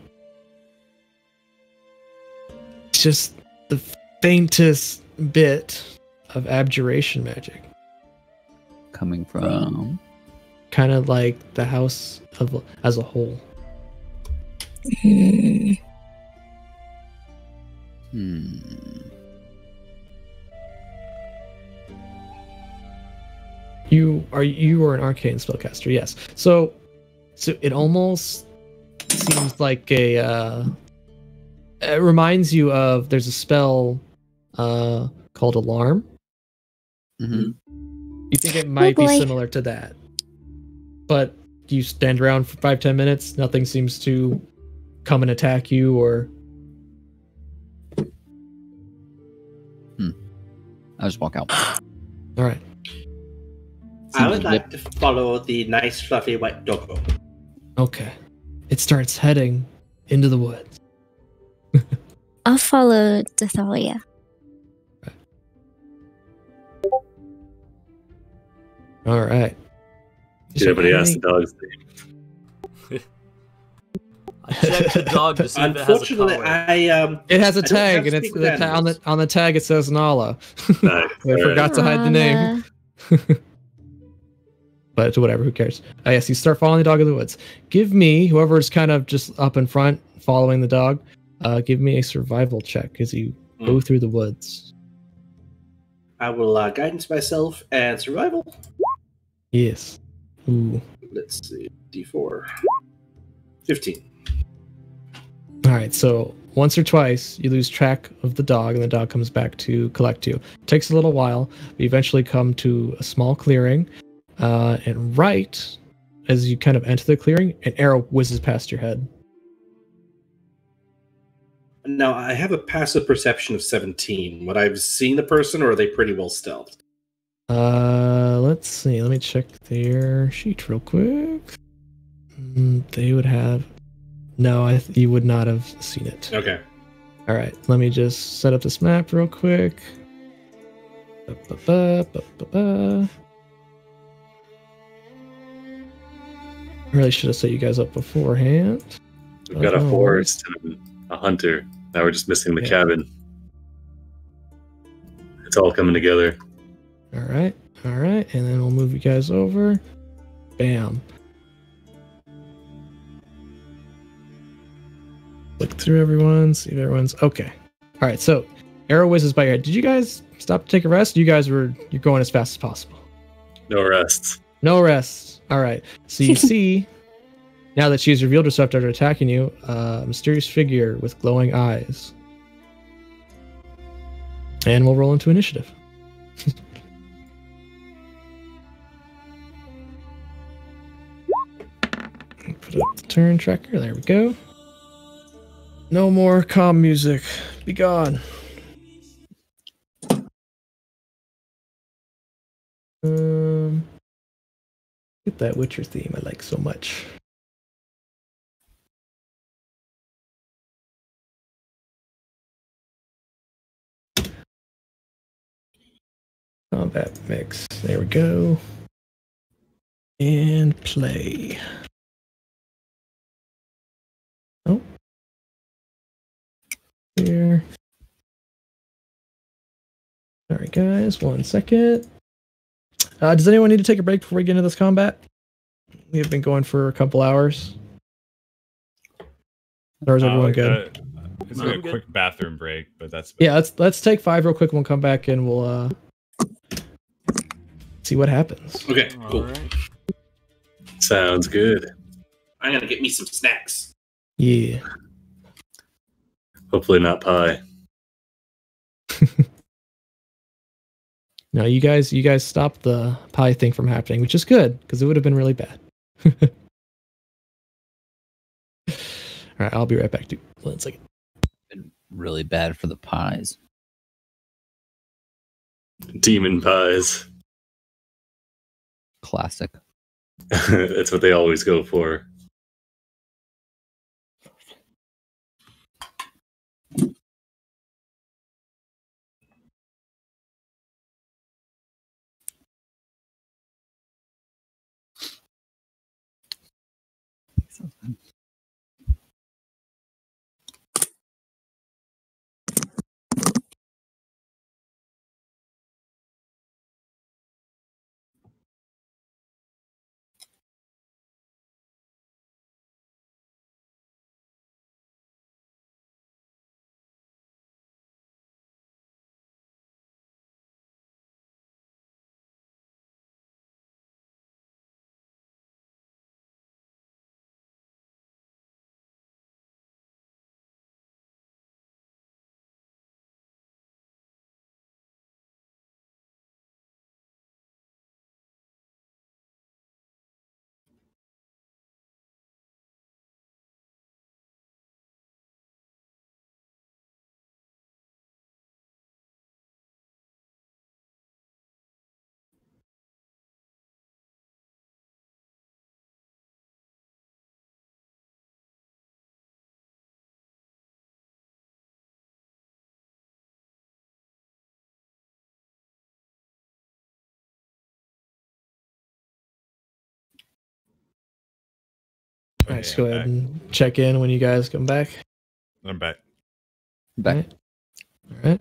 It's just the faintest bit of abjuration magic, Coming from. kind of like the house as a whole. Hmm. You are an arcane spellcaster, yes. So it almost seems like it reminds you of, there's a spell called Alarm. Mm-hmm. You think it might be boy. similar to that, but you stand around for 5-10 minutes, nothing seems to come and attack you, or I just walk out. all right. I would like to follow the nice, fluffy white doggo. Okay. It starts heading into the woods. I'll follow Dathalia. All right. Did anybody ask the dog's name? I checked the dog to see if it has a Unfortunately, collar. It has a I don't tag, have and it's speak with animals. on the tag. It says Nala. Nice. I Alright. forgot to hide the name, but whatever. Who cares? Yes, you start following the dog in the woods. Give me, whoever's kind of just up in front following the dog, give me a survival check as you go through the woods. I will guidance myself and survival. Yes. Ooh. Let's see, D4. 15. All right. So once or twice, you lose track of the dog, and the dog comes back to collect you. It takes a little while, but you eventually come to a small clearing. And right as you kind of enter the clearing, an arrow whizzes past your head. Now, I have a passive perception of 17. Would I have seen the person, or are they pretty well stealthed? Let's see. Let me check their sheet real quick. They would have. No, you would not have seen it. Okay. All right. Let me just set up this map real quick. I really should have set you guys up beforehand. We've got a forest and a hunter. Now we're just missing the cabin. It's all coming together. All right. And then we'll move you guys over. Bam. Look through everyone, see if everyone's okay. All right, so arrow whizzes by your head. Did you guys stop to take a rest? You're going as fast as possible. No rests. No rest. All right. So you see, now that she's revealed herself after attacking you, a mysterious figure with glowing eyes. And we'll roll into initiative. Put up the turn tracker. There we go. No more calm music. Be gone. Get that Witcher theme I like so much. Combat mix. There we go. And play. Oh. Here. Sorry, guys. 1 second. Does anyone need to take a break before we get into this combat? We have been going for a couple hours. Or is everyone good? It's a quick bathroom break, but that's yeah. Let's take 5 real quick. We'll come back and we'll see what happens. Okay, cool. Right. Sounds good. I'm gonna get me some snacks. Yeah. Hopefully not pie. No, you guys stopped the pie thing from happening, which is good because it would have been really bad. All right, I'll be right back, dude. 1 second. Been really bad for the pies. Demon pies. Classic. That's what they always go for. All right, just go ahead and check in when you guys come back. I'm back. Back. All right.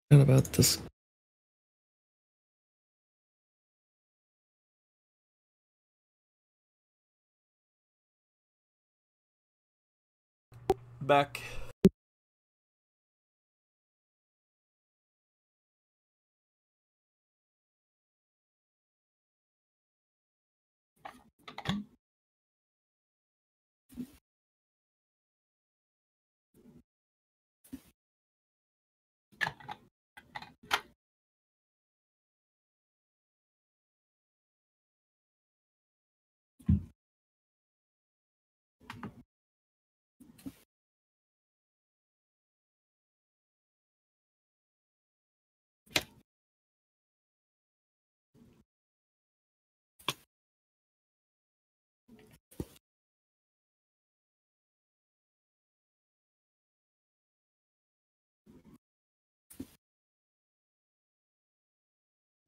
What about this? Back.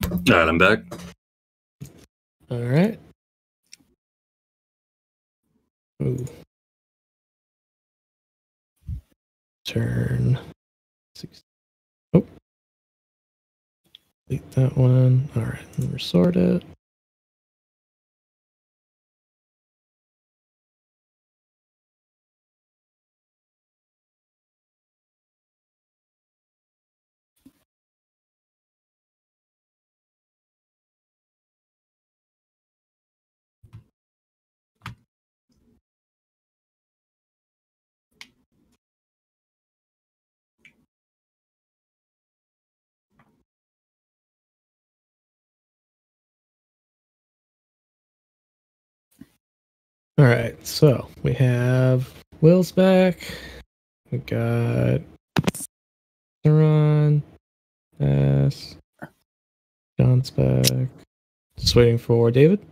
All right, I'm back. All right. Ooh. Turn. Oh. Delete that one. All right. Let me resort it. All right, so we have Will's back. We got Saran, S. John's back. Just waiting for David.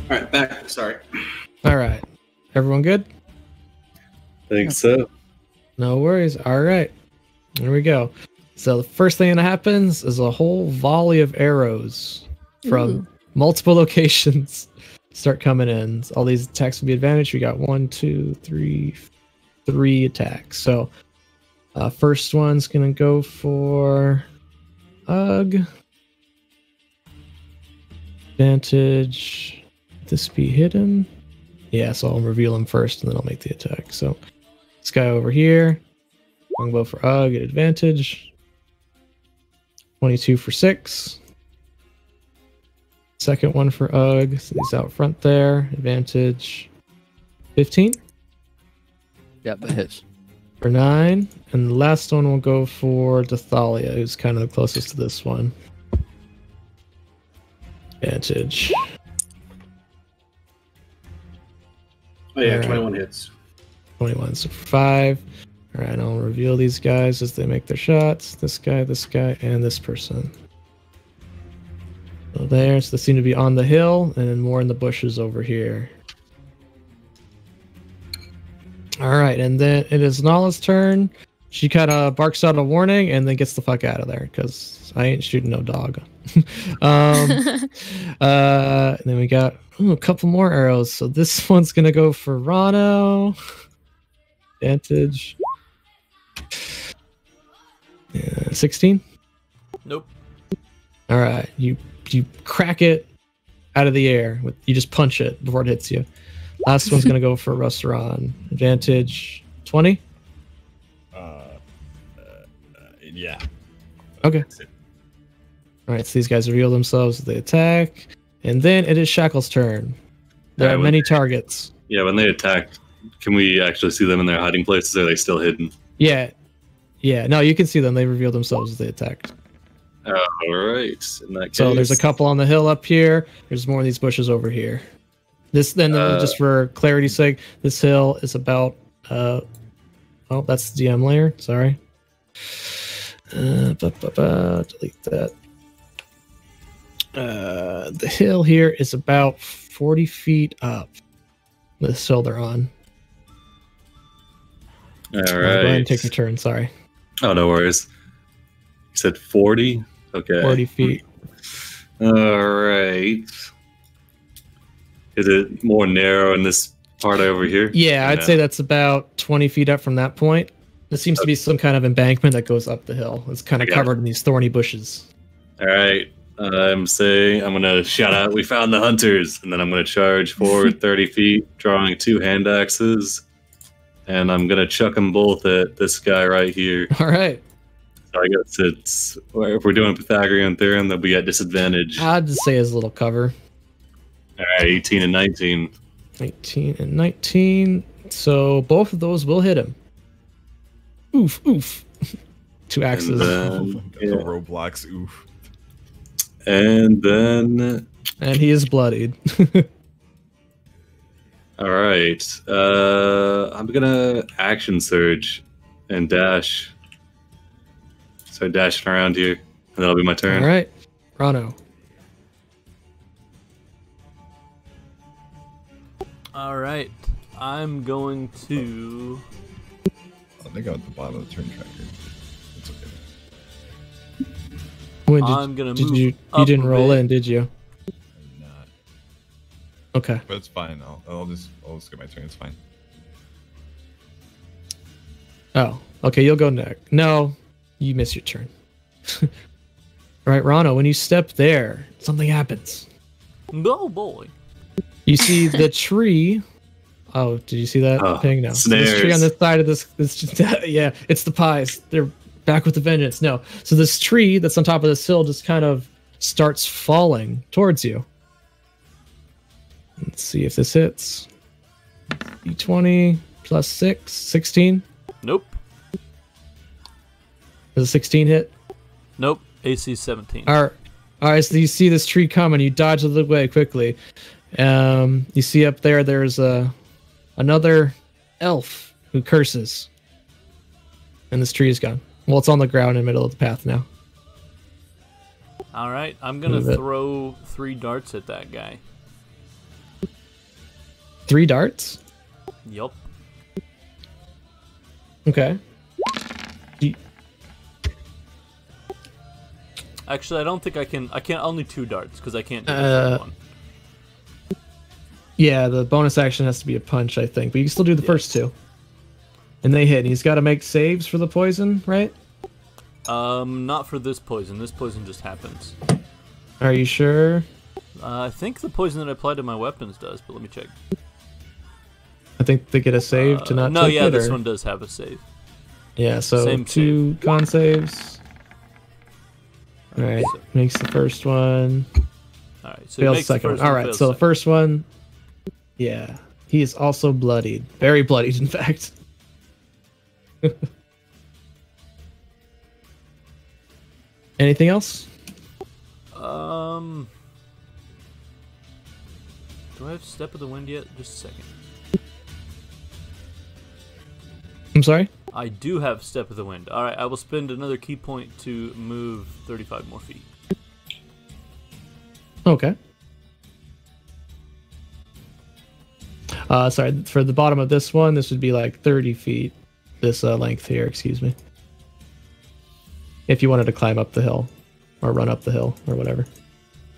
All right, back. Sorry. All right, everyone good? Think so. No worries. All right, here we go. So the first thing that happens is a whole volley of arrows from multiple locations start coming in. All these attacks will be advantage. We got 1, 2, 3, 3 attacks. So first one's gonna go for Ugh. Advantage. This be hidden? Yeah, so I'll reveal him first and then I'll make the attack. So this guy over here, longbow for Ugh at advantage. 22 for 6. Second one for Ugh, so he's out front there. Advantage 15 Yeah, that hits. for 9. And the last one will go for Dathalia, who's kind of the closest to this one. Advantage. Oh yeah, All right. 21 hits. 21, so 5. All right, I'll reveal these guys as they make their shots. This guy, and this person. So there, so they seem to be on the hill, and then more in the bushes over here. All right, and then it is Nala's turn. She kind of barks out a warning and then gets the fuck out of there, because I ain't shooting no dog. And then we got a couple more arrows. So this one's going to go for Rano. Advantage. 16. Nope. All right, you crack it out of the air. You just punch it before it hits you. Last one's gonna go for Rusteron. Advantage 20. Yeah. Okay. All right, so these guys reveal themselves as they attack, and then it is Shackles' turn. There are many targets. Yeah, when they attack, can we actually see them in their hiding places? Or are they still hidden? Yeah. No, you can see them. They reveal themselves as they attack. All right. In that case, So there's a couple on the hill up here. There's more of these bushes over here. This then, just for clarity's sake, this hill is about. Oh, that's the DM layer. Sorry. Delete that. The hill here is about 40 feet up. This hill they're on. All Go right. ahead and take your turn. Sorry. Oh, no worries. You said 40? Okay. 40 feet. All right. Is it more narrow in this part over here? Yeah, I'd say that's about 20 feet up from that point. There seems to be some kind of embankment that goes up the hill. It's kind of covered in these thorny bushes. All right. I'm going to shout out, "We found the hunters." And then I'm going to charge forward 30 feet, drawing 2 hand axes. And I'm going to chuck them both at this guy right here. All right. So I guess it's, if we're doing Pythagorean theorem, that we got disadvantage. I'd just say as a little cover. All right, 18 and 19. 18 and 19. So both of those will hit him. Oof, oof. 2 axes. And The Roblox, oof. then And he is bloodied. All right. I'm gonna action surge and dash. Start dashing around here, and that'll be my turn. All right, Rano. All right, I'm going to. I think I'm at the bottom of the turn tracker. It's okay. When I'm gonna move you up didn't a roll bit. in, did you? I'm not. Okay. But it's fine. I'll just get my turn. It's fine. Oh, okay. You'll go next. No, you miss your turn. All right, Rano. When you step there, something happens. Oh boy. You see the tree. Oh, did you see that? Oh, Ping? No. So this tree snares. on this side of this. Yeah, it's the pies. They're back with the vengeance. No. So this tree that's on top of this hill just kind of starts falling towards you. Let's see if this hits. D20 plus 6, 16. Nope. Does a 16 hit? Nope. AC 17. All right. So you see this tree coming. You dodge out of the way quickly. You see up there. There's another elf who curses, and this tree is gone. Well, it's on the ground in the middle of the path now. All right, I'm gonna Move it. throw 3 darts at that guy. 3 darts. Yup. Okay. Actually, I don't think I can. I can't only 2 darts because I can't do the third one. Yeah, the bonus action has to be a punch, I think, but you can still do the first 2. And they hit. And he's got to make saves for the poison, right? Not for this poison. This poison just happens. Are you sure? I think the poison that I applied to my weapons does, but let me check. I think they get a save to not No, take yeah, it, this or- one does have a save. Yeah, so Same 2 con saves. All right, So- makes the first one. All right, so he Fails the makes the second one. first All one, right, fails so the second. first one, yeah, he is also bloodied, very bloodied, in fact. Anything else? Do I have Step of the Wind yet? Just a second. I'm sorry. I do have Step of the Wind. All right, I will spend another key point to move 35 more feet. Okay. Sorry, for the bottom of this one, this would be like 30 feet. This length here, excuse me. If you wanted to climb up the hill, or run up the hill, or whatever.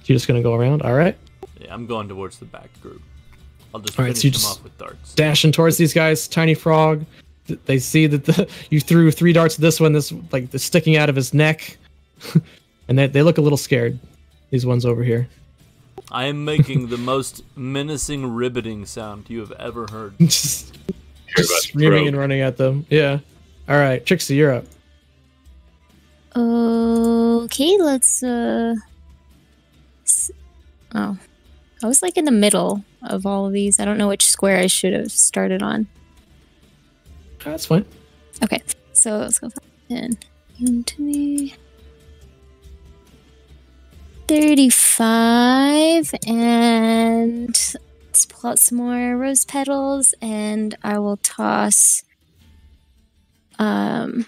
You're just gonna go around. All right. Yeah, I'm going towards the back group. I'll just All right, finish so you them just off with darts. Dashing towards these guys. Tiny frog. They see that you threw 3 darts at this one. This like the sticking out of his neck, and they look a little scared. These ones over here. I am making the most menacing ribbiting sound you have ever heard. just screaming and running at them. Yeah. All right, Trixie, you're up. Okay, let's oh. I was like in the middle of all of these. I don't know which square I should have started on. That's fine. Okay, so let's go 10 into me. 35, and let's pull out some more rose petals, and I will toss 1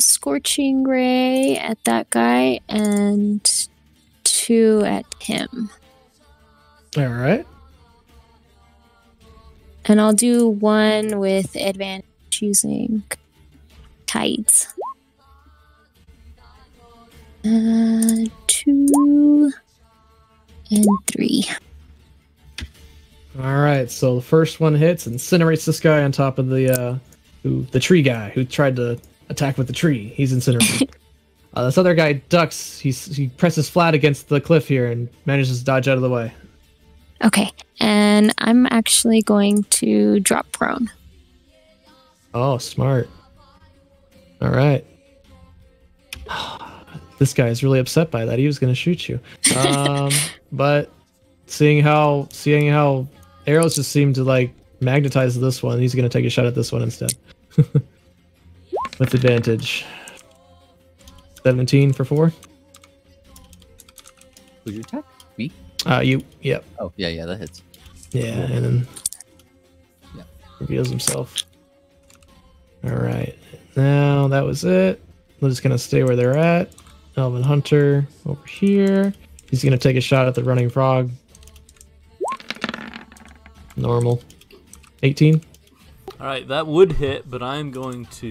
scorching ray at that guy and 2 at him. All right. And I'll do 1 with advantage using tides. 2 and 3. All right. So the first one hits, incinerates this guy on top of the tree guy who tried to attack with the tree. He's incinerated. This other guy ducks. He presses flat against the cliff here and manages to dodge out of the way. Okay, and I'm actually going to drop prone. Oh, smart. All right. This guy is really upset by that. He was going to shoot you. But seeing how arrows just seem to like magnetize this one, he's going to take a shot at this one instead. With advantage. 17 for 4. Who's your attack? Me? You. Yep. Oh, yeah, that hits. Yeah, and then reveals himself. All right, now that was it. We're just gonna stay where they're at. Elven Hunter over here. He's gonna take a shot at the running frog. Normal. 18. All right, that would hit, but I'm going to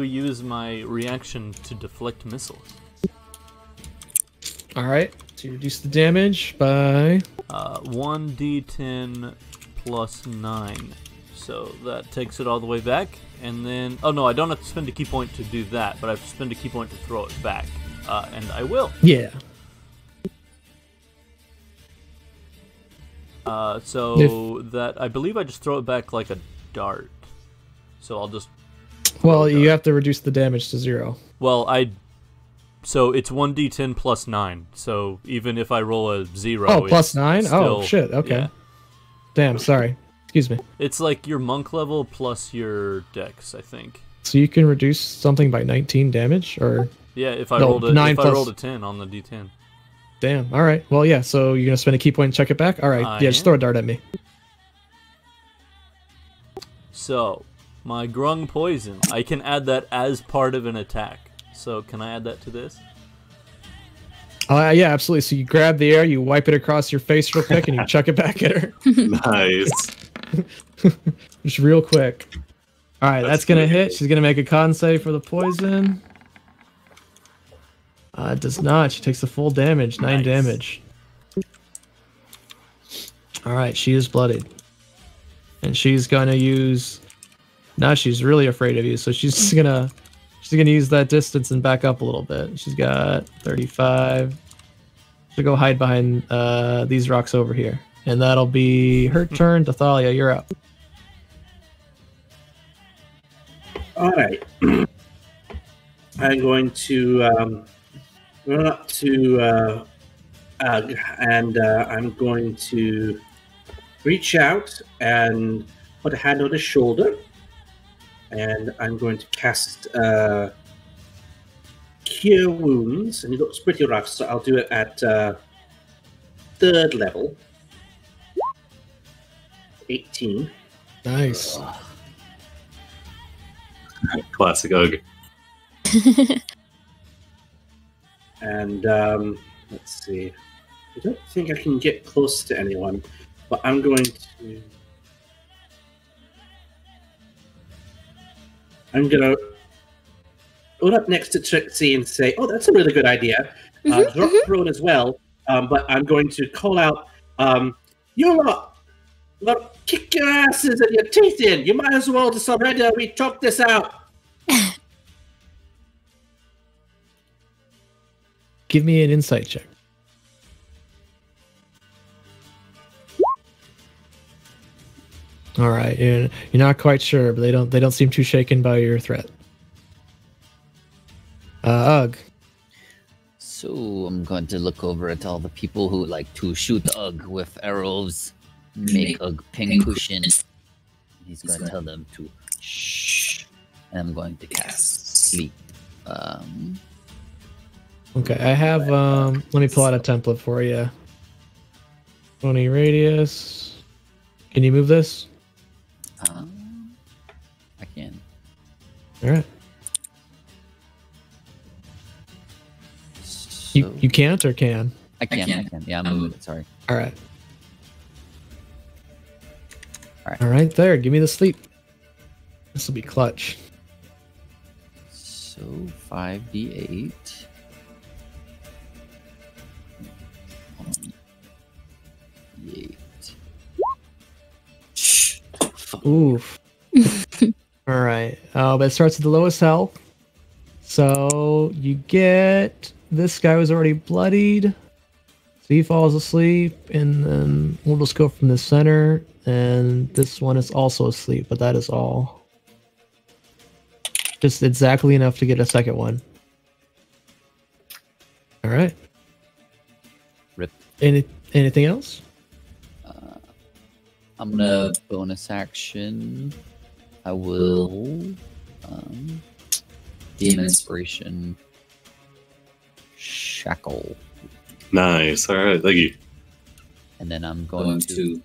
use my reaction to deflect missiles. All right, to reduce the damage by 1d10 plus 9. So that takes it all the way back. And then, oh no, I don't have to spend a key point to do that, but I have to spend a key point to throw it back. And I will. Yeah. So that, I believe I just throw it back like a dart. So I'll just... Well, you have to reduce the damage to 0. Well, so it's 1d10 plus 9. So even if I roll a 0... Oh, plus 9? Still, oh, shit, okay. Yeah. Damn, sorry. Excuse me. It's like your monk level plus your dex, I think. So you can reduce something by 19 damage, or... Yeah, if I rolled a 9 if plus... I rolled a 10 on the d10. Damn, alright. Well, yeah, so you're gonna spend a key point and check it back? Alright, yeah, just throw a dart at me. So, my grung poison, I can add that as part of an attack. So, can I add that to this? Yeah, absolutely. So you grab the air, you wipe it across your face real quick, and you chuck it back at her. Nice. Just real quick. Alright, that's gonna hit. She's gonna make a con save for the poison. It does not. She takes the full damage. 9 damage. Alright, she is bloodied. And she's gonna use... Now she's really afraid of you, so she's gonna use that distance and back up a little bit. She's got 35. She'll go hide behind these rocks over here. And that'll be her turn. Dathalia, you're up. Alright. I'm going to run up to Ugg, and I'm going to reach out and put a hand on his shoulder, and I'm going to cast Cure Wounds, and he looks pretty rough, so I'll do it at 3rd level. 18. Nice. Classic Ugg. And let's see. I don't think I can get close to anyone, but I'm going to. I'm gonna run up next to Trixie and say, "Oh, that's a really good idea." Drop prone as well, but I'm going to call out, "You lot, kick your asses and your teeth in. You might as well just surrender. We talk this out." Give me an insight check. All right, you're not quite sure, but they don't seem too shaken by your threat. Ugg. So I'm going to look over at all the people who like to shoot Ugg with arrows, make Ugg pincushion. He's going to tell them to shh, and I'm going to cast sleep. Okay, I have, let me pull out a template for you. 20 radius. Can you move this? I can. Alright. You can't or can? I can. Yeah, I'm moving it, sorry. Alright. Alright, there. Give me the sleep. This will be clutch. So 5d8. Oof. Alright. But it starts at the lowest health. So you get... This guy was already bloodied. So he falls asleep. And then we'll just go from the center. And this one is also asleep. But that is all. Just exactly enough to get a second one. Alright. Rip. Anything else? I'm gonna bonus action. I will gain inspiration. Shackle. Nice. All right. Thank you. And then I'm going to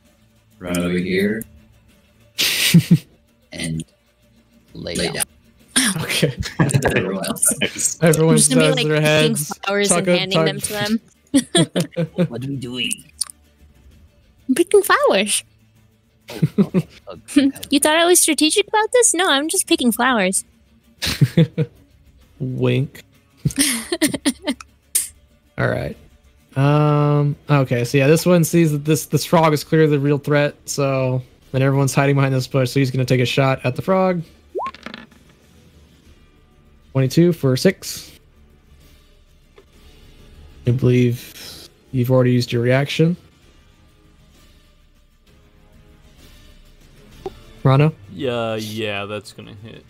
run over here and lay down. Okay. Everyone else. Everyone I'm just gonna be says like their picking heads. flowers and handing them to them. What are we doing? I'm picking flowers. Okay. You thought I was strategic about this? No, I'm just picking flowers. Wink. All right. Okay. So yeah, this one sees that this frog is clearly the real threat. So then everyone's hiding behind this bush. So he's gonna take a shot at the frog. 22 for 6. I believe you've already used your reaction. Rano? Yeah, that's gonna hit.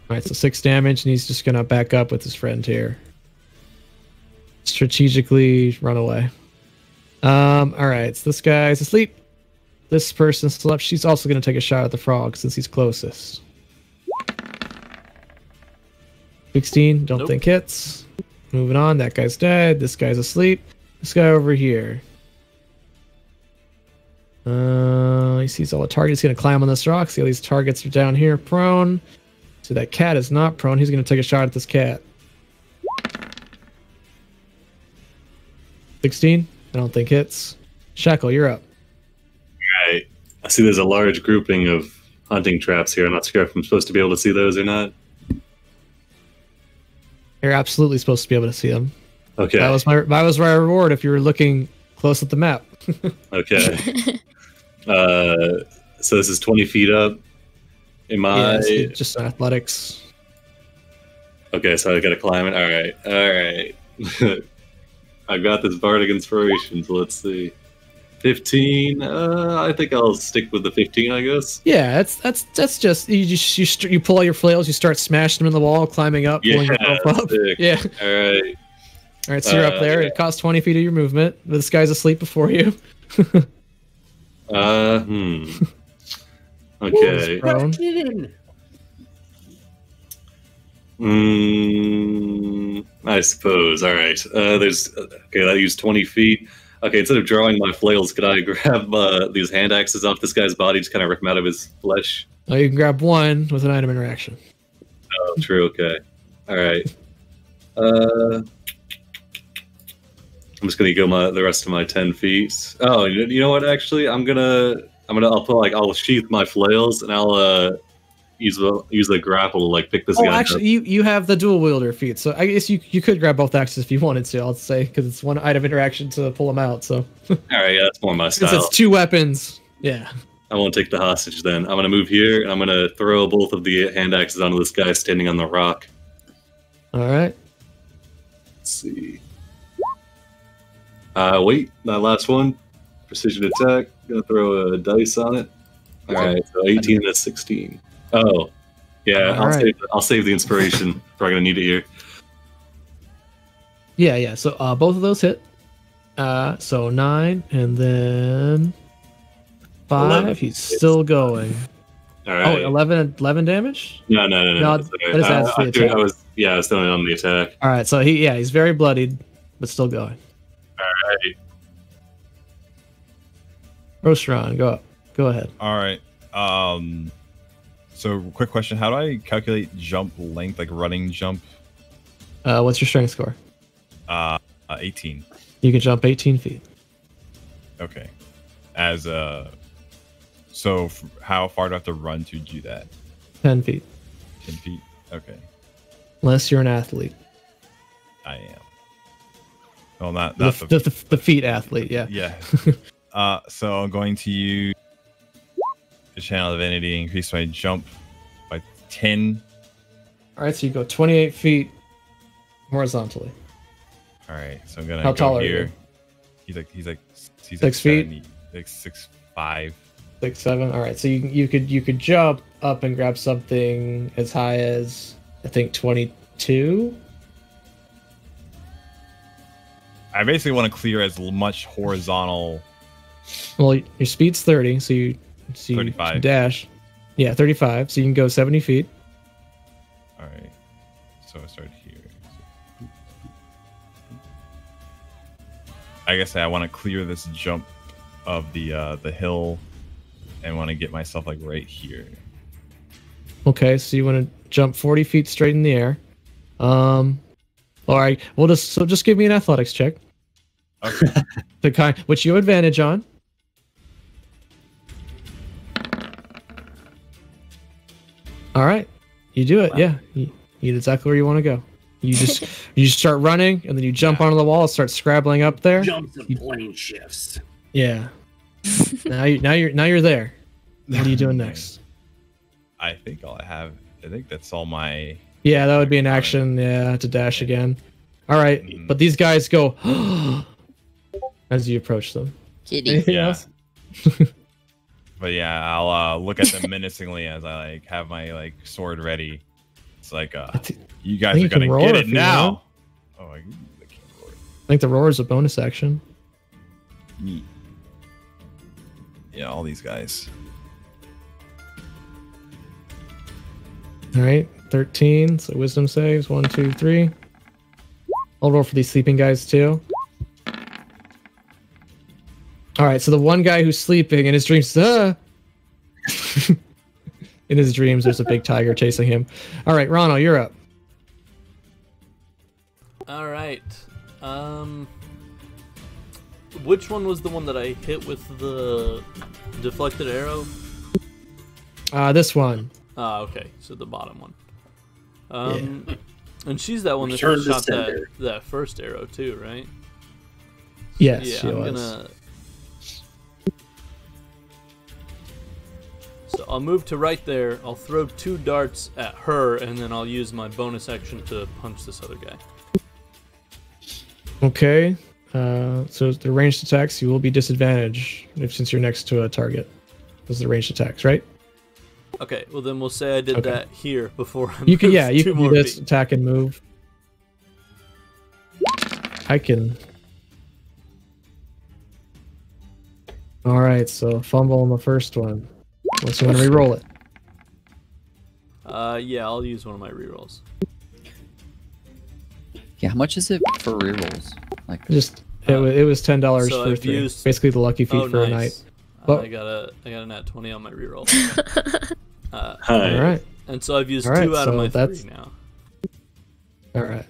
Alright, so 6 damage, and he's just gonna back up with his friend here. Strategically run away. Alright, so this guy's asleep. This person's still up. She's also gonna take a shot at the frog since he's closest. 16, don't think hits. Moving on, that guy's dead. This guy's asleep. This guy over here. He sees all the targets. He's going to climb on this rock. See all these targets are down here prone. So that cat is not prone. He's going to take a shot at this cat. 16, I don't think hits. Shackle, you're up. Right. I see there's a large grouping of hunting traps here. I'm not sure if I'm supposed to be able to see those or not. You're absolutely supposed to be able to see them. Okay. That was my reward if you were looking close at the map. Okay. So this is 20 feet up. Am I? Yeah, it's just athletics. Okay, so I gotta climb it. All right. I got this bardic inspiration, so let's see. 15. I think I'll stick with the 15, I guess. Yeah, that's just you pull out your flails, you start smashing them in the wall, climbing up, pulling yourself up. Sick. Yeah. All right. So you're up there. Yeah. It costs 20 feet of your movement. This guy's asleep before you. Okay. Prone. I suppose. All right. I used 20 feet. Okay, instead of drawing my flails, could I grab these hand axes off this guy's body, just kind of rip him out of his flesh? Oh, you can grab one with an item interaction. Oh, true. Okay. All right. I'm just gonna go the rest of my 10 feet. Oh, you know what? Actually, I'll sheath my flails and I'll use the grapple to pick this guy up. Actually, you have the dual wielder feat, so I guess you could grab both axes if you wanted to. I'll say because it's one item interaction to pull them out. So. All right, yeah, that's more my style. Since it's 2 weapons, yeah. I won't take the hostage then. I'm gonna move here and I'm gonna throw both of the hand axes onto this guy standing on the rock. All right. Let's see. Wait, that last one. Precision attack. Gonna throw a dice on it. All right, so 18 and a 16. Oh, yeah. I'll save the inspiration. Probably gonna need it here. Yeah. So both of those hit. So 9 and then 5. 11. He's still going. All right. Oh, 11 damage? No. That just adds to the attack. I was throwing it on the attack. All right, so he's very bloodied, but still going. All right. Rostron, go ahead. All right. So quick question: how do I calculate jump length, like running jump? What's your strength score? 18. You can jump 18 feet. Okay. So how far do I have to run to do that? 10 feet. 10 feet. Okay. Unless you're an athlete. I am. Well, not The feet athlete, yeah. Yeah. So I'm going to use the channel divinity, increase my jump by 10. All right, so you go 28 feet horizontally. All right, so I'm gonna How go tall are here. you? He's like 6 feet? like 6'5". 6, 7. All right, so you could jump up and grab something as high as I think 22. I basically want to clear as much horizontal. Well, your speed's 30, so you 35. dash. Yeah, 35. So you can go 70 feet. All right, so I start here. I guess I want to clear this jump of the hill and want to get myself like right here. Okay, so you want to jump 40 feet straight in the air. All right, just give me an athletics check. Okay. Which you have advantage on. All right, you do it. Wow. Yeah, you get exactly where you want to go. You just start running, and then you jump onto the wall, and start scrabbling up there. Jumps and plane shifts. Yeah. now you're there. What are you doing next? I think that's all my. Yeah, that would be an action. Yeah, to dash again. All right, but these guys go as you approach them. Kitty. Yeah. But yeah, I'll look at them menacingly as I like have my like sword ready. It's like you guys are gonna get it now. Oh, I can't roar. I think the roar is a bonus action. Yeah, all these guys. All right, 13. So wisdom saves. 1, 2, 3. I'll roll for these sleeping guys too. All right, so the one guy who's sleeping in his dreams, in his dreams, there's a big tiger chasing him. All right, Ronald, you're up. All right. Which one was the one that I hit with the deflected arrow? This one. Okay, so the bottom one. Yeah. And she's that one that shot that first arrow too, right? Yes, yeah, she I'm was. gonna. So I'll move to right there. I'll throw 2 darts at her, and then I'll use my bonus action to punch this other guy. Okay. So the ranged attacks, you will be disadvantaged since you're next to a target. Those are the ranged attacks, right? Okay. Well, then we'll say I did that here before I you can moved do this feet. attack and move. I can. All right. So fumble on the first one. Unless you want to re-roll it. Yeah, I'll use one of my rerolls. Yeah, how much is it for rerolls? Like just it was $10 so for I've 3. used... Basically the lucky feat for a night. I got a nat 20 on my reroll. All right. And so I've used 2 out of my 3 now. All right.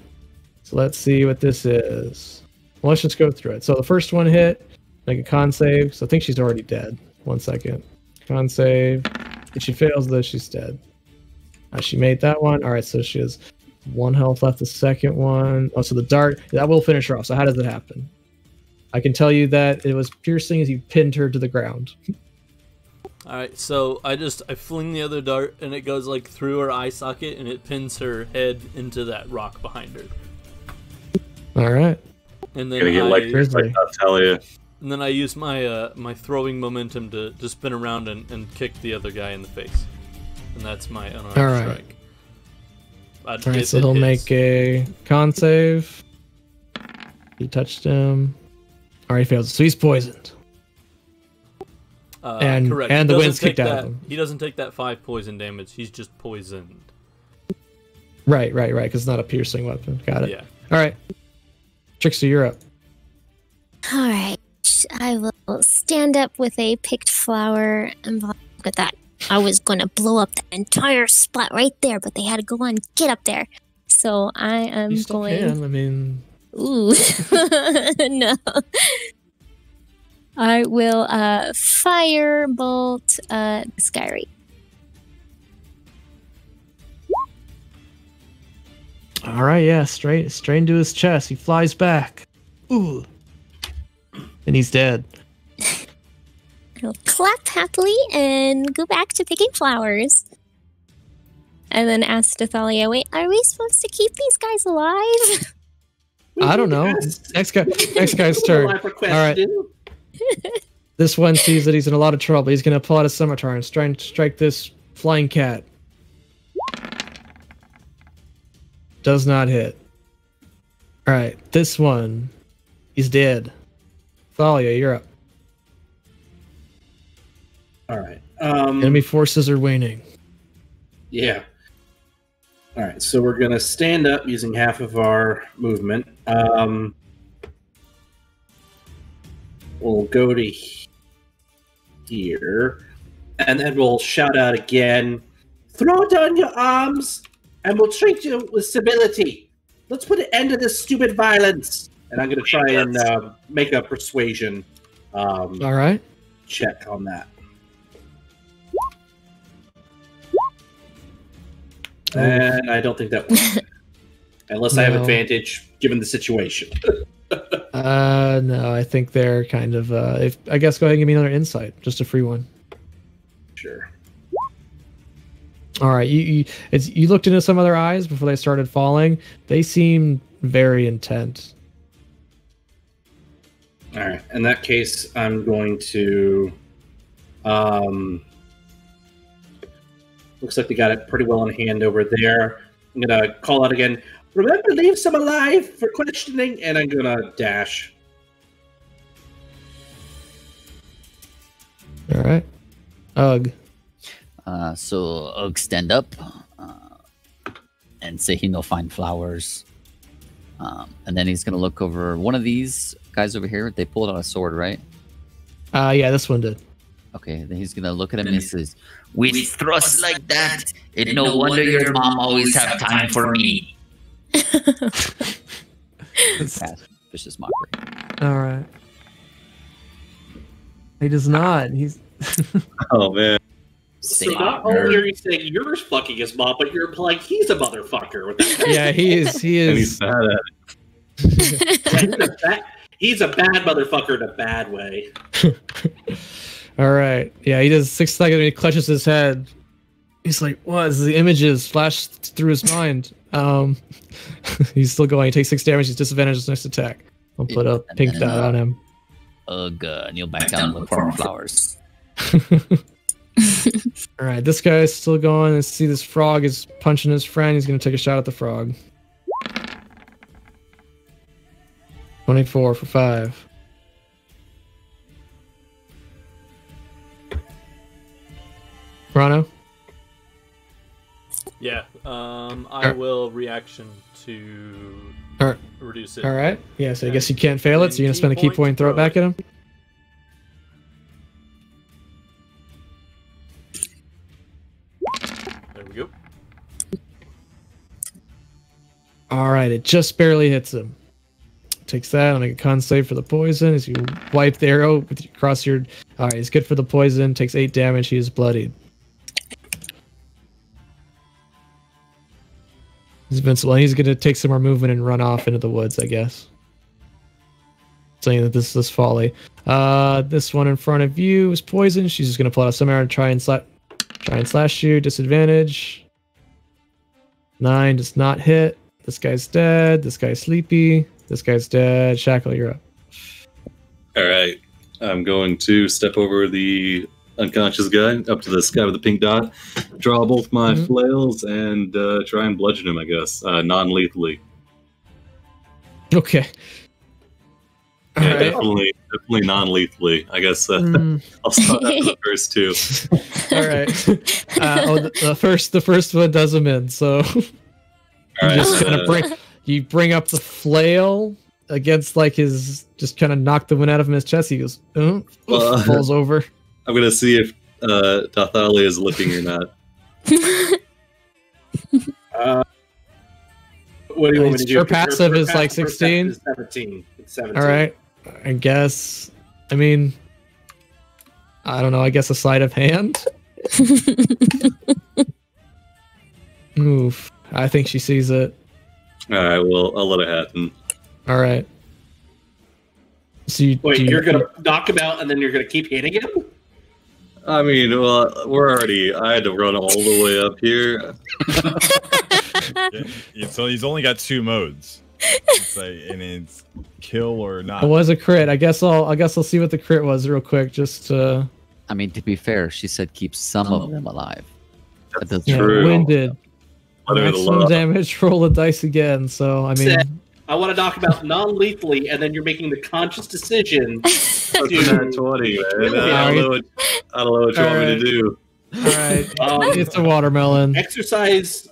So let's see what this is. Well, let's just go through it. So the first one hit, make a con save. So I think she's already dead. 1 second. Con save. If she fails this, she's dead. She made that one. All right, so she has 1 health left. The second one. Oh, so the dart, that will finish her off. So how does it happen? I can tell you that it was piercing as you pinned her to the ground. All right, so I fling the other dart, and it goes like through her eye socket, and it pins her head into that rock behind her. All right. And then And then I use my my throwing momentum to spin around and kick the other guy in the face, and that's my unarmed strike. All right, so he'll make a con save. He touched him. All right, he fails. So he's poisoned. Correct. And the wind's kicked out of him. He doesn't take that 5 poison damage. He's just poisoned. Right. Because it's not a piercing weapon. Got it. Yeah. All right. Trickster, you're up. All right. I will stand up with a picked flower and look at that. I was going to blow up the entire spot right there, but they had to go on get up there. So I am you still going. Can. I mean. Ooh. No. I will firebolt Skyry. All right, yeah, straight into his chest. He flies back. Ooh. And he's dead. I'll clap happily and go back to picking flowers. And then ask Dathalia, wait, are we supposed to keep these guys alive? I don't know. Next guy's turn. All right. This one sees that he's in a lot of trouble. He's going to pull out a scimitar and try and strike this flying cat. Does not hit. All right. This one, he's dead. Thalia, you're up. All right. Enemy forces are waning. Yeah. All right. So we're going to stand up using half of our movement. We'll go to here. And then we'll shout out again. Throw down your arms, and we'll treat you with civility. Let's put an end to this stupid violence. And I'm going to try and make a persuasion All right. check on that. And I don't think that works. Unless I have No. advantage, given the situation. No, I think they're kind of. I guess go ahead and give me another insight, just a free one. Sure. All right, you looked into some of their eyes before they started falling. They seem very intent. All right. In that case, I'm going to. Looks like they got it pretty well in hand over there. I'm gonna call out again. Remember, leave some alive for questioning, and I'm gonna dash. All right, Ugh. So Ugg stand up and say he no find flowers. And then he's gonna look over one of these guys over here. They pulled out a sword, right? Yeah, this one did. Okay, then he's gonna look at him and he says, "With thrust like that, it no wonder your mom always have time for me." Vicious mockery. All right. He does not. He's. Oh man. So not only are you saying you're fucking his mom, but you're implying he's a motherfucker. With that. Yeah, he is. He And he's is. bad at it. He's a bad motherfucker in a bad way. All right. Yeah, he does 6 seconds and he clutches his head. He's like, what? As the images flash through his mind. He's still going. He takes 6 damage. He's disadvantaged his next attack. I'll put a pink dot on him. Ugh, kneel back down and look for more flowers. All right, this guy's still going. Let's see, this frog is punching his friend. He's going to take a shot at the frog. 24 for 5. Rano? Yeah, I will reaction to Alright. reduce it. All right. Yeah, so I guess you can't fail it, so you're going to spend a key point and throw it back at him? There we go. All right, it just barely hits him. Takes that. I'll make a con save for the poison as you wipe the arrow across your. All right, he's good for the poison. Takes 8 damage. He is bloodied. He's invincible. He's going to take some more movement and run off into the woods, I guess. Saying that this is folly. This one in front of you is poison. She's just going to pull out some arrow and try and slash you. Disadvantage. 9 does not hit. This guy's dead. This guy's sleepy. This guy's dead. Shackle, you're up. All right. I'm going to step over the unconscious guy up to this guy with the pink dot, draw both my flails, and try and bludgeon him, I guess, non-lethally. Okay. Yeah, All right. definitely non-lethally. I guess I'll start after the first two. All right. The first one does him in. So All right. just kind of bring up the flail against like his, just kind of knock the wind out of his chest. He goes, falls over. I'm gonna see if Tathalia is looking or not. What do you want me to do? Her passive is like 16. 17. It's 17. All right. I guess. I mean, I don't know. I guess a sleight of hand. Oof. I think she sees it. All right. Well, I'll let it happen. All right. So Wait, you're gonna knock him out and then you're gonna keep hitting him? I mean, well, I had to run all the way up here. So he's only got 2 modes. And it's kill or not. It was a crit. I guess I'll see what the crit was real quick. Just I mean, to be fair, she said keep some of them alive. That's yeah, true. winded. Maximum damage. Roll a dice again. So I mean, I want to knock him out non-lethally, and then you're making the conscious decision. That's a nat 20, man. I don't know what you want me to do. All right. It's a watermelon. Exercise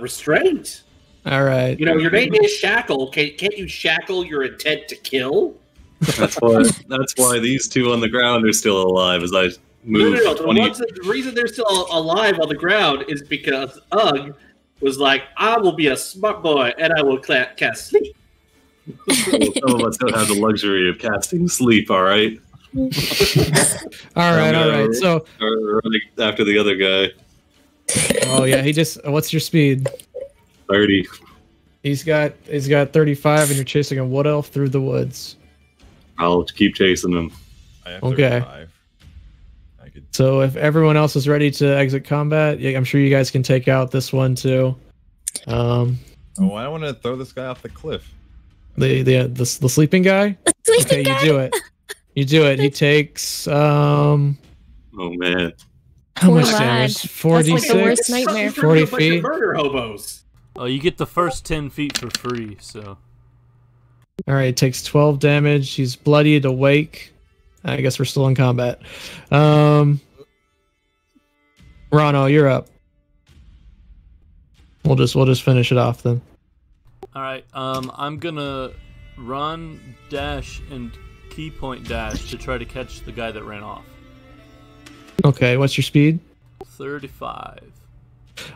restraint. All right. You know, your name is Shackle. Can't you shackle your intent to kill? That's why these two on the ground are still alive. As I move No. 20. The reason they're still alive on the ground is because Ugg was like, I will be a smart boy and I will cast sleep. Some of us don't have the luxury of casting sleep. All right. All right. So, running after the other guy. oh yeah, what's your speed? 30. He's got 35, and you're chasing a wood elf through the woods. I'll keep chasing him. I have Okay. 35. I could. So if everyone else is ready to exit combat, yeah, I'm sure you guys can take out this one too. Oh, I want to throw this guy off the cliff. The sleeping guy. Okay, you do it. You do it. He takes Oh man. how Poor much lad. damage? That's 46. like the worst nightmare. 40 feet. Murder hobos. Oh, you get the first 10 feet for free, so. All right, takes 12 damage. He's bloodied awake. I guess we're still in combat. Rano, you're up. We'll just finish it off then. Alright, I'm gonna run, dash, and key point dash to try to catch the guy that ran off. Okay, what's your speed? 35.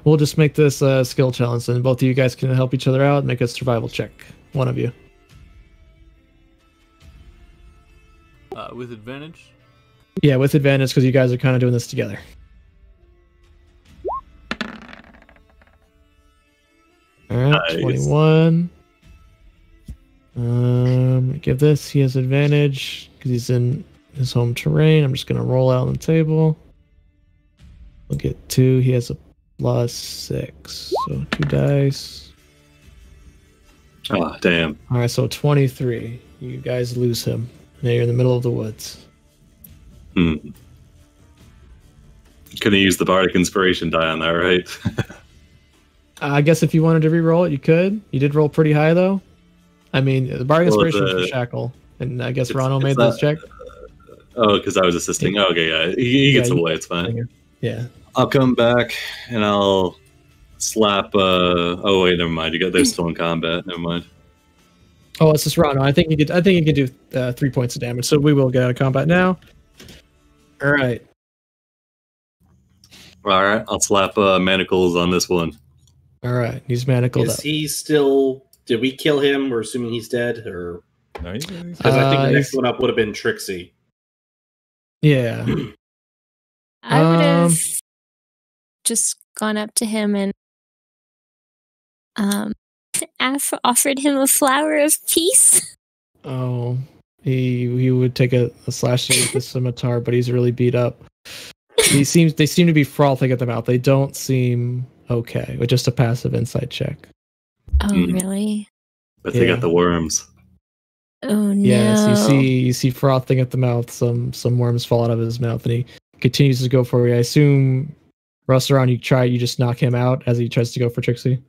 We'll just make this a skill challenge, and both of you guys can help each other out and make a survival check. One of you. With advantage? Yeah, with advantage because you guys are kind of doing this together. All right, Nice. 21. Give this. He has advantage because he's in his home terrain. I'm just gonna roll out on the table. We'll get 2. He has a +6, so 2 dice. Oh damn. All right, so 23. You guys lose him. Now you're in the middle of the woods. Couldn't use the bardic inspiration die on that, right? I guess if you wanted to re-roll it, you could. You did roll pretty high, though. I mean, the bardic Well, inspiration the- for Shackle, and I guess it's- Rano it's made not- this check. Oh, because I was assisting. Oh, okay, yeah, he gets Yeah, away. It's fine. Yeah. I'll come back and I'll slap. Oh wait, never mind. They're still in combat. Never mind. Oh, it's just Rano. I think you could do 3 points of damage. So we will get out of combat now. All right. All right, I'll slap manacles on this one. All right. He's manacled Is up. he still? Did we kill him? We're assuming he's dead, or No, he's because I think the next he's- one up would have been Trixie. Yeah. I would have Um, just gone up to him and offered him a flower of peace. Oh, he would take a slash with the scimitar, but he's really beat up. They seem to be frothing at the mouth. They don't seem okay with just a passive insight check. Oh, really? But they Yeah. got the worms. Oh no! Yes, you see frothing at the mouth. Some worms fall out of his mouth, and he continues to go for you. I assume, Restaurant, you just knock him out as he tries to go for Trixie.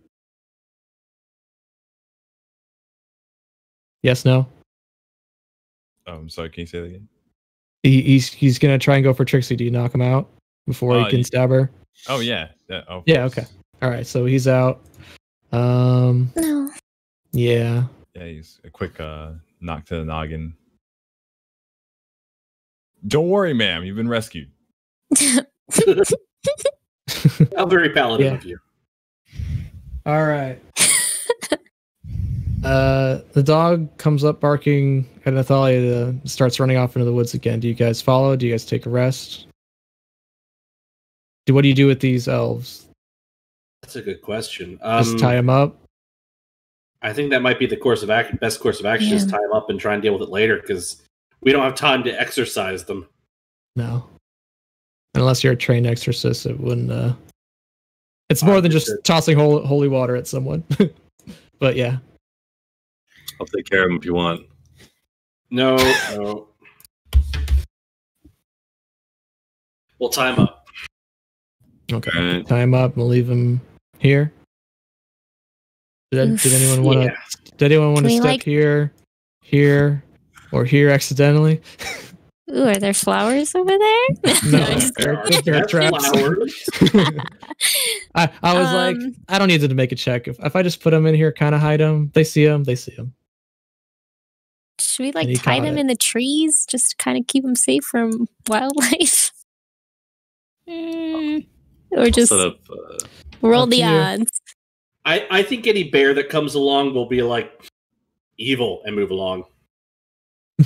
Yes, no. Oh, I'm sorry. Can you say that again? He's gonna try and go for Trixie. Do you knock him out before he can stab her? Oh yeah. Of Yeah. course. Okay. All right. So he's out. No. Yeah. Yeah, he's a quick knock to the noggin. Don't worry, ma'am. You've been rescued. How very paladin Yeah. of you. All right. The dog comes up barking at Nathalia, starts running off into the woods again. Do you guys follow? Do you guys take a rest? What do you do with these elves? That's a good question. Just tie them up? I think that might be the best course of action is Yeah. tie them up and try and deal with it later because we don't have time to exercise them. No. Unless you're a trained exorcist, it wouldn't. It's more than just Understood. tossing holy water at someone. But yeah. I'll take care of him if you want. No. We'll tie him up. Okay. All right. Tie him up. We'll leave him here. Did anyone want to? Yeah. Did anyone want to Can we, step here, or here accidentally? Ooh, are there flowers over there? No, just they're kidding. bear That's traps. flowers. I was like, I don't need them to make a check. If I just put them in here, kind of hide them, they see them. Should we And he tie caught them it. in the trees just to kind of keep them safe from wildlife? Or just Set up. roll up the to you. odds? I think any bear that comes along will be like evil and move along.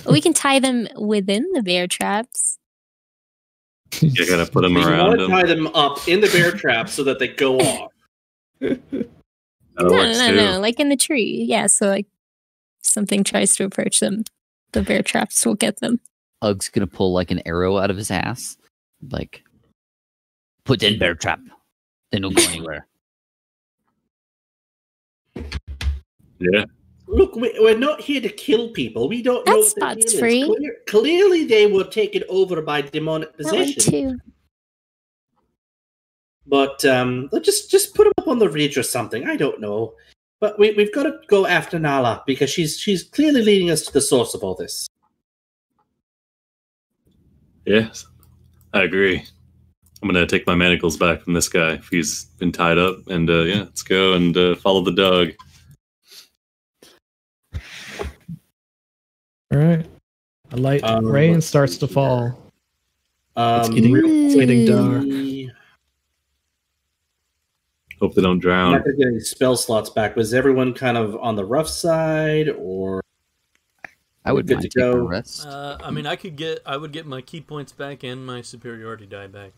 We can tie them within the bear traps. You gotta put them You around want to them. tie them up in the bear trap so that they go off. That No, works too. no, like in the tree. Yeah, so like something tries to approach them, the bear traps will get them. Ug's gonna pull like an arrow out of his ass. Like, put in bear trap. They don't go anywhere. Yeah. Look, we're not here to kill people. We don't know That what their spot's deal free. is. Clearly, they were taken over by demonic That one possession. too. But just put them up on the ridge or something. I don't know. But we've got to go after Nala because she's clearly leading us to the source of all this. Yes. I agree. I'm gonna take my manacles back from this guy if he's been tied up, and yeah, let's go and follow the dog. All right. A light rain starts to fall. It's getting dark. Hope they don't I'm drown. not going to get any spell slots back. Was everyone kind of on the rough side, or I would good mind to taking a go? rest. I mean, I would get my key points back and my superiority die back.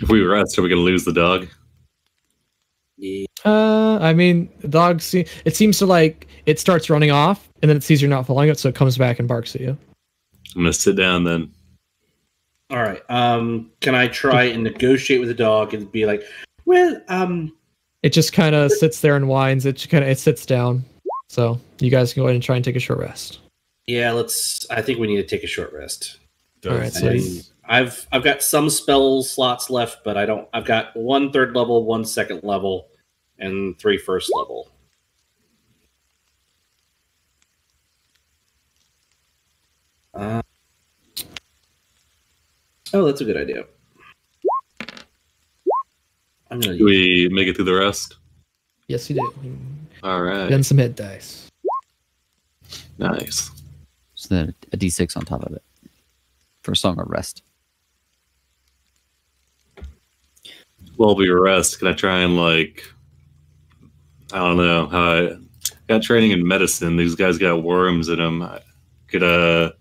If we rest, are we gonna lose the dog? Yeah. I mean, the dog. It seems to like it starts running off, and then it sees you're not following it, so it comes back and barks at you. I'm gonna sit down then. All right. Can I try and negotiate with the dog and be like, well, It just kind of sits there and whines. It sits down. So you guys can go ahead and try and take a short rest. yeah, I think we need to take a short rest. All right, so And I've got some spell slots left, but I've got 1 3rd level, 1 2nd level, and 3 1st level. Oh, that's a good idea. I'm gonna Do we make it through the rest? yes, you do. All right. Then some hit dice. Nice. So then a d6 on top of it for a song of rest. While we rest, can I try and I don't know how I got training in medicine. These guys got worms in them. I could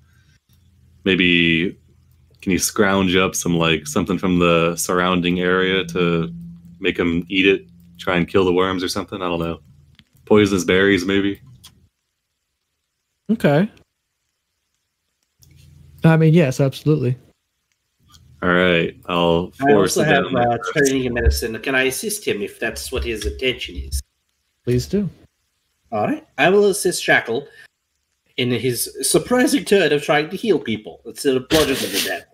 maybe can you scrounge up some something from the surrounding area to make them eat it, try and kill the worms or something? I don't know. Poisonous berries, maybe. Okay. I mean, yes, absolutely. All right, I'll I force also it have down there. training in medicine. Can I assist him if that's what his intention is? Please do. All right. I will assist Shackle in his surprising turn of trying to heal people instead of bludgeon them to death.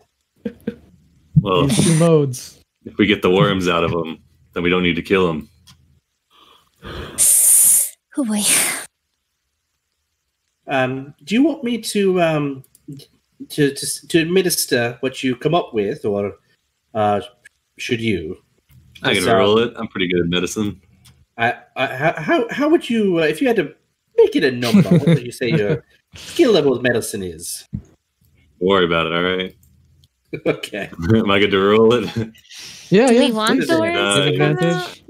Well, These two modes. if we get the worms out of them, then we don't need to kill them. Oh boy. Do you want me to administer what you come up with, or should you? I can roll it. I'm pretty good at medicine. How would you, if you had to make it a number, what would you say your skill level with medicine is? Don't worry about it, all right? Okay. Am I good to roll it? Yeah, Do yeah. we want please. the words to come Advantage. out?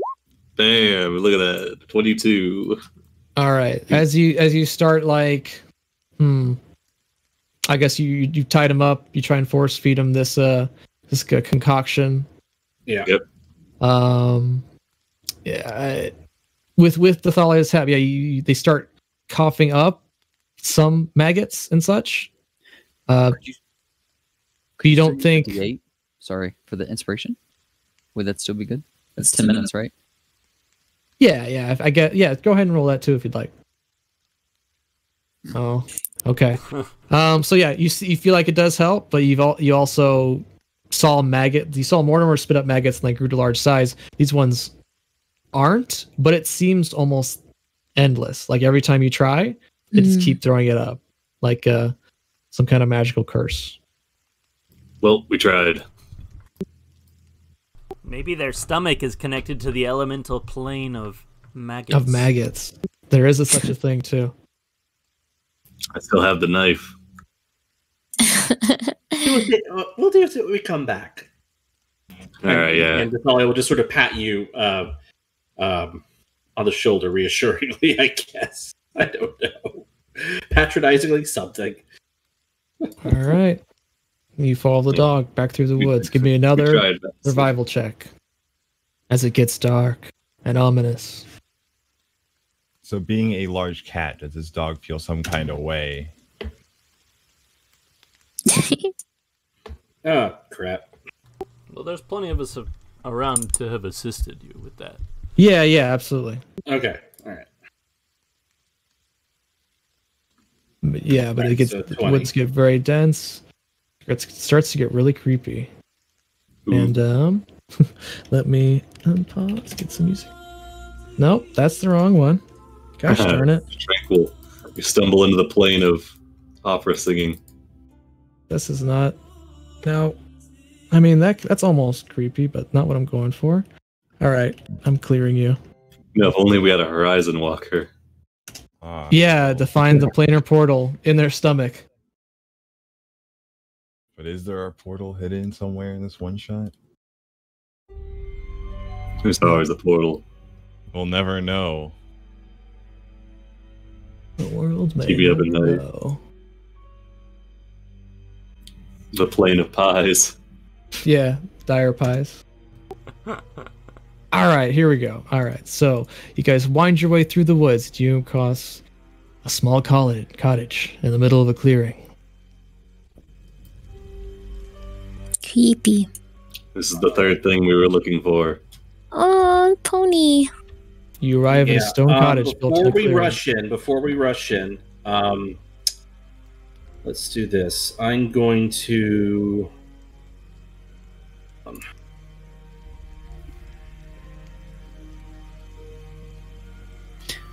Bam, look at that. 22. All right. As you start I guess you tied him up. You try and force feed him this concoction. Yeah. Yep. Yeah. With the Thalia's hab, yeah, they start coughing up some maggots and such. You don't think? 58? Sorry for the inspiration. Would that still be good? That's 10 minutes, right? Yeah. I get. Yeah, go ahead and roll that too if you'd like. Oh, okay. So yeah, you feel like it does help, but you also saw maggot. You saw Mortimer spit up maggots and they grew to large size. These ones aren't, but it seems almost endless. Like every time you try, they just keep throwing it up, like some kind of magical curse. Well, we tried. Maybe their stomach is connected to the elemental plane of maggots. Of maggots. There is such a thing too. I still have the knife. We'll do it when we come back. All right, yeah. And Natalia will just sort of pat you on the shoulder reassuringly, I guess. I don't know. Patronizingly something. All right. You follow the dog back through the woods. Give me another survival check. As it gets dark and ominous. So being a large cat, does this dog feel some kind of way? Oh, crap. Well, there's plenty of us around to have assisted you with that. Yeah, absolutely. Okay, all right. But yeah, but it gets so the 20. woods get very dense. It starts to get really creepy. Ooh. And let me unpause, get some music. Nope, that's the wrong one. Gosh darn it. Tranquil. You stumble into the plane of opera singing. This is not. No. I mean, that's almost creepy, but not what I'm going for. All right, I'm clearing you. No, if only we had a horizon walker. Yeah, to find the planar portal in their stomach. But is there a portal hidden somewhere in this one shot? There's always a portal. We'll never know. The world may Keep me up at never night. know. The plane of pies. Yeah, dire pies. All right, here we go. All right, so you guys wind your way through the woods. You cross a small cottage in the middle of a clearing. Creepy. This is the third thing we were looking for. Oh, pony. You arrive at a stone cottage built in a clearing. Before we rush in, let's do this. I'm going to.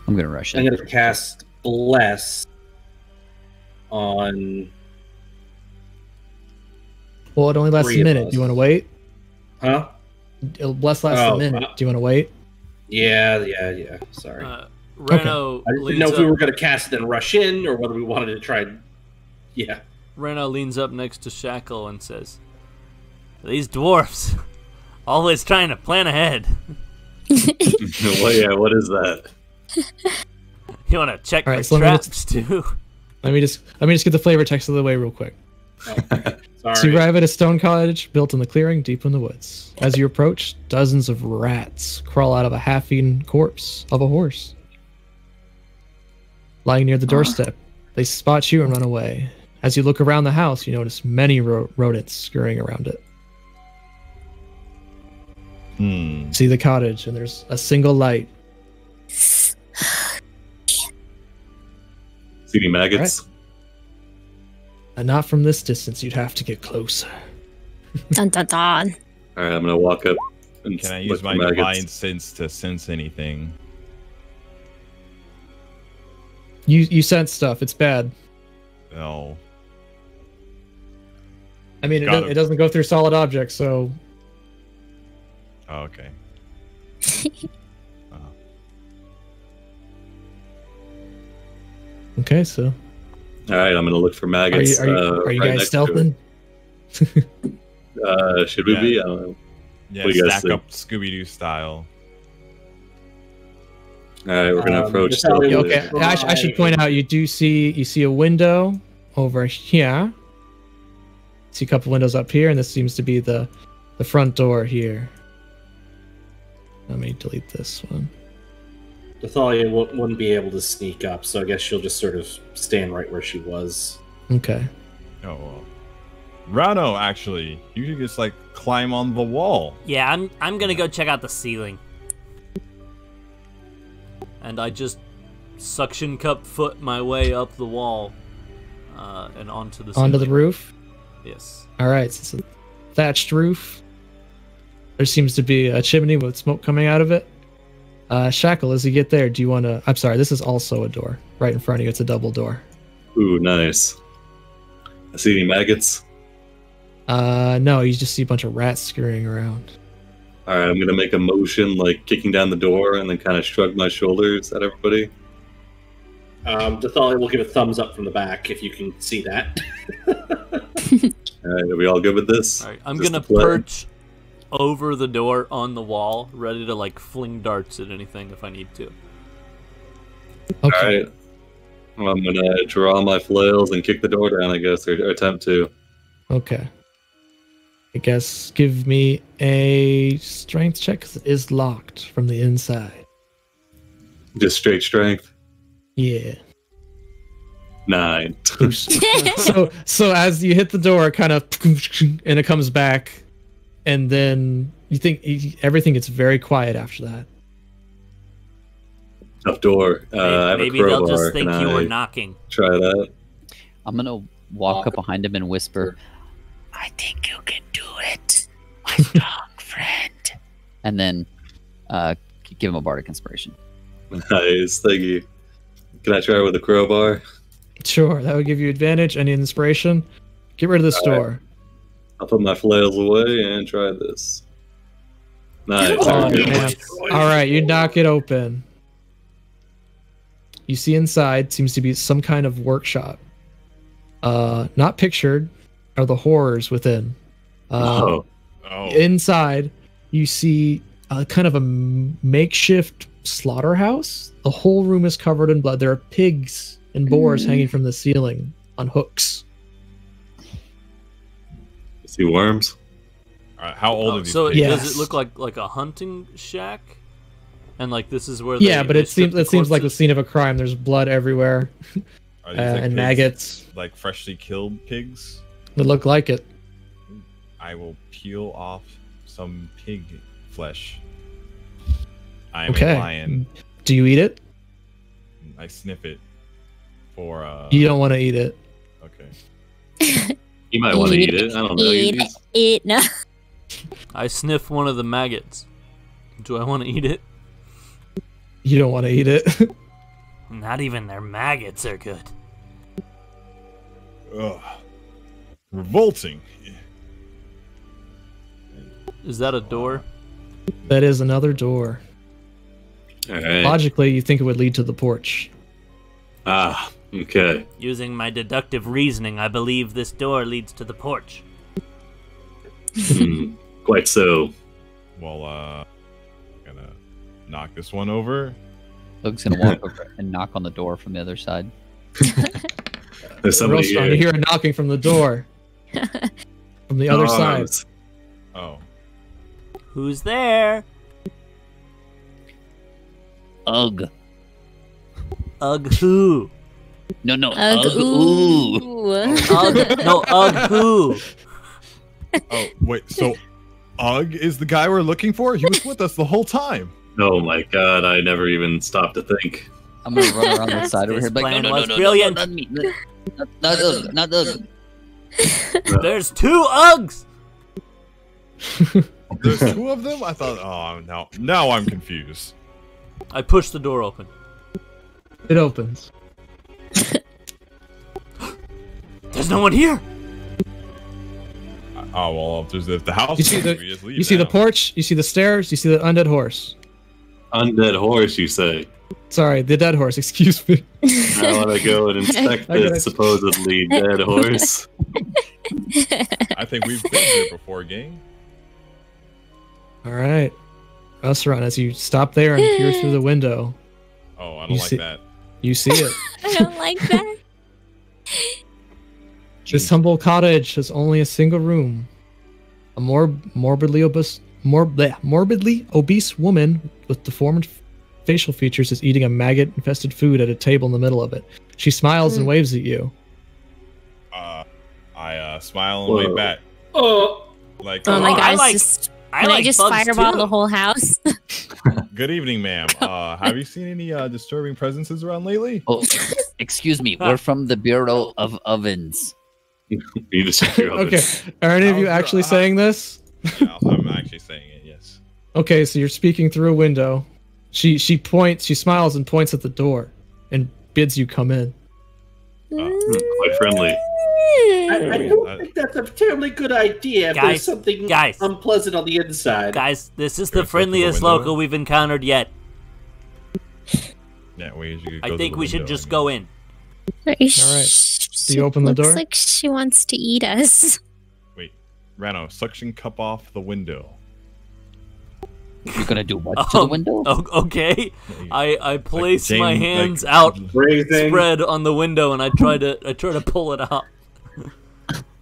I'm gonna rush I'm it. going to cast Bless on. Well, it only lasts a Three of minute. us. Do you want to wait? Huh? It'll lasts a minute. Do you want to wait? Yeah. Sorry. Reno I didn't leans know if up, we were going to cast it and rush in, or whether we wanted to try. Yeah. Reno leans up next to Shackle and says, "These dwarfs, always trying to plan ahead. What is that? You want to check All my right, so let me traps too?" Let me just get the flavor text of the way real quick. Sorry. So you arrive at a stone cottage built in the clearing deep in the woods. As you approach, dozens of rats crawl out of a half-eaten corpse of a horse. Lying near the doorstep, they spot you and run away. As you look around the house, you notice many rodents scurrying around it. See the cottage, and there's a single light. See any maggots? And not from this distance, you'd have to get closer. Dun dun dun. All right, I'm gonna walk up and Can I look use for my maggots. divine sense to sense anything? You sense stuff. It's bad. No. I mean, Got it doesn't go through solid objects, so Oh, okay. okay. So All right, I'm gonna look for maggots. are you right guys next to stealthing? it. Should we be? I don't know. Yeah, What do you guys stack think? up Scooby-Doo style. All right, we're gonna approach. just how we stealthily. Okay. I should point out you see a window over here. See a couple windows up here, and this seems to be the front door here. Let me delete this one. Nathalia wouldn't be able to sneak up, so I guess she'll just sort of stand right where she was. Okay. Oh, well. Rano, actually, you should just like climb on the wall. Yeah, I'm gonna go check out the ceiling. And I just suction cup foot my way up the wall and onto the Onto the ceiling. roof. Yes. All right. So it's a thatched roof. There seems to be a chimney with smoke coming out of it. Shackle, as you get there, do you want to? I'm sorry. This is also a door right in front of you. It's a double door. Ooh, nice. I see any maggots. No, you just see a bunch of rats scurrying around. All right, I'm gonna make a motion like kicking down the door and then kind of shrug my shoulders at everybody. Dathalia will give a thumbs up from the back if you can see that. All right, are we all good with this? All right, I'm Just gonna to play? perch over the door on the wall, ready to like fling darts at anything if I need to. Okay. All right. I'm gonna draw my flails and kick the door down, I guess, or attempt to. Okay. I guess give me a strength check 'cause it is locked from the inside. Just straight strength. Yeah. 9. So as you hit the door, kind of, and it comes back, and then you think everything gets very quiet after that. Tough door. I have Maybe a they'll crowbar. just think Can you were I knocking. try that? I'm gonna walk up behind him and whisper, "I think you can do it, my strong friend." And then give him a bardic inspiration. Nice, thank you. Can I try with a crowbar? Sure, that would give you advantage. Any inspiration? Get rid of this door. I'll put my flails away and try this. Nice. Oh, there we go. man. All right, you knock it open. You see inside seems to be some kind of workshop. Not pictured are the horrors within. Oh, Inside, you see kind of a makeshift slaughterhouse. The whole room is covered in blood. There are pigs and boars hanging from the ceiling on hooks. see worms? How old are these So pigs? Yes. does it look like a hunting shack? And like this is where Yeah, they, but they it seems strip like the corpses? scene of a crime. There's blood everywhere Are these like and pigs, maggots. like freshly killed pigs? They look like it. I will peel off some pig flesh. I am Okay. a lion. Do you eat it? I sniff it for You don't want to eat it. Okay. You might want to eat it. I don't know. Eat. No. I sniff one of the maggots. Do I want to eat it? You don't want to eat it. Not even their maggots are good. Ugh. Revolting. Is that a door? That is another door. All right. Logically, you think it would lead to the porch. Ah, okay. Using my deductive reasoning, I believe this door leads to the porch. Quite so. Well, gonna knock this one over. Luke's gonna walk over and knock on the door from the other side. There's somebody Real strong. You here. hear a knocking from the door. From the other side. Oh. Who's there? Ugh. Ugh who? No. Ugh, Ugh. Ooh. ooh. Ugh, no, ugh who? Oh, wait. So, Ugg is the guy we're looking for? He was with us the whole time. Oh my god, I never even stopped to think. I'm gonna run around the side over This here, like, plan no, was brilliant. not me. Not Ugg. Not Ugg. There's two Uggs! There's two of them? I thought, oh, now I'm confused. I push the door open. It opens. There's no one here! Oh, well, if the house You see is, the we just leave you see the now. porch. You see the stairs. You see the undead horse. Undead horse, you say? Sorry, the dead horse. Excuse me. I want to go and inspect I gotta- this supposedly dead horse. I think we've been here before, gang. All right, Usran, as you stop there and peer through the window, Oh, I You don't like see- that. you see it. I don't like that. This humble cottage has only a single room. A morbidly obese woman with deformed facial features is eating a maggot-infested food at a table in the middle of it. She smiles and waves at you. I smile and wave Whoa. back. Oh, Like, Oh my I gosh, like- just, I can I like just bugs fireball too. the whole house? good evening, ma'am. Have you seen any disturbing presences around lately? Oh, excuse me. We're from the Bureau of Ovens. You just check your Okay, ovens. are any of you How's actually your- saying this? Yeah, I'm actually saying it, yes. Okay, so you're speaking through a window. She smiles and points at the door and bids you come in. Quite friendly. I don't think that's a terribly good idea if Guys, there's something guys. unpleasant on the inside. Guys, this is Can the we flip through the friendliest window? local we've encountered yet. Yeah, we usually go I to think the we should window, just I go mean. in. All right. Do you open the door? Looks like she wants to eat us. Wait, Rano, suction cup off the window. You're gonna do what to the window? Okay. I place my James, hands like, out, Phrasing. spread on the window, and I try to pull it up.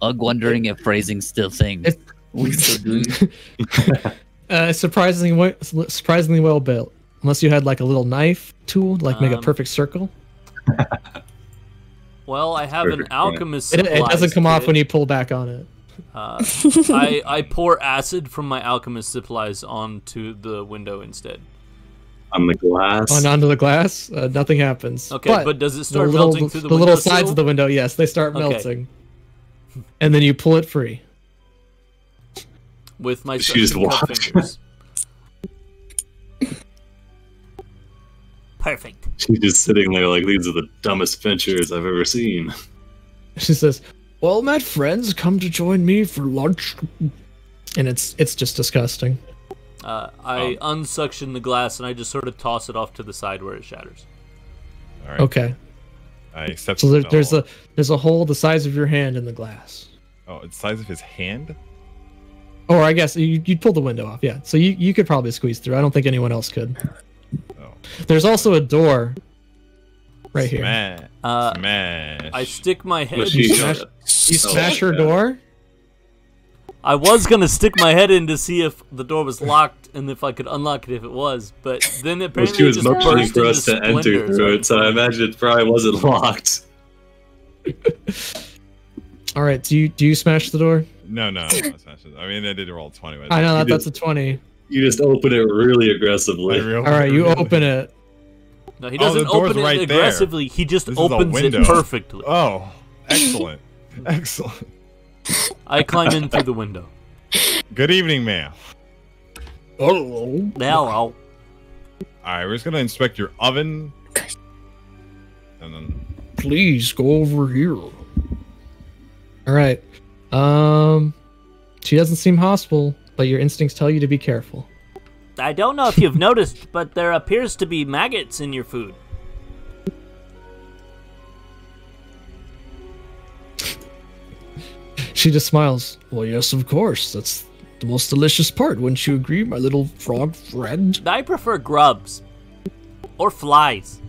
Wondering if phrasing's still thing. It's- We still doing. Surprisingly well built. Unless you had like a little knife tool, to, like make a perfect circle. Well, I have an Perfect, yeah. alchemist. It doesn't supplies come off kit. when you pull back on it. I pour acid from my alchemist supplies onto the window instead. On the glass. Onto the glass, nothing happens. Okay, but does it start the little, melting through the little window sides sill? of the window? Yes, they start Okay. melting, and then you pull it free. With my She just suction cup walked. fingers. Perfect. She's just sitting there like, these are the dumbest ventures I've ever seen. She says, "Well met, friends, come to join me for lunch," and it's just disgusting. I unsuction the glass and I just sort of toss it off to the side where it shatters. All right. Okay, I accept. so the there's a hole the size of your hand in the glass. Oh, it's the size of his hand. Or I guess you'd pull the window off, yeah. So you could probably squeeze through. I don't think anyone else could. Oh. There's also a door right here. Smash. Smash. I stick my head. But she smash- You smash her yeah. door? I was gonna stick my head in to see if the door was locked and if I could unlock it if it was, but then Well, apparently she it was just motioning burst for into us to enter splinters. through it, so I imagine it probably wasn't locked. All right, do you smash the door? No, smash it. I mean, I did roll 20. But I know You that's a did- 20. You just open it really aggressively. All right, you open it. No, he Oh, doesn't the door's open it right there. aggressively. He just This is a opens it window. perfectly. Oh, excellent. Excellent. I climb in through the window. Good evening, ma'am. Oh, Hello. All right, we're just gonna inspect your oven, and then please go over here. All right. She doesn't seem hostile, but your instincts tell you to be careful. I don't know if you've noticed, but there appears to be maggots in your food. She just smiles. Well, yes, of course. That's the most delicious part. Wouldn't you agree, my little frog friend? I prefer grubs. Or flies.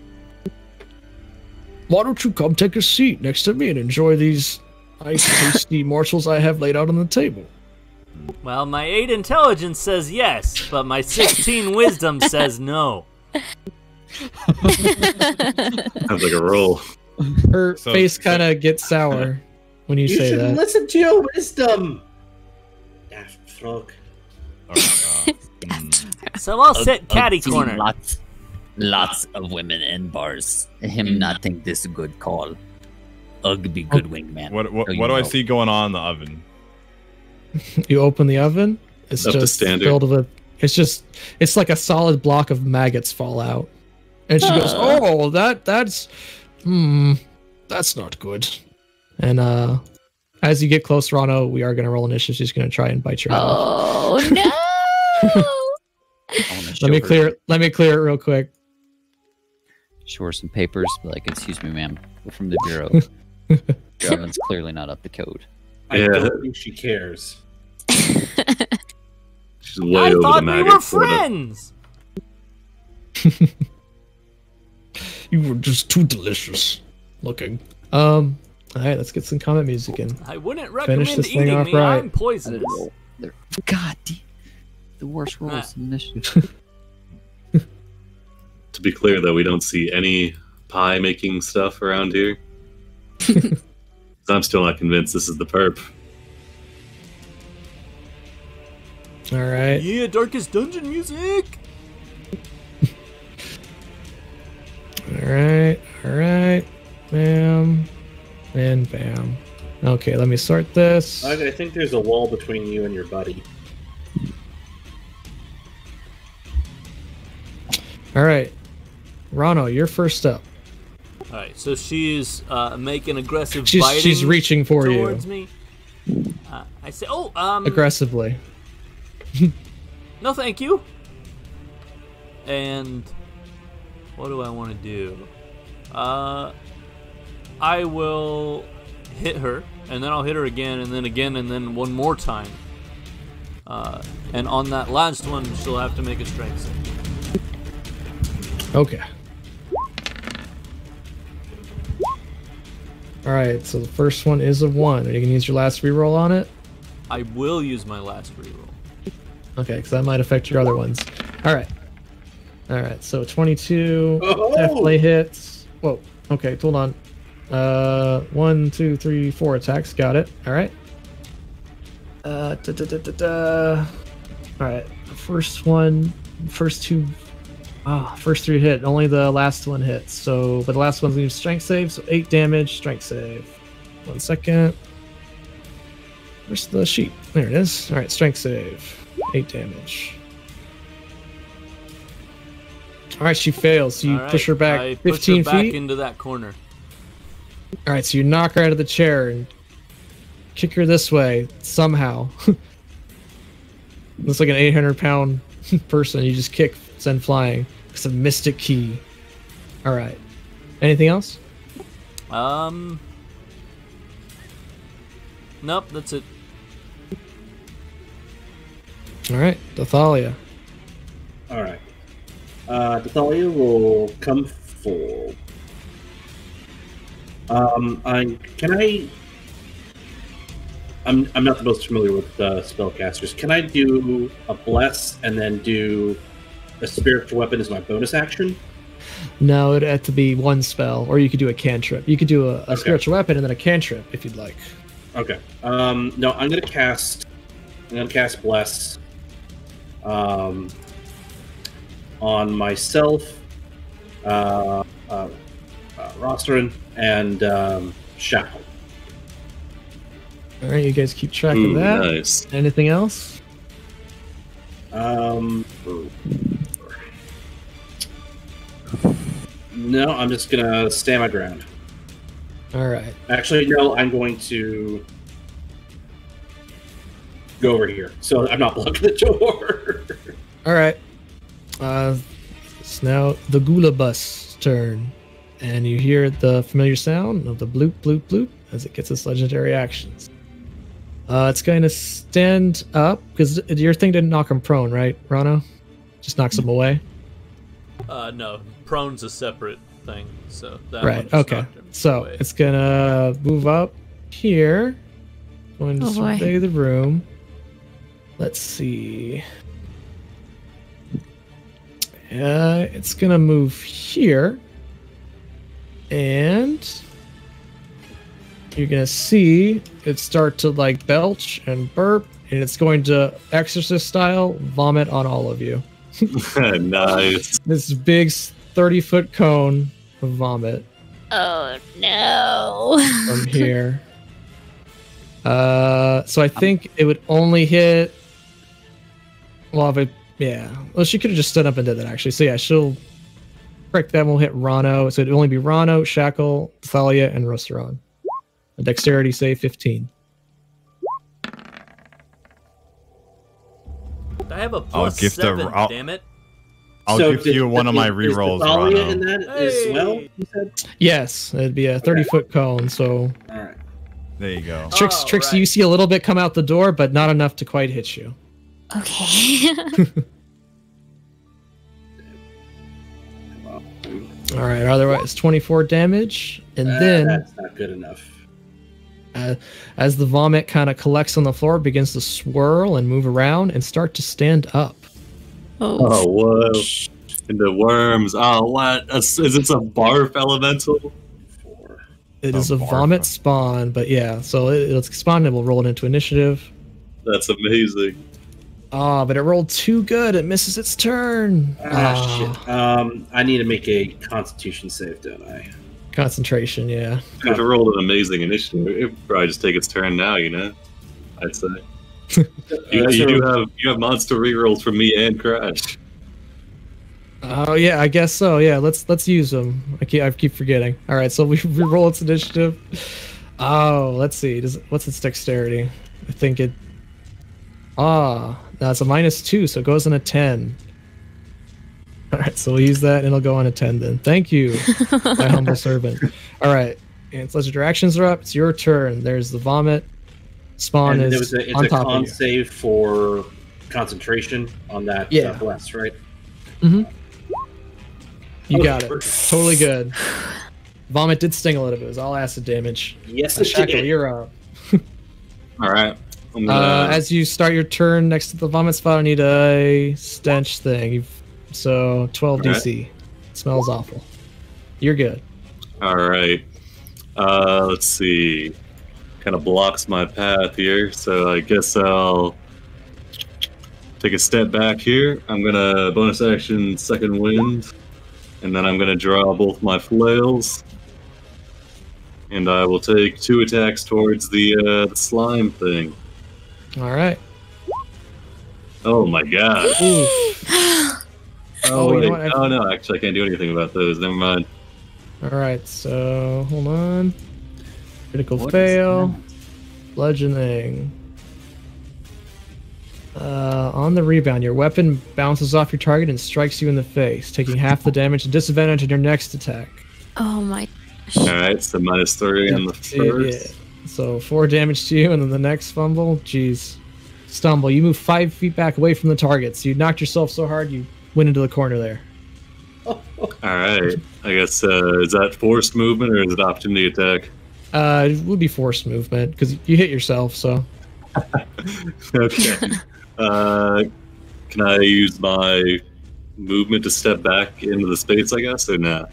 Why don't you come take a seat next to me and enjoy these nice, tasty morsels I have laid out on the table? Well, my 8 intelligence says yes, but my 16 wisdom says no. Sounds like a roll. Her So- face kind of gets sour when you You say should that. listen to your wisdom. Daft frog. all right, So I'll sit catty seen corner. Lots of women in bars. Him not think this a good call. Ugh, be good wingman. what So you do I know. see going on in the oven? You open the oven. It's Up to just standard. filled with. It's like a solid block of maggots fall out, and she goes, "Oh, that's not good." And as you get close, Rano, we are going to roll initiative. She's going to try and bite your head off. Oh no! I wanna show Let me her- clear it real quick. Show her some papers. Be like, excuse me, ma'am. We're from the bureau. Your oven's clearly not up to code. I Yeah. don't think she cares. She's way I over the thought we maggot were quota. friends! You were just too delicious looking. All right, let's get some comment music in. I wouldn't Finish recommend this thing eating off me. right. I'm poisonous. God, the worst rolls in initiative. To be clear, though, we don't see any pie making stuff around here. I'm still not convinced this is the perp. All right. Yeah, Darkest Dungeon music! All right. Bam. And bam. Okay, let me sort this. I think there's a wall between you and your buddy. All right. Rano, you're first up. Alright, so she's making aggressive She's biting reaching for you. towards me. I say, Aggressively. no thank you. And What do I want to do? I will hit her, and then I'll hit her again, and then one more time. And on that last one, she'll have to make a strength save. Okay. All right, so the first one is a 1. Are you gonna use your last reroll on it? I will use my last reroll. Okay, because that might affect your other ones. All right. All right, so 22 definitely hits. Whoa. Okay, hold on. 1, 2, 3, 4 attacks. Got it. All right. All right. The first one, first 3 hit. Only the last one hits. So, but the last one's gonna use strength save. So 8 damage. Strength save. 1 second. Where's the sheet? There it is. All right. Strength save. 8 damage. All right. She fails. So you push her back I 15 push her back feet into that corner. All right. So you knock her out of the chair and kick her this way somehow. Looks like an 800-pound person. You just kick, send flying. It's a mystic key. All right. Anything else? Nope, that's it. All right, Dathalia. All right. Dathalia will come forward. I'm not the most familiar with spellcasters. Can I do a bless and then do a spiritual weapon as my bonus action? No, it'd have to be one spell, or you could do a cantrip. You could do a spiritual weapon and then a cantrip if you'd like. Okay. No, I'm gonna cast bless on myself, Rosterin, and Shackle. All right, you guys keep track of that. Nice. Anything else? No, I'm just gonna stand my ground. All right. Actually, no, I'm going to go over here, so I'm not blocking the door. All right. It's now the Gulabus turn, and you hear the familiar sound of the bloop, bloop, bloop as it gets its legendary actions. It's going to stand up, because your thing didn't knock him prone, right, Rano? Just knocks him away? No. Prone's a separate thing, so that right, one just okay. knocked him So, away. it's going to move up here. Going to survey the room. Let's see. It's going to move here. And you're going to see it start to like belch and burp, and it's going to exorcist style vomit on all of you. Nice. This big 30-foot cone of vomit Oh no. from here. So I think it would only hit. Well, if it, yeah. Well, she could have just stood up and did that actually. So yeah, she'll. Correct. That will hit Rano. So it'd only be Rano, Shackle, Thalia, and Rosteron. A dexterity save 15. I have a plus gift her- 7, I'll- damn it. I'll give you one of my rerolls, Is Dathalia Rano. in that as well? You said? Yes, it'd be a 30-foot cone. So All right. There you go. Trixie, you see a little bit come out the door, but not enough to quite hit you. Okay. All right. Otherwise, 24 damage, and then That's not good enough. as the vomit kind of collects on the floor, it begins to swirl and move around and start to stand up. Oh, whoa. And the worms. Oh, what? Is this a barf elemental? It is a barf. vomit spawn, but yeah, so it'll spawn and we'll roll it into initiative. That's amazing. Oh, but it rolled too good. It misses its turn. Shit. I need to make a Constitution save, don't I? Concentration, yeah. If it rolled an amazing initiative, it would probably just take its turn now, you know? I'd say. You have monster rerolls from me and Crash. Oh yeah, I guess so. Yeah, let's use them. I keep forgetting. All right, so we roll its initiative. Oh, let's see. What's its dexterity? I think it. No, it's a -2, so it goes in a 10. All right, so we'll use that, and it'll go on a 10 then. Thank you, my humble servant. All right, and legendary actions are up. It's your turn. There's the vomit. Spawn And is it's on a top con of you. save for concentration on that bless, right? Mm-hmm. You Oh, got it. Totally good. Vomit did sting a little bit. It was all acid damage. Yes, it Shackle, did. you're up. All right. I'm gonna, As you start your turn next to the vomit spot, I need a stench thing. So 12 All right. DC. Smells awful. You're good. all right. Let's see. Kind of blocks my path here, so I guess I'll take a step back here. I'm gonna bonus action second wind, and then I'm gonna draw both my flails, and I will take 2 attacks towards the slime thing. All right. Oh my god! Ooh. Oh, you know wait. what? Oh no, actually I can't do anything about those. Never mind. All right. So hold on. Critical What is fail. Bludgeoning. On the rebound, your weapon bounces off your target and strikes you in the face, taking half the damage and disadvantage on your next attack. Oh my. All right, so -3 on the first. Yeah. So 4 damage to you, and then the next fumble. Jeez. Stumble. You move 5 feet back away from the target, so you knocked yourself so hard you went into the corner there. All right. I guess is that forced movement or is it opportunity attack? It would be forced movement because you hit yourself. So Okay. Can I use my movement to step back into the space, I guess, or not?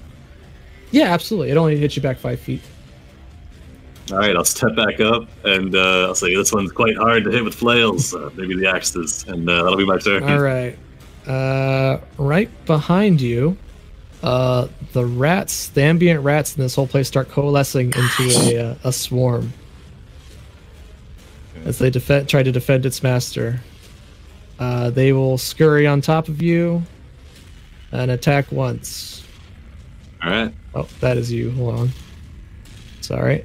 yeah, absolutely. It only hits you back 5 feet. All right, I'll step back up and I'll say this one's quite hard to hit with flails. Maybe the axes, and that'll be my turn. All right. Right behind you, the rats, the ambient rats in this whole place start coalescing into a swarm as they try to defend its master. They will scurry on top of you and attack once. All right. Oh, that is you. Hold on. Sorry.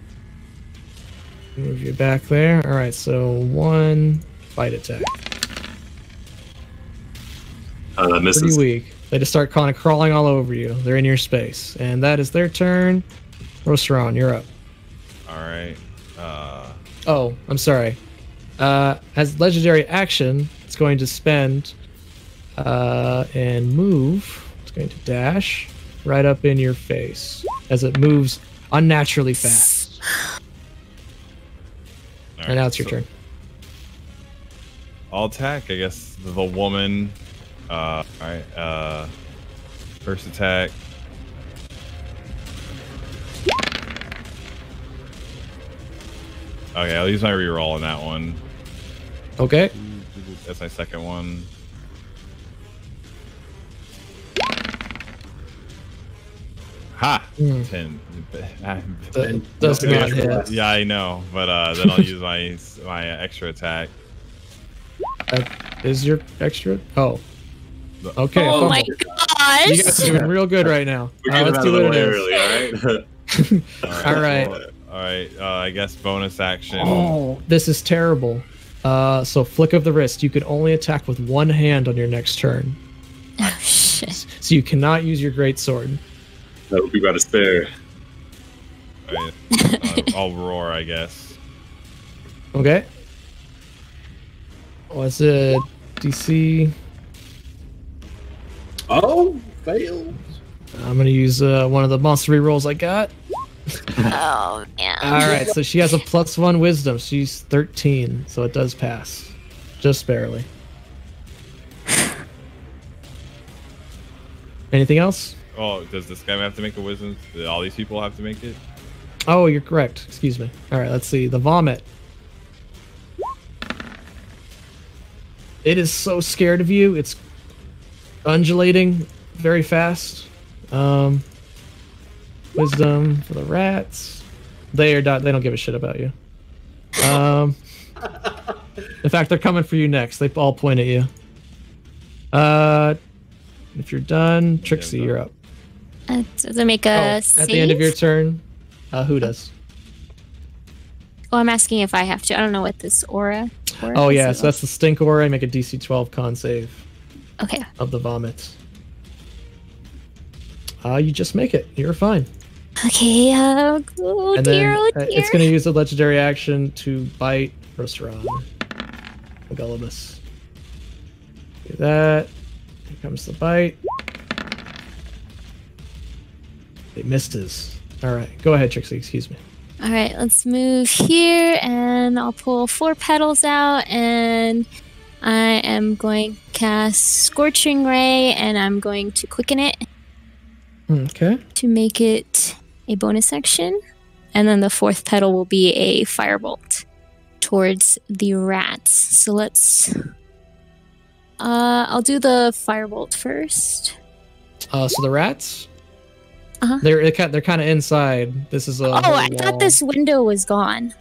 Move you back there. All right, so 1 bite attack. That Pretty misses. weak. They just start kind of crawling all over you. They're in your space, and that is their turn. Rosteron, you're up. All right. Oh, I'm sorry. As legendary action, it's going to spend and move. It's going to dash right up in your face as it moves unnaturally fast. All And now right, it's your turn. I'll attack. I guess the woman. All right. First attack. Okay, I'll use my reroll on that one. Okay. That's my second one. Ha! 10. That does not hit. Yeah, I know, but then I'll use my extra attack. That is your extra? Oh. Okay. Oh my You gosh. guys are doing real good right now. We're getting Let's out do of the what way it is. early, all right? All right. All right. I guess bonus action. Oh, this is terrible. So flick of the wrist. You can only attack with one hand on your next turn. Oh shit. So you cannot use your great sword. That would be by despair. All right. I'll roar, I guess. Okay. What's it? DC. Oh, failed. I'm gonna use one of the monster rerolls I got. Oh man. All right. So she has a +1 wisdom. She's 13, so it does pass, just barely. Anything else? Oh, does this guy have to make a wisdom? Do all these people have to make it? Oh, you're correct. Excuse me. All right. Let's see. The vomit. It is so scared of you. It's undulating very fast. Wisdom for the rats. They don't give a shit about you. In fact, they're coming for you next. They all point at you. If you're done, Trixie, you're up. Does it make a At save? the end of your turn, who does? Oh, I'm asking if I have to. I don't know what this aura. Oh yeah, is. so that's the stink aura. Make a DC 12 con save Okay. of the vomit. You just make it. You're fine. Okay, oh And dear, then oh dear. it's going to use a legendary action to bite Rosteron. Gullibus. Do that. Here comes the bite. It missed his. Alright, go ahead, Trixie, excuse me. Alright, let's move here, and I'll pull 4 petals out, and I am going to cast Scorching Ray, and I'm going to quicken it Okay. to make it a bonus action. And then the 4th petal will be a Firebolt towards the rats. So let's... I'll do the Firebolt first. So the rats? Uh-huh. They're kind of inside. This is a Oh, whole I wall. thought this window was gone.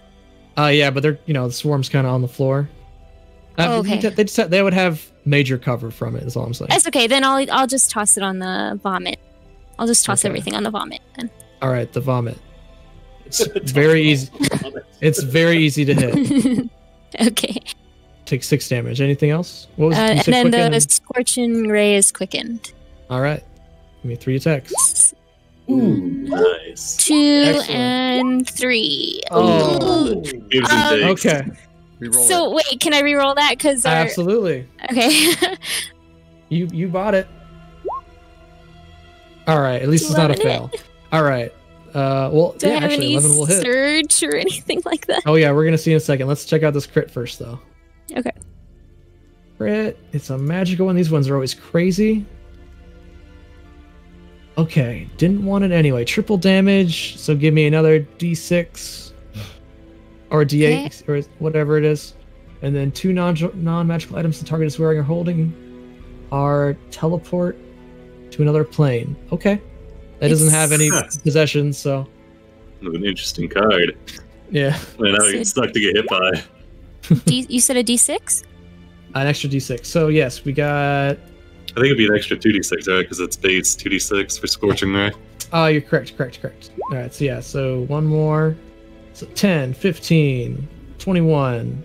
Yeah, but they're the swarm's kind of on the floor. Oh, okay. They would have major cover from it. Is all I'm saying. That's okay. Then I'll just toss it on the vomit. I'll just toss Okay. everything on the vomit then. All right, the vomit. It's very easy. It's very easy to hit. Okay. Take 6 damage. Anything else? What was you And said then quicken the and- Scorching Ray is quickened. All right. Give me 3 attacks. Ooh, nice. 2 Excellent. and 3. Oh. Gives and takes. Okay. Reroll So it. wait, can I reroll that? Because Absolutely. okay. You bought it. All right. At least it's not a 11 fail. All right. Well, Do I yeah, have actually, any 11 will hit. surge or anything like that? Oh yeah, we're gonna see in a second. Let's check out this crit first, though. Okay. Crit. It's a magical one. These ones are always crazy. Okay, didn't want it anyway. Triple damage. So give me another D6 or D8 or whatever it is, and then 2 non-magical items the target is wearing or holding are teleport to another plane. Okay, that doesn't have any possessions, so An interesting card. yeah, And now it's stuck to get hit by. You said a D6? an extra D6. So yes, we got. I think it'd be an extra 2d6, right? Because it's base 2d6 for Scorching Ray. Oh, you're correct. All right, so yeah, so one more. So 10, 15, 21.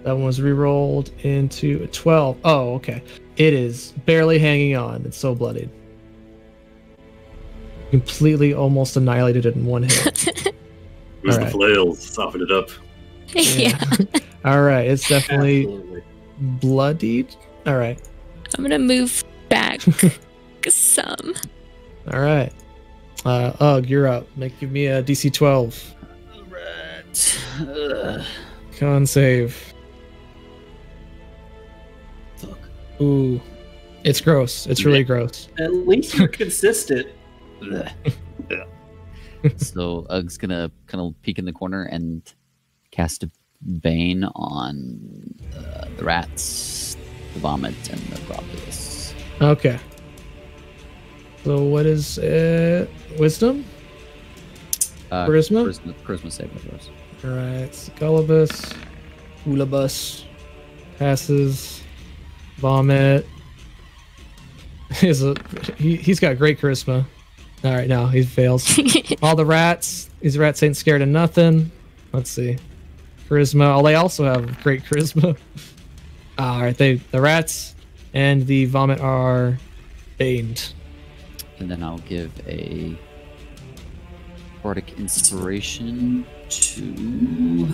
That one was re-rolled into a 12. Oh, okay. It is barely hanging on. It's so bloodied. Completely almost annihilated it in one hit. It was All the right. flails, softened it up. Yeah. All right, it's definitely Absolutely. bloodied. All right. I'm gonna move back some. All right. Ugh, you're up. Give me a DC 12. Alright. Con save. Fuck. Ooh. It's gross. It's really gross. At least you're consistent. So Ugg's gonna kind of peek in the corner and cast a Bane on the rats, the vomit, and the Gluttonous. Okay. So what is it? Wisdom? Charisma? Charisma saving throws. Alright, Gullibus. Ulabus. Passes. Vomit. He's got great charisma. Alright, no, he fails. All the rats. These rats ain't scared of nothing. Let's see. Charisma. Oh, they also have great charisma. Alright, the rats and the vomit are baned. And then I'll give a Bardic Inspiration to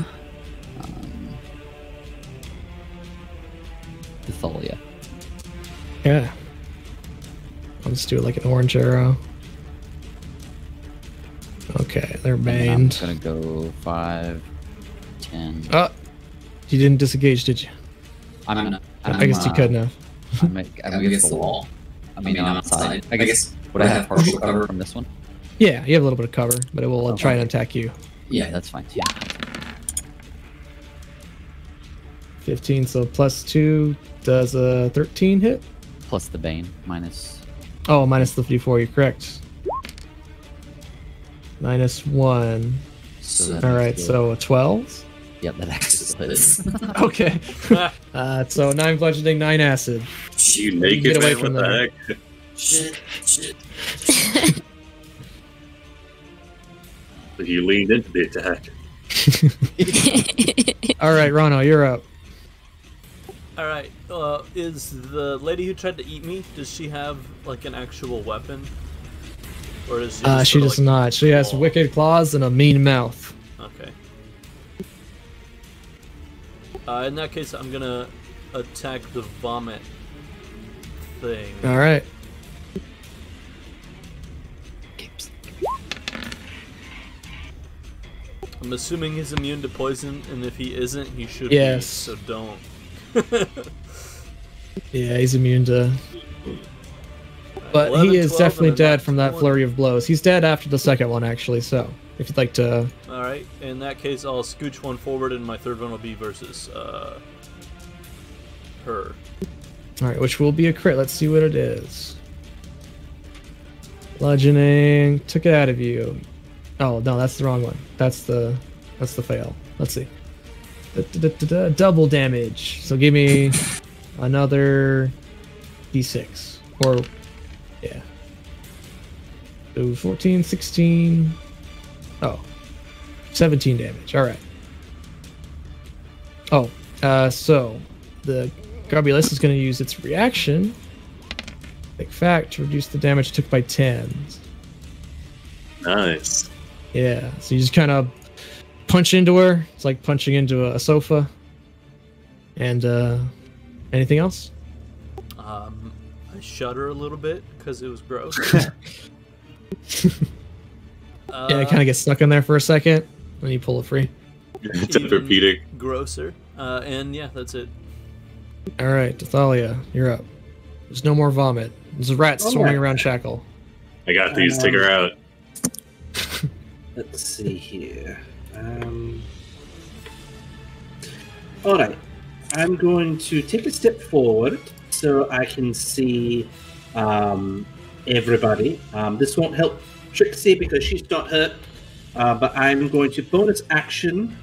Thalia. Yeah. I'll just do it like an orange arrow. Okay, they're And then I'm baned. gonna go 5, 10. Oh, you didn't disengage, did you? I guess you couldn't have. I'm against the wall. I mean, I'm outside. I guess. Would I have partial cover from this one? Yeah, you have a little bit of cover, but it will Oh, try and okay. attack you. Yeah, that's fine. Yeah. 15, so plus 2 does a 13 hit? Plus the Bane, minus. Oh, minus the d4, you're correct. Minus 1. So Alright, so a 12? Yep, that actually splits. Okay. So 9 bludgeoning, 9 acid. You naked Get away man, from what the there. heck? Shit. But you leaned into the attack. Alright, Rano, you're up. All right. Is the lady who tried to eat me? Does she have like an actual weapon, or is she? She does not. She has wicked claws and a mean mouth. Okay. In that case, I'm gonna attack the vomit thing. All right. I'm assuming he's immune to poison, and if he isn't, he should Yes. be. So don't. Yeah, he's immune to. But 11, he is 12, definitely and a dead nat from that 20. flurry of blows. He's dead after the second one, actually. So if you'd like to. All right. In that case, I'll scooch one forward, and my third one will be versus her. All right, which will be a crit. Let's see what it is. Bludgeoning took it out of you. Oh no, that's the wrong one. That's the fail. Let's see. Double damage. So give me another d6. Or yeah. So 14, 16. Oh. 17 damage. All right. Oh, so the Garbulus is going to use its reaction. Big fact to reduce the damage took by 10. Nice. Yeah, so you just kind of punch into her. It's like punching into a sofa. And anything else? I shudder a little bit because it was gross. Yeah, it kind of gets stuck in there for a second, and you pull it free. Tempur-Pedic. Grosser. And yeah, that's it. All right, Dathalia, you're up. There's no more vomit. There's a rat swarming around Shackle. I got these. Take her out. Let's see here. All right. I'm going to take a step forward so I can see everybody. This won't help Trixie because she's not hurt, but I'm going to bonus action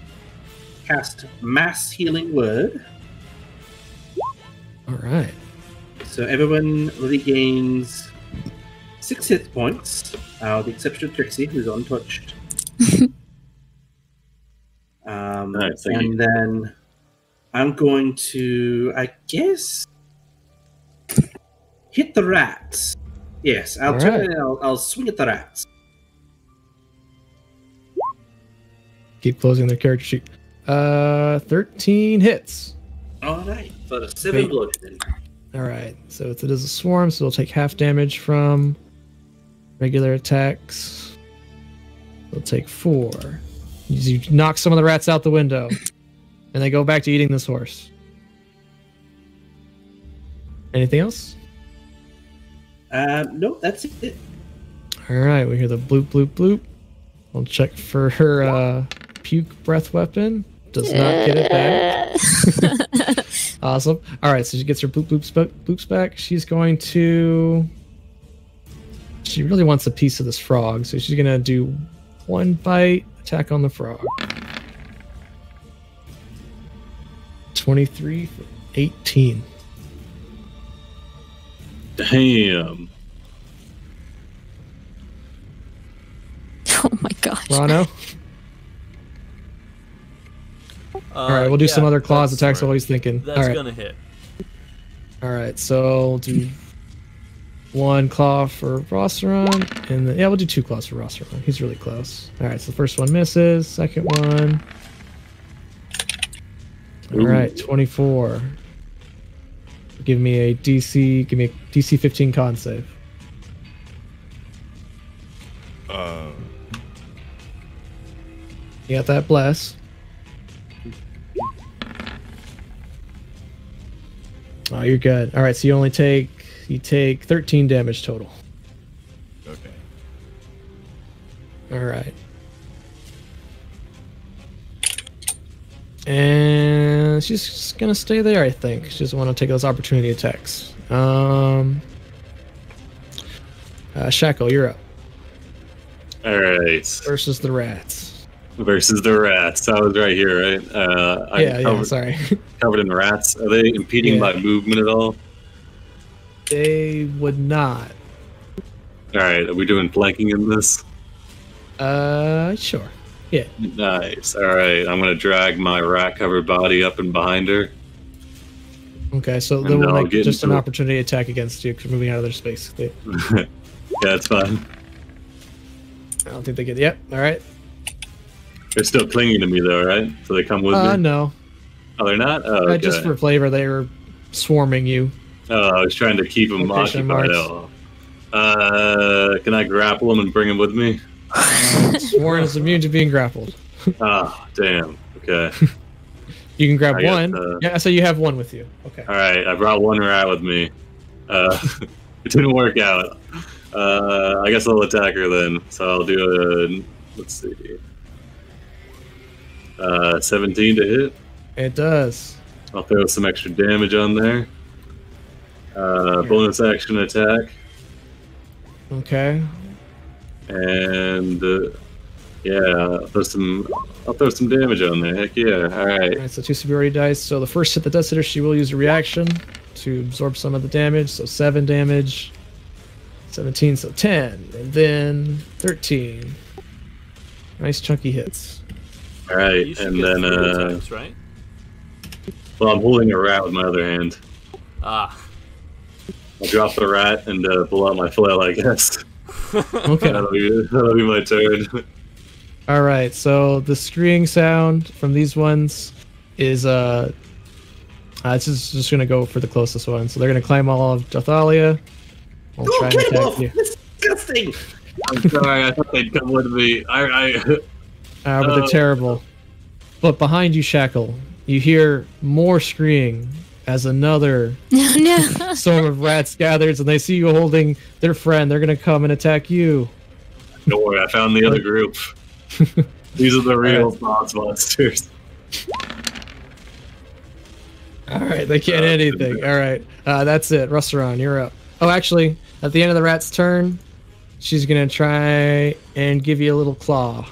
cast Mass Healing Word. All right. So everyone regains 6 hit points, with the exception of Trixie, who's untouched. Nice, thank you. And then I'm going to, I guess, hit the rats. Yes, I'll All turn right. it and I'll swing at the rats. Keep closing the character sheet. 13 hits. All right, for a 7 bludgeoning. All right, so if it is a swarm, so it'll take half damage from regular attacks. It'll take 4. You knock some of the rats out the window, and they go back to eating this horse. Anything else? No, that's it. All right, we hear the bloop, bloop, bloop. We'll check for her puke breath weapon. Does not get it back. Awesome. All right, so she gets her bloop, bloops back. She's going to... She really wants a piece of this frog, so she's going to do 1 bite, attack on the frog. 23 for 18. Damn. Oh my gosh. Rano? All right, we'll do some other claws attacks while he's thinking. That's All right. gonna hit. All right, so we'll do 1 claw for Rossaron, and then, yeah, we'll do 2 claws for Rossaron. He's really close. All right, so the first one misses, second one. All right, 24. Give me a DC 15 con save. You got that bless. Oh, you're good. All right, so you take 13 damage total. Okay. All right. And she's just gonna stay there, I think. She doesn't want to take those opportunity attacks. Shackle, you're up. All right. Versus the rats. Versus the rats. I was right here, right? Yeah, sorry. Covered in rats. Are they impeding Yeah. my movement at all? They would not. All right. Are we doing flanking in this? Sure. Yeah. Nice. All right. I'm gonna drag my rat-covered body up and behind her. Okay, so And they will I'll make get just an into it. opportunity attack against you because you're moving out of their space. I Yeah, it's fine. don't think they get. Yep. All right. They're still clinging to me though, right? So they come with me. No. Oh, they're not. Oh, okay. Just for flavor, they were swarming you. Oh, I was trying to keep them Location occupied. Can I grapple them and bring them with me? Sworn is immune to being grappled. Ah, damn. Okay. You can grab I got, one. Yeah, so you have one with you. Okay. All right, I brought one rat with me. It didn't work out. I guess I'll attack her then. So I'll do let's see. 17 to hit. It does. I'll throw some extra damage on there. Bonus action attack. Okay. And yeah, I'll throw some damage on there. Heck yeah! All right. Alright, so 2 superiority dice. So the first hit that does hit her, she will use a reaction to absorb some of the damage. So 7 damage. 17, so 10. And then 13. Nice chunky hits. All right, You should and get then 3 attacks, right? well, I'm holding a rat with my other hand. Ah. I'll drop the rat and pull out my flail, I guess. Okay. That'll be my turn. Alright, so the screaming sound from these ones is it's just gonna go for the closest one. So they're gonna climb all of Dothalia. We'll try and Get him attack off! you. It's disgusting! I'm sorry, I thought they'd come with me. But they're terrible. But behind you, Shackle, you hear more screaming as another No, no. swarm of rats gathers, and they see you holding their friend. They're gonna come and attack you. Don't worry, I found the other group. These are the real boss monsters. Alright, they can't hit anything. Alright, that's it. Rusteron, you're up. Oh, actually, at the end of the rat's turn, she's gonna try and give you a little claw.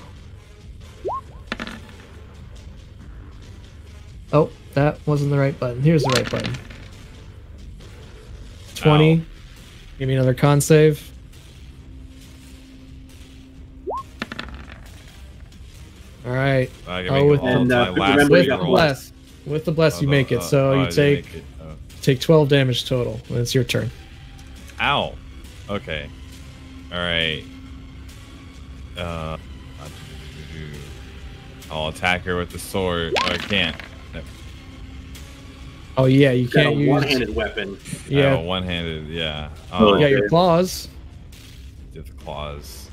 Oh, that wasn't the right button. Here's the right button. 20. Ow. Give me another con save. Alright. With the bless. With the bless, you make it. So you take 12 damage total. And it's your turn. Ow. Okay. All right. I'll attack her with the sword. Oh, I can't. No. Oh yeah, you Got a can't use one-handed weapon. I have a one-handed. Yeah. Oh, You got your claws. Get the claws.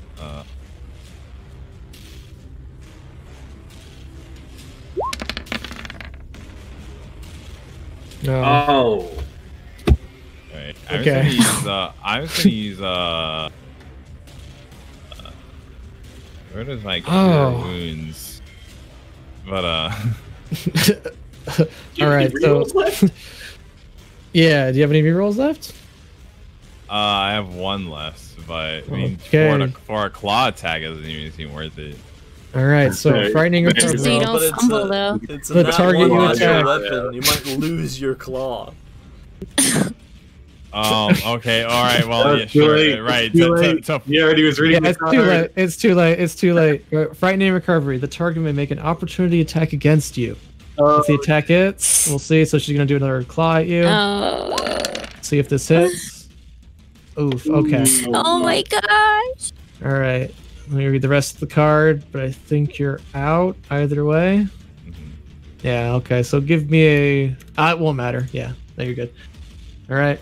No. Oh. Right. Okay. I'm just gonna use where does my cure wounds? But All right. So yeah, do you have any rerolls left? I have one left, but I mean, Okay. for a claw attack, it doesn't even seem worth it. All right. So Okay. frightening So you recovery. don't fumble, though. It's The a target you attack. weapon. You might lose your claw. Okay, all right. Well, yeah, Too sure. late. Right. Too late. He already was reading Yeah, the it's too card. late. It's too late. It's too late. Frightening recovery. The target may make an opportunity attack against you. If the attack hits, we'll see. So she's gonna do another claw at you. Oh. See if this hits. Oof. Okay. Oh my gosh. All right. Let me read the rest of the card, but I think you're out either way. Yeah. Okay. So give me a. It won't matter. Yeah. No, you're good. All right.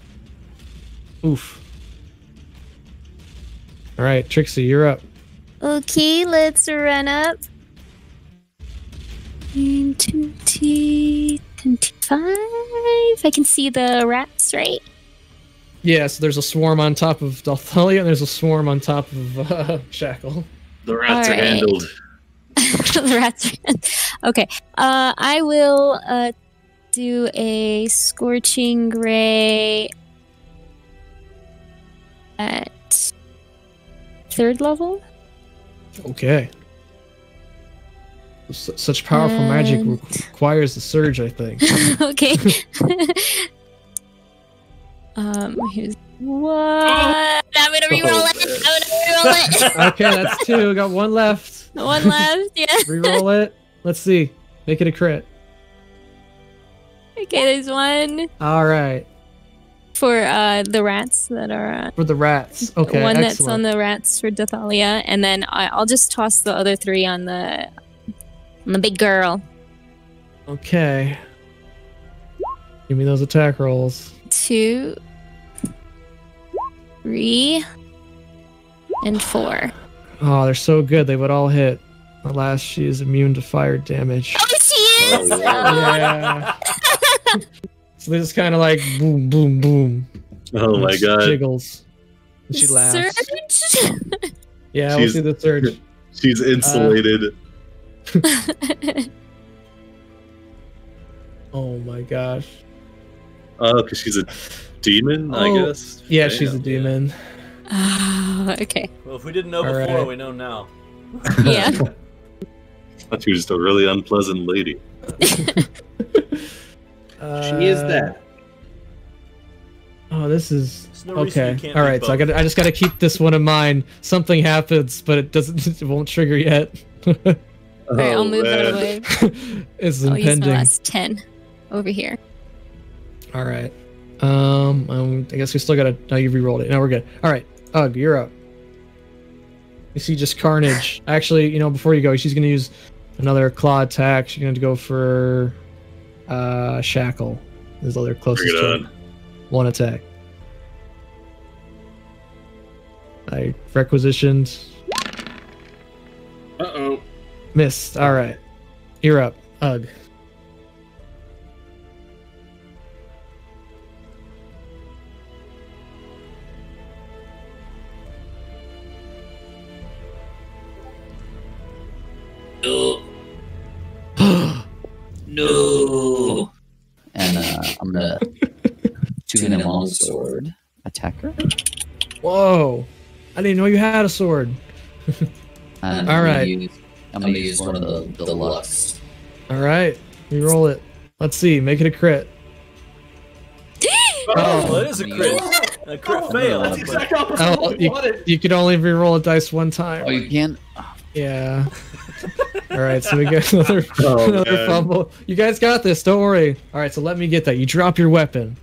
Oof. All right, Trixie, you're up. Okay, let's run up. And 20, 25. I can see the rats, right? Yeah, so there's a swarm on top of Dalthalia, and there's a swarm on top of Shackle. The rats are Alright. handled. The rats are... Okay. I will do a Scorching Ray at 3rd level. Okay. Such powerful magic And- requires a surge, I think. Okay. Here's what? I'm gonna reroll it. Okay, that's 2. Got 1 left. One left, yeah. Reroll it. Let's see. Make it a crit. Okay, there's one All right. for the rats that are. For the rats. Okay. One excellent. that's on the rats for Dathalia, and then I'll just toss the other 3 on the big girl. Okay. Give me those attack rolls. 2, 3, and 4. Oh, they're so good. They would all hit. Alas, she is immune to fire damage. Oh, she is! Oh, wow. Yeah. So they just kind of like boom, boom, boom. Oh And my she god. Jiggles. And she laughs. Surge! Yeah, we'll She's- see the surge. She's insulated. Oh my gosh. Oh, because she's a demon, I Oh, guess. Yeah, Right? she's a demon. Ah, okay. Well, if we didn't know All before, right. we know now. Yeah. I thought she was just a really unpleasant lady. She is that. Oh, this is There's no reason okay. you can't All be right, so I both. just gotta keep this one in mind. Something happens, but it doesn't. It won't trigger yet. Alright, I'll Oh, move out of the man. way. It's I'll use my impending. last 10 over here. All right. I guess we still gotta. No, you re-rolled it. No, we're good. All right, Ugh, you're up. You see just carnage. Actually, before you go, she's gonna use another claw attack. She's gonna go for shackle. His other closest Bring it to her. 1 attack. I requisitioned. Uh-oh. Missed. All right. You're up. Ugh. No. And I'm gonna tune him on the sword. Attacker. Whoa. I didn't know you had a sword. And All I'm right. gonna use one of the lurks. All right. You roll it. Let's see. Make it a crit. Oh, it is a crit. A crit fail. That's exactly opposite Oh, what we wanted. you could only re-roll a dice one time. Oh, you can. Yeah. All right, so we got another, Oh, another man. fumble. You guys got this. Don't worry. All right, so let me get that. You drop your weapon.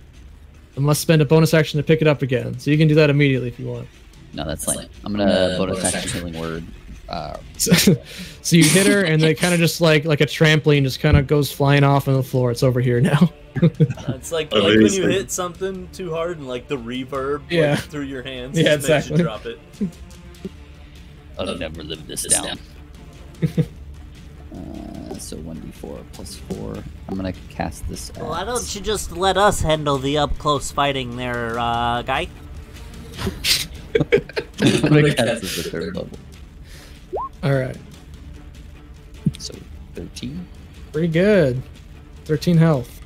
I must spend a bonus action to pick it up again. So you can do that immediately if you want. No, that's lame. I'm gonna bonus action healing word. So you hit her, and they kind of just like a trampoline, just kind of goes flying off on the floor. It's over here now. It's like when you Amazing. hit something too hard and like the reverb Yeah. through your hands Yeah, just makes you exactly. drop it. I'll never live this down. So 1d4 plus 4. I'm gonna cast this. Why don't you just let us handle the up close fighting there, guy? I'm gonna cast this at 3rd level. All right, So 13. pretty good. 13 health.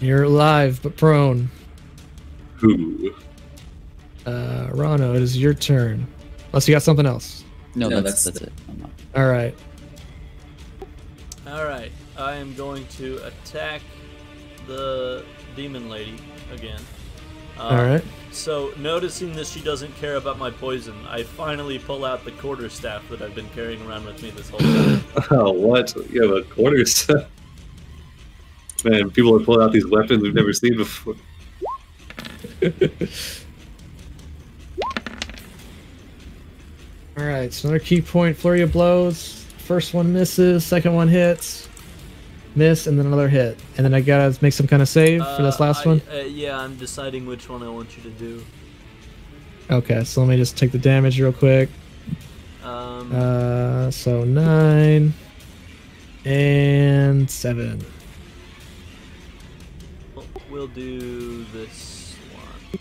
You're alive but prone. Who? Rano, it is your turn. Unless you got something else. No, that's it. I'm not. All right. Alright, I am going to attack the demon lady again. All right. So, noticing that she doesn't care about my poison, I finally pull out the quarterstaff that I've been carrying around with me this whole time. Oh, what? You have a quarter set? Man, people are pulling out these weapons we've never seen before. All right. So another key point. Flurry of blows. First one misses. Second one hits. Miss, and then another hit. And then I gotta make some kind of save for this last one. Yeah, I'm deciding which one I want you to do. Okay. So let me just take the damage real quick. So 9 and 7. We'll do this one.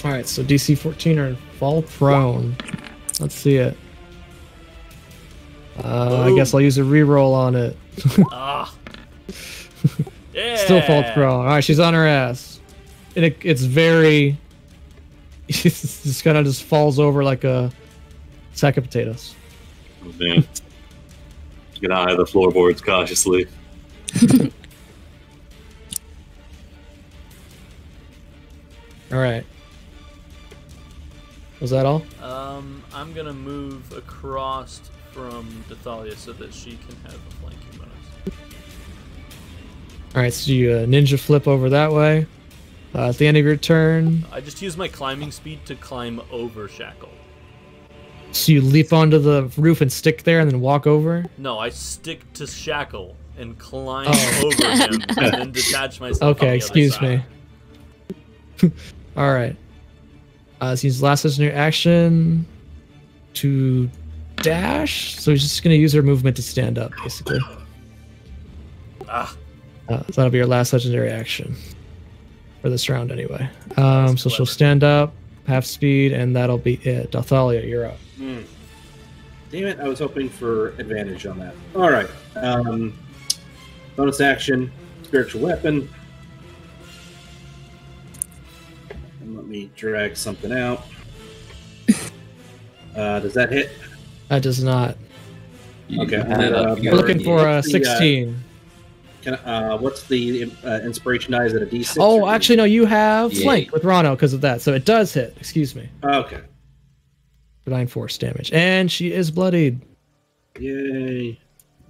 All right. So DC 14 or fall prone. Let's see it. I guess I'll use a reroll on it. Ah! Yeah! Still falls prone. All right, she's on her ass, and it's very. It's just kind of just falls over like a sack of potatoes. Oh, man. Get eye the floorboards cautiously. All right. Was that all? I'm gonna move across from Dathalia so that she can have a flanking bonus. All right, so you ninja flip over that way. At the end of your turn, I just use my climbing speed to climb over Shackle. so you leap onto the roof and stick there, and then walk over. No, I stick to Shackle and climb Oh. over him, and then detach myself. on Okay, the other excuse side. me. All right. So use last legendary action to dash. So he's just gonna use her movement to stand up, basically. Ah, So that'll be your last legendary action for this round, anyway. So she'll clever. stand up, half speed, and that'll be it. Dathalia, you're up. Damn it, I was hoping for advantage on that. Alright. Bonus action, spiritual weapon. And let me drag something out. Does that hit? That does not. Okay. We're looking for what's the, 16. What's the inspiration die? Is it a D6? Oh, or actually, no, you have Yay. flank with Rano because of that. So it does hit. Excuse me. Okay. Divine force damage. And she is bloodied. Yay.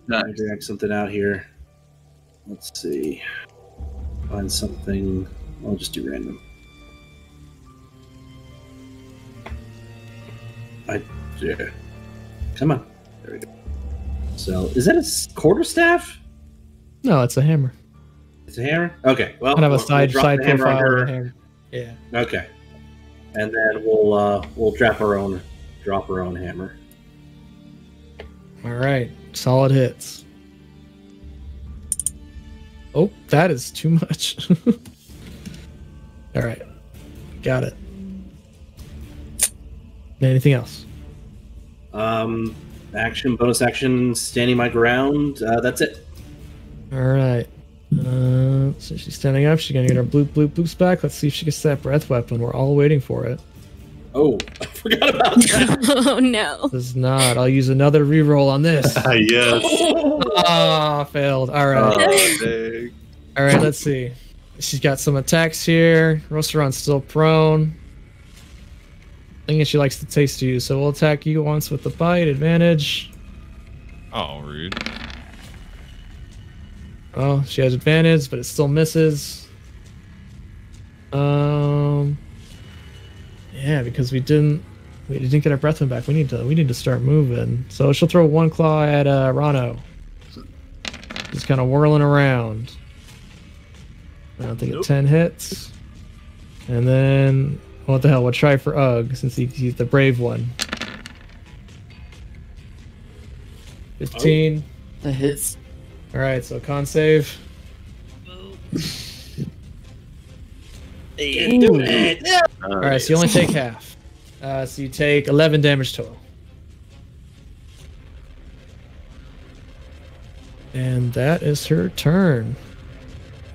Let me drag something out here. Let's see. Find something. I'll just do random. Yeah. Come on. There we go. So, is that a quarterstaff? No, it's a hammer. It's a hammer? Okay. Well, Kind of a we'll side drop side the hammer on profile of her. a hammer. Yeah. Okay. And then we'll drop our own hammer. All right. Solid hits. Oh, that is too much. All right. Got it. Anything else? Action, bonus action, standing my ground. That's it. All right. So she's standing up. She's going to get her bloops back. Let's see if she gets that breath weapon. We're all waiting for it. Oh, I forgot about that. Oh no. Does not. I'll use another reroll on this. Yes. Ah, failed. All right. Dang. All right, let's see. She's got some attacks here. Roasteron's still prone. I think she likes to taste you, so we'll attack you once with the bite. Advantage. Oh, rude. Oh, she has advantage, but it still misses. Yeah, because we didn't get our breath back. We need to start moving. So she'll throw one claw at Rano. Just kind of whirling around. I don't think Nope. 10 hits. And then what the hell? We'll try for Ugg since he's the brave one. 15. That hits. All right, so con save. Can't do it. All right, so you only take half. So you take 11 damage total. And that is her turn.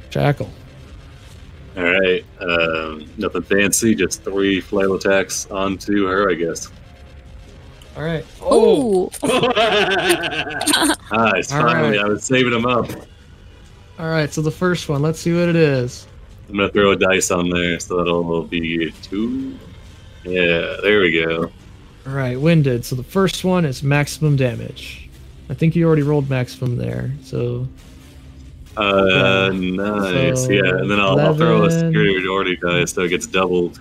Shackle. All right. Nothing fancy. Just 3 flail attacks onto her, I guess. All right. Oh. Nice. All Finally, right. I was saving them up. All right, so the first one. Let's see what it is. I'm gonna throw a dice on there, so that'll be 2. Yeah, there we go. All right, winded. So the first one is maximum damage. I think you already rolled maximum there. So Nice. So, Yeah, and then I'll throw a 11. superiority dice, so it gets doubled.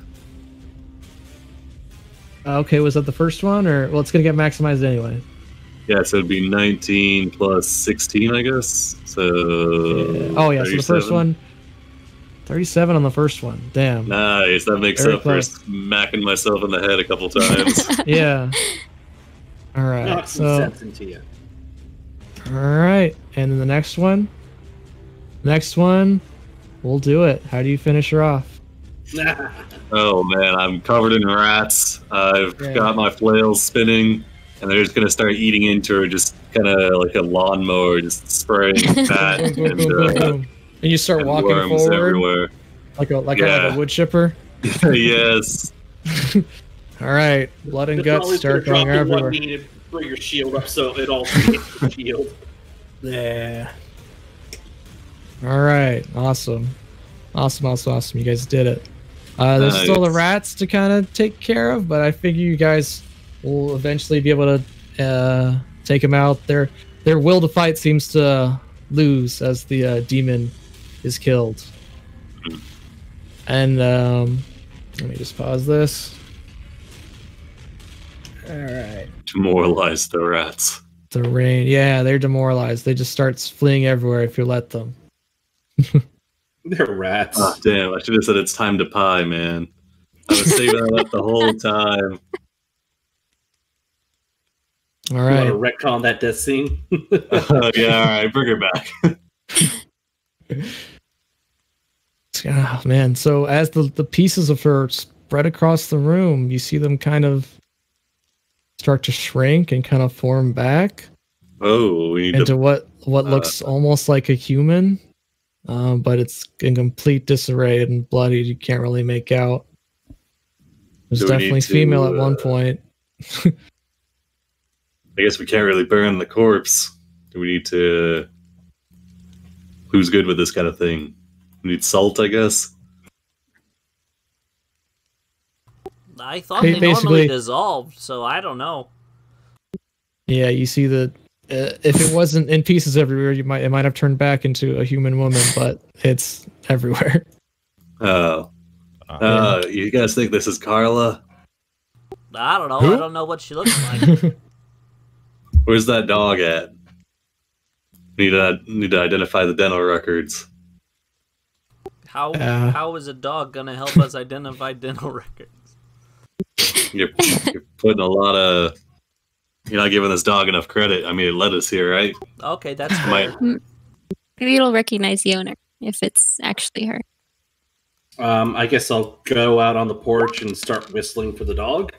okay, was that the first one, or well, it's gonna get maximized anyway. Yeah, so it'd be 19 plus 16, I guess. So. Yeah. Oh yeah, so the first 37. one. 37 on the first one. Damn. Nice. That makes Very up close. for smacking myself in the head a couple times. Yeah. All right. Knock some So. sense into you. All right, and then the next one. Next one, we'll do it. How do you finish her off? Oh man, I'm covered in rats. I've Yeah. got my flails spinning, and they're just gonna start eating into her, just kind of like a lawnmower, just spraying fat Boom, boom, and, boom, boom, boom. And you start and walking worms forward everywhere. like a Yeah. wood chipper. Yes. All right, blood and It's guts always start gonna going drop the one everywhere. knee to bring your shield up so it all hits the shield. Yeah. All right, awesome. You guys did it. There's still the Nice. rats to kind of take care of, but I figure you guys will eventually be able to take them out. Their will to fight seems to lose as the demon is killed. And let me just pause this. All right. Demoralize the rats. The rain. Yeah, they're demoralized. They just start fleeing everywhere if you let them. They're rats. Oh, damn, I should have said it's time to pie, man. I was saving that up the whole time. All You right. want to retcon that death scene? Yeah, all right, bring her back. Oh, man. So as the pieces of her spread across the room, you see them kind of start to shrink and kind of form back Oh, we need into to. what looks almost like a human, but it's in complete disarray and bloodied. You can't really make out. There's Do we need definitely to, female at one point. I guess we can't really burn the corpse. Do we need to? Who's good with this kind of thing? We need salt, I guess. I thought Ba- they normally basically- dissolved, so I don't know. Yeah, you see that if it wasn't in pieces everywhere, it might have turned back into a human woman, but it's everywhere. Oh, you guys think this is Carla? I don't know. Who? I don't know what she looks like. Where's that dog at? Need to identify the dental records. How is a dog gonna help us identify dental records? You're putting a lot of. You're not giving this dog enough credit. I mean, it led us here, right? Okay, that's Might- fair. Maybe it'll recognize the owner if it's actually her. I guess I'll go out on the porch and start whistling for the dog.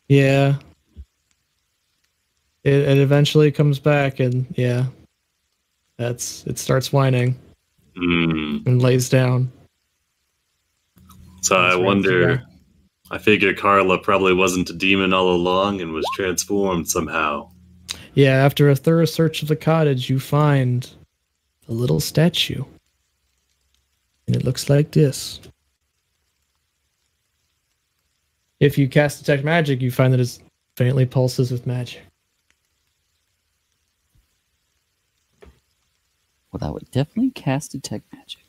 Yeah. It eventually comes back and yeah. It starts whining and lays down. So I That's right, wonder. yeah. I figure Carla probably wasn't a demon all along and was transformed somehow. Yeah, after a thorough search of the cottage, you find a little statue. And it looks like this. If you cast Detect Magic, you find that it faintly pulses with magic. Well, that would definitely cast Detect Magic.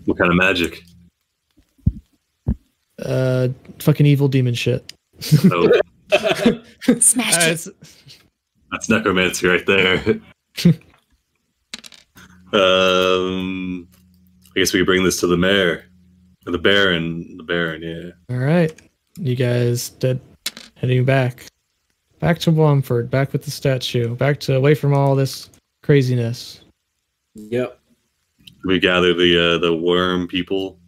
What kind of magic? Fucking evil demon shit. Oh, Smash it. that's necromancy right there. I guess we could bring this to the mayor. Or the Baron. The Baron, yeah. All right. You guys heading back. Back to Womford, back with the statue, back to away from all this craziness. Yep. We gather the worm people.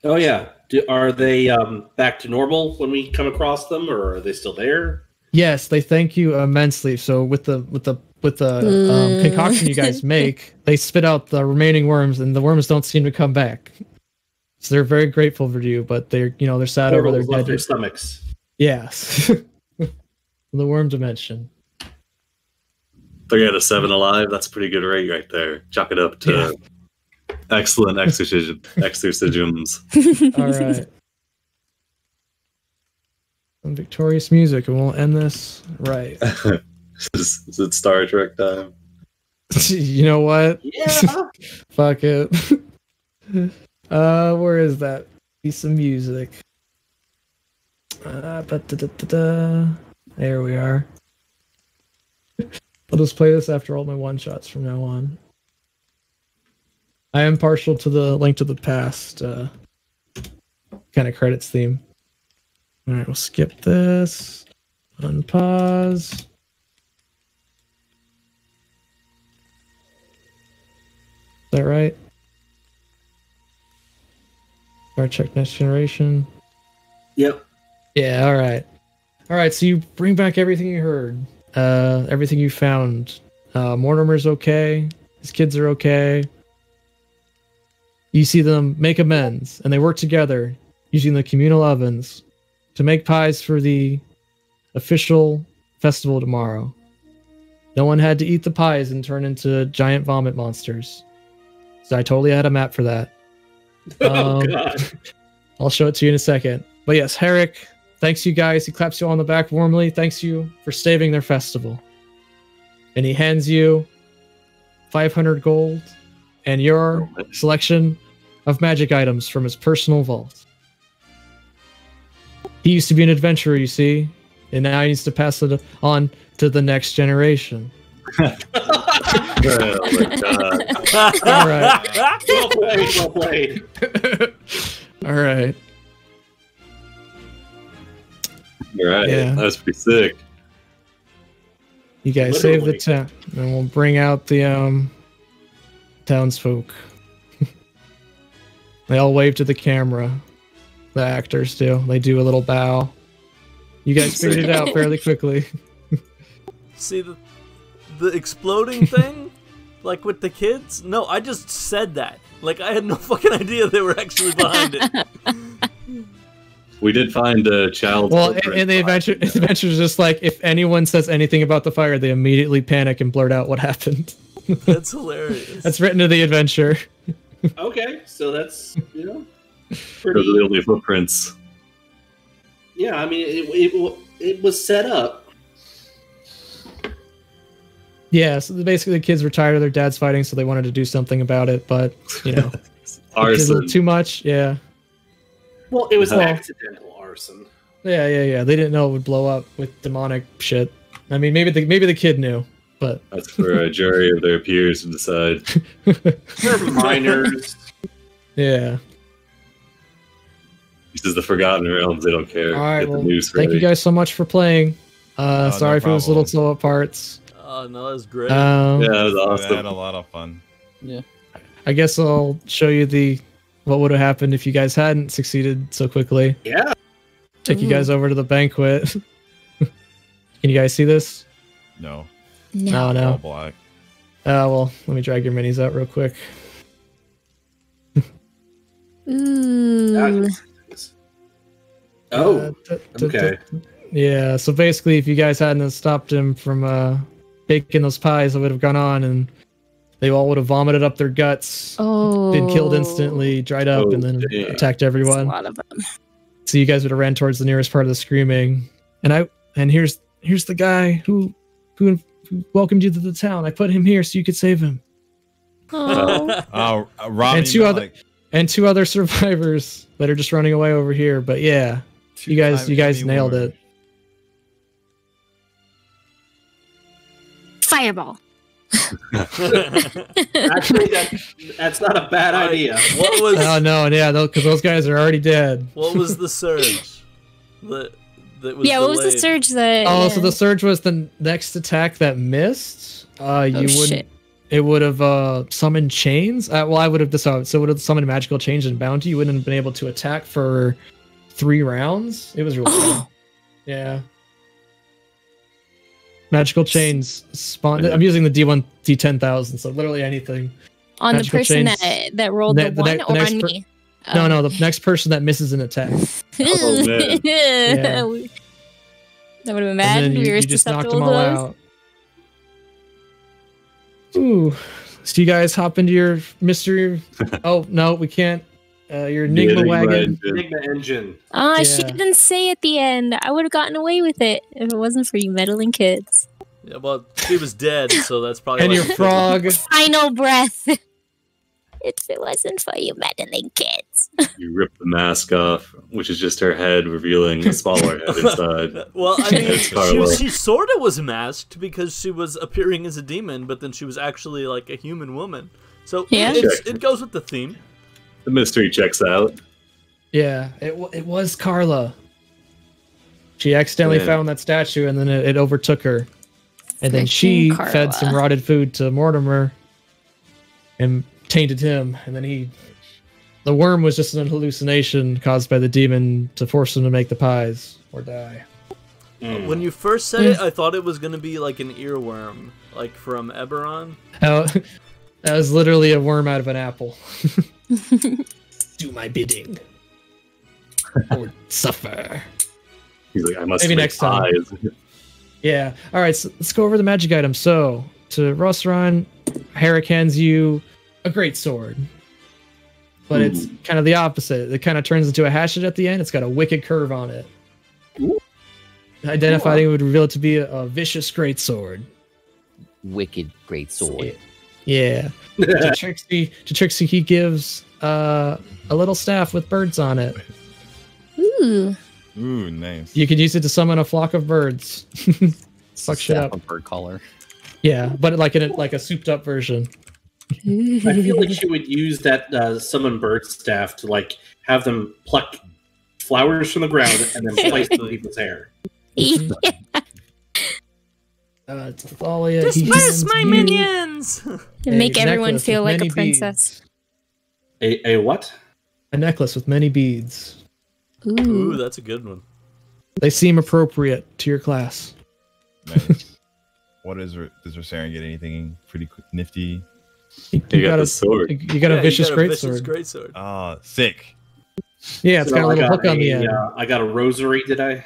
Oh yeah. Are they back to normal when we come across them, or are they still there? Yes, they thank you immensely. So with the concoction you guys make, they spit out the remaining worms, and the worms don't seem to come back. So they're very grateful for you, but they're sad over their Portals left dead. their stomachs. Yes, the worm dimension. 3 out of 7 alive. That's a pretty good rate right there. Chalk it up to excellent exorcisms. All right. Some victorious music, and we'll end this right. Is it Star Trek time? You know what? Yeah. Fuck it. Where is that piece of music? There we are. I'll just play this after all my one shots from now on. I am partial to the Link to the Past kind of credits theme. All right, we'll skip this. Unpause. Is that right? Star Trek Next Generation. Yep. Yeah, all right. All right, so you bring back everything you heard, everything you found. Mortimer's okay. His kids are okay. You see them make amends, and they work together using the communal ovens to make pies for the official festival tomorrow. No one had to eat the pies and turn into giant vomit monsters. So I totally had a map for that. Oh, God. I'll show it to you in a second. But yes, Herrick, thanks you guys. He claps you on the back warmly. Thanks you for saving their festival. And he hands you 500 gold and your selection of magic items from his personal vault. He used to be an adventurer, you see, and now he needs to pass it on to the next generation. Oh my God. All right. Well played, well played. All right. All right. Yeah. That was pretty sick. You guys save the Literally. town, and we'll bring out the townsfolk. They all wave to the camera. The actors do. They do a little bow. You guys figured it out fairly quickly. See the exploding thing, like with the kids? No, I just said that. Like I had no fucking idea they were actually behind it. We did find a child. Well, in the adventure's just like, if anyone says anything about the fire, they immediately panic and blurt out what happened. That's hilarious. That's written to the adventure. Okay, so that's, you know, Those pretty. are the only footprints. Yeah, I mean, it was set up. Yeah, so basically the kids were tired of their dads fighting, so they wanted to do something about it, but, you know, it did a Arson. little too much, yeah. Well, it was Well- accidental arson. Yeah. They didn't know it would blow up with demonic shit. I mean, maybe the kid knew, but That's for a jury of their peers to decide. They're minors. yeah. This is the Forgotten Realms. They don't care. All right, Get well, the news thank you ready. guys so much for playing. No Sorry if it was a little problem. slow at parts. Oh no, that's great. Um, Yeah, that was I had awesome. a lot of fun. I guess I'll show you what would have happened if you guys hadn't succeeded so quickly. Yeah. Take you guys over to the banquet. Can you guys see this? No, No. Oh, no. all black. Well, let me drag your minis out real quick. Ooh. Oh, Uh, okay. Yeah, so basically, if you guys hadn't stopped him from baking those pies, it would have gone on, and they all would have vomited up their guts, Oh. been killed instantly, dried up, Oh, and then damn. attacked That's a everyone. lot of them. So you guys would have ran towards the nearest part of the screaming. And here's the guy who welcomed you to the town. I put him here so you could save him. Oh. Oh, Rami, And two other survivors that are just running away over here. But yeah, you guys nailed it. Fireball. Actually, that's not a bad idea. What was Oh no, yeah, because those guys are already dead. what was the surge? That was Yeah, what was the delayed? surge that? Oh, yeah. so the surge was the next attack that missed. You wouldn't. shit. It would have summoned chains. Well, I would have decided. So it would have summoned magical chains and bounty. You wouldn't have been able to attack for 3 rounds. It was really bad. Yeah. Magical chains spawn. I'm using the D1 D10,000, so literally anything. on the magical person chains. that rolled the The one, ne- the or next on per- me. No, the next person that misses an attack. Oh, man. Yeah. That would have been And bad. then We were you just knocked susceptible them to all those. out. Ooh. So you guys hop into your mystery. Oh, no, we can't. Your Enigma wagon. Enigma engine. Ah, she Yeah. didn't say at the end. I would have gotten away with it if it wasn't for you meddling kids. Yeah, well, she was dead, so that's probably. And why your she couldn't- frog. Final breath. If it wasn't for you meddling kids. You rip the mask off, which is just her head revealing a smaller head inside. Well, I mean, It's Carla. she sort of was masked because she was appearing as a demon, but then she was actually like a human woman. So Yeah. it goes with the theme. The mystery checks out. Yeah, it was Carla. She accidentally Yeah. found that statue, and then it overtook her. And then Freaking she Carla. fed some rotted food to Mortimer and tainted him. And then the worm was just an hallucination caused by the demon to force him to make the pies or die. When you first said it, I thought it was gonna be like an earworm, like from Eberron. Oh, that was literally a worm out of an apple. Do my bidding. Or suffer. He's like, I must Maybe make next time. eyes. Yeah. All right. So let's go over the magic items. So to Rosran, Herrick hands you a great sword, but it's kind of the opposite. It kind of turns into a hatchet at the end. It's got a wicked curve on it. Ooh. Identifying it would reveal it to be a vicious great sword. Wicked great sword. Yeah. to Trixie, he gives a little staff with birds on it. Ooh. Ooh, nice. You could use it to summon a flock of birds. Fuck shit up. A bird collar. Yeah, but like a souped up version. I feel like she would use that summon bird staff to like have them pluck flowers from the ground and then place them in people's hair. Yeah. Thalia, Disperse my minions! To make everyone necklace feel with like a many princess. A what? a necklace with many beads. Ooh, Ooh. that's a good one. They seem appropriate to your class. Nice. Does Rosarian get anything pretty nifty? You got the sword. You got a vicious greatsword. Greatsword. Oh, sick. Yeah, it's got a little hook on the end. I got a rosary, did I?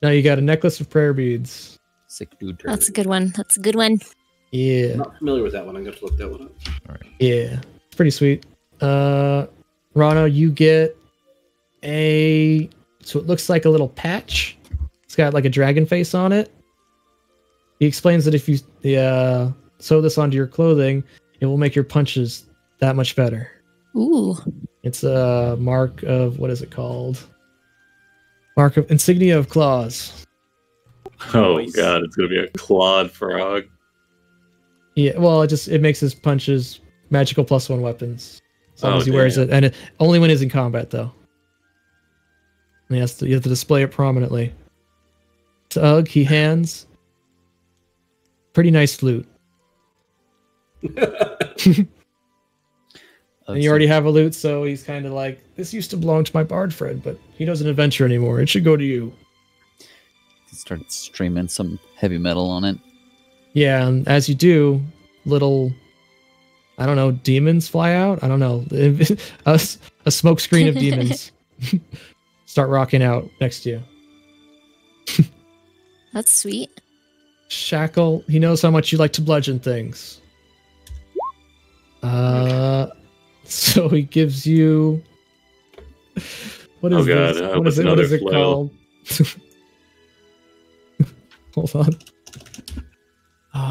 Now you got a necklace of prayer beads. Sick dude. That's a good one. That's a good one. Yeah. I'm not familiar with that one. I'm going to look that one up. All right. Yeah. It's pretty sweet. Rano, you get so it looks like a little patch. It's got like a dragon face on it. He explains that if you sew this onto your clothing, it will make your punches that much better. Ooh. It's a mark of, what is it called? Mark of insignia of claws. Oh Nice. god, it's gonna be a clawed frog. Yeah, well, it makes his punches magical +1 weapons. As long Oh, as he wears damn. it. And only when he's in combat, though. And you have to display it prominently. Ugh, he hands. Pretty nice flute. And you already have a lute, so he's kind of like, this used to belong to my bard friend, but he doesn't adventure anymore. It should go to you. Start streaming some heavy metal on it. Yeah, and as you do, little, I don't know, demons fly out? I don't know. A smoke screen of demons start rocking out next to you. That's sweet. Shackle, he knows how much you like to bludgeon things. So he gives you... What is Oh god, this? I What was is another it flail. called? Hold on.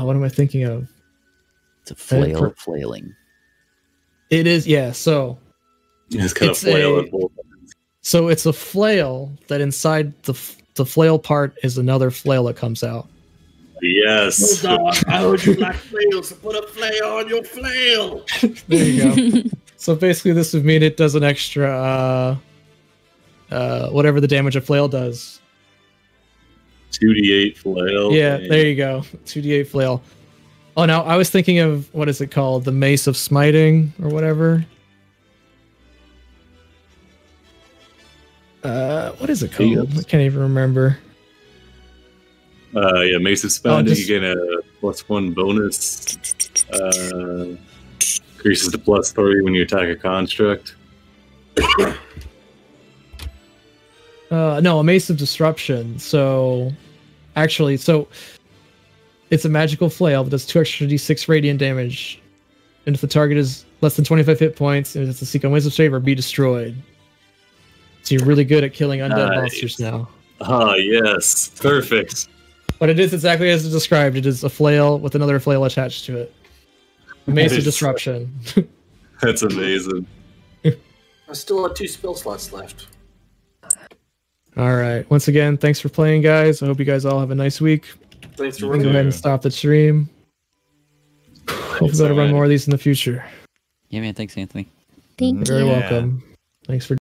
What am I thinking of? It's a flail of flailing. It is, yeah, so... It's kind of It's flail a- and both. So it's a flail that inside the flail part is another flail that comes out. Yes. Oh, dog, I heard you like flails, so put a flail on your flail. There you go. So basically this would mean it does an extra whatever the damage a flail does. 2d8 flail. Yeah, dang. there you go. 2d8 flail. Oh, now I was thinking of, what is it called? The Mace of Smiting or whatever. What is it called? Yes. I can't even remember. Yeah, Mace of Spending, just- you get a +1 bonus. Increases to +3 when you attack a construct. No, a Mace of Disruption. So, actually, it's a magical flail that does 2 extra d6 radiant damage. And if the target is less than 25 hit points, and it's a seek on Wisdom save or be destroyed. So you're really good at killing undead Nice. monsters now. Ah, yes. Perfect. But it is exactly as described. It is a flail with another flail attached to it. A Mace of Nice. Disruption. That's amazing. I still have 2 spell slots left. All right. Once again, thanks for playing, guys. I hope you guys all have a nice week. Thanks for We can go running. ahead and stop the stream. Hope we better run more of these in the future. Yeah, man. Thanks, Anthony. Thank You're very you. welcome. Thanks for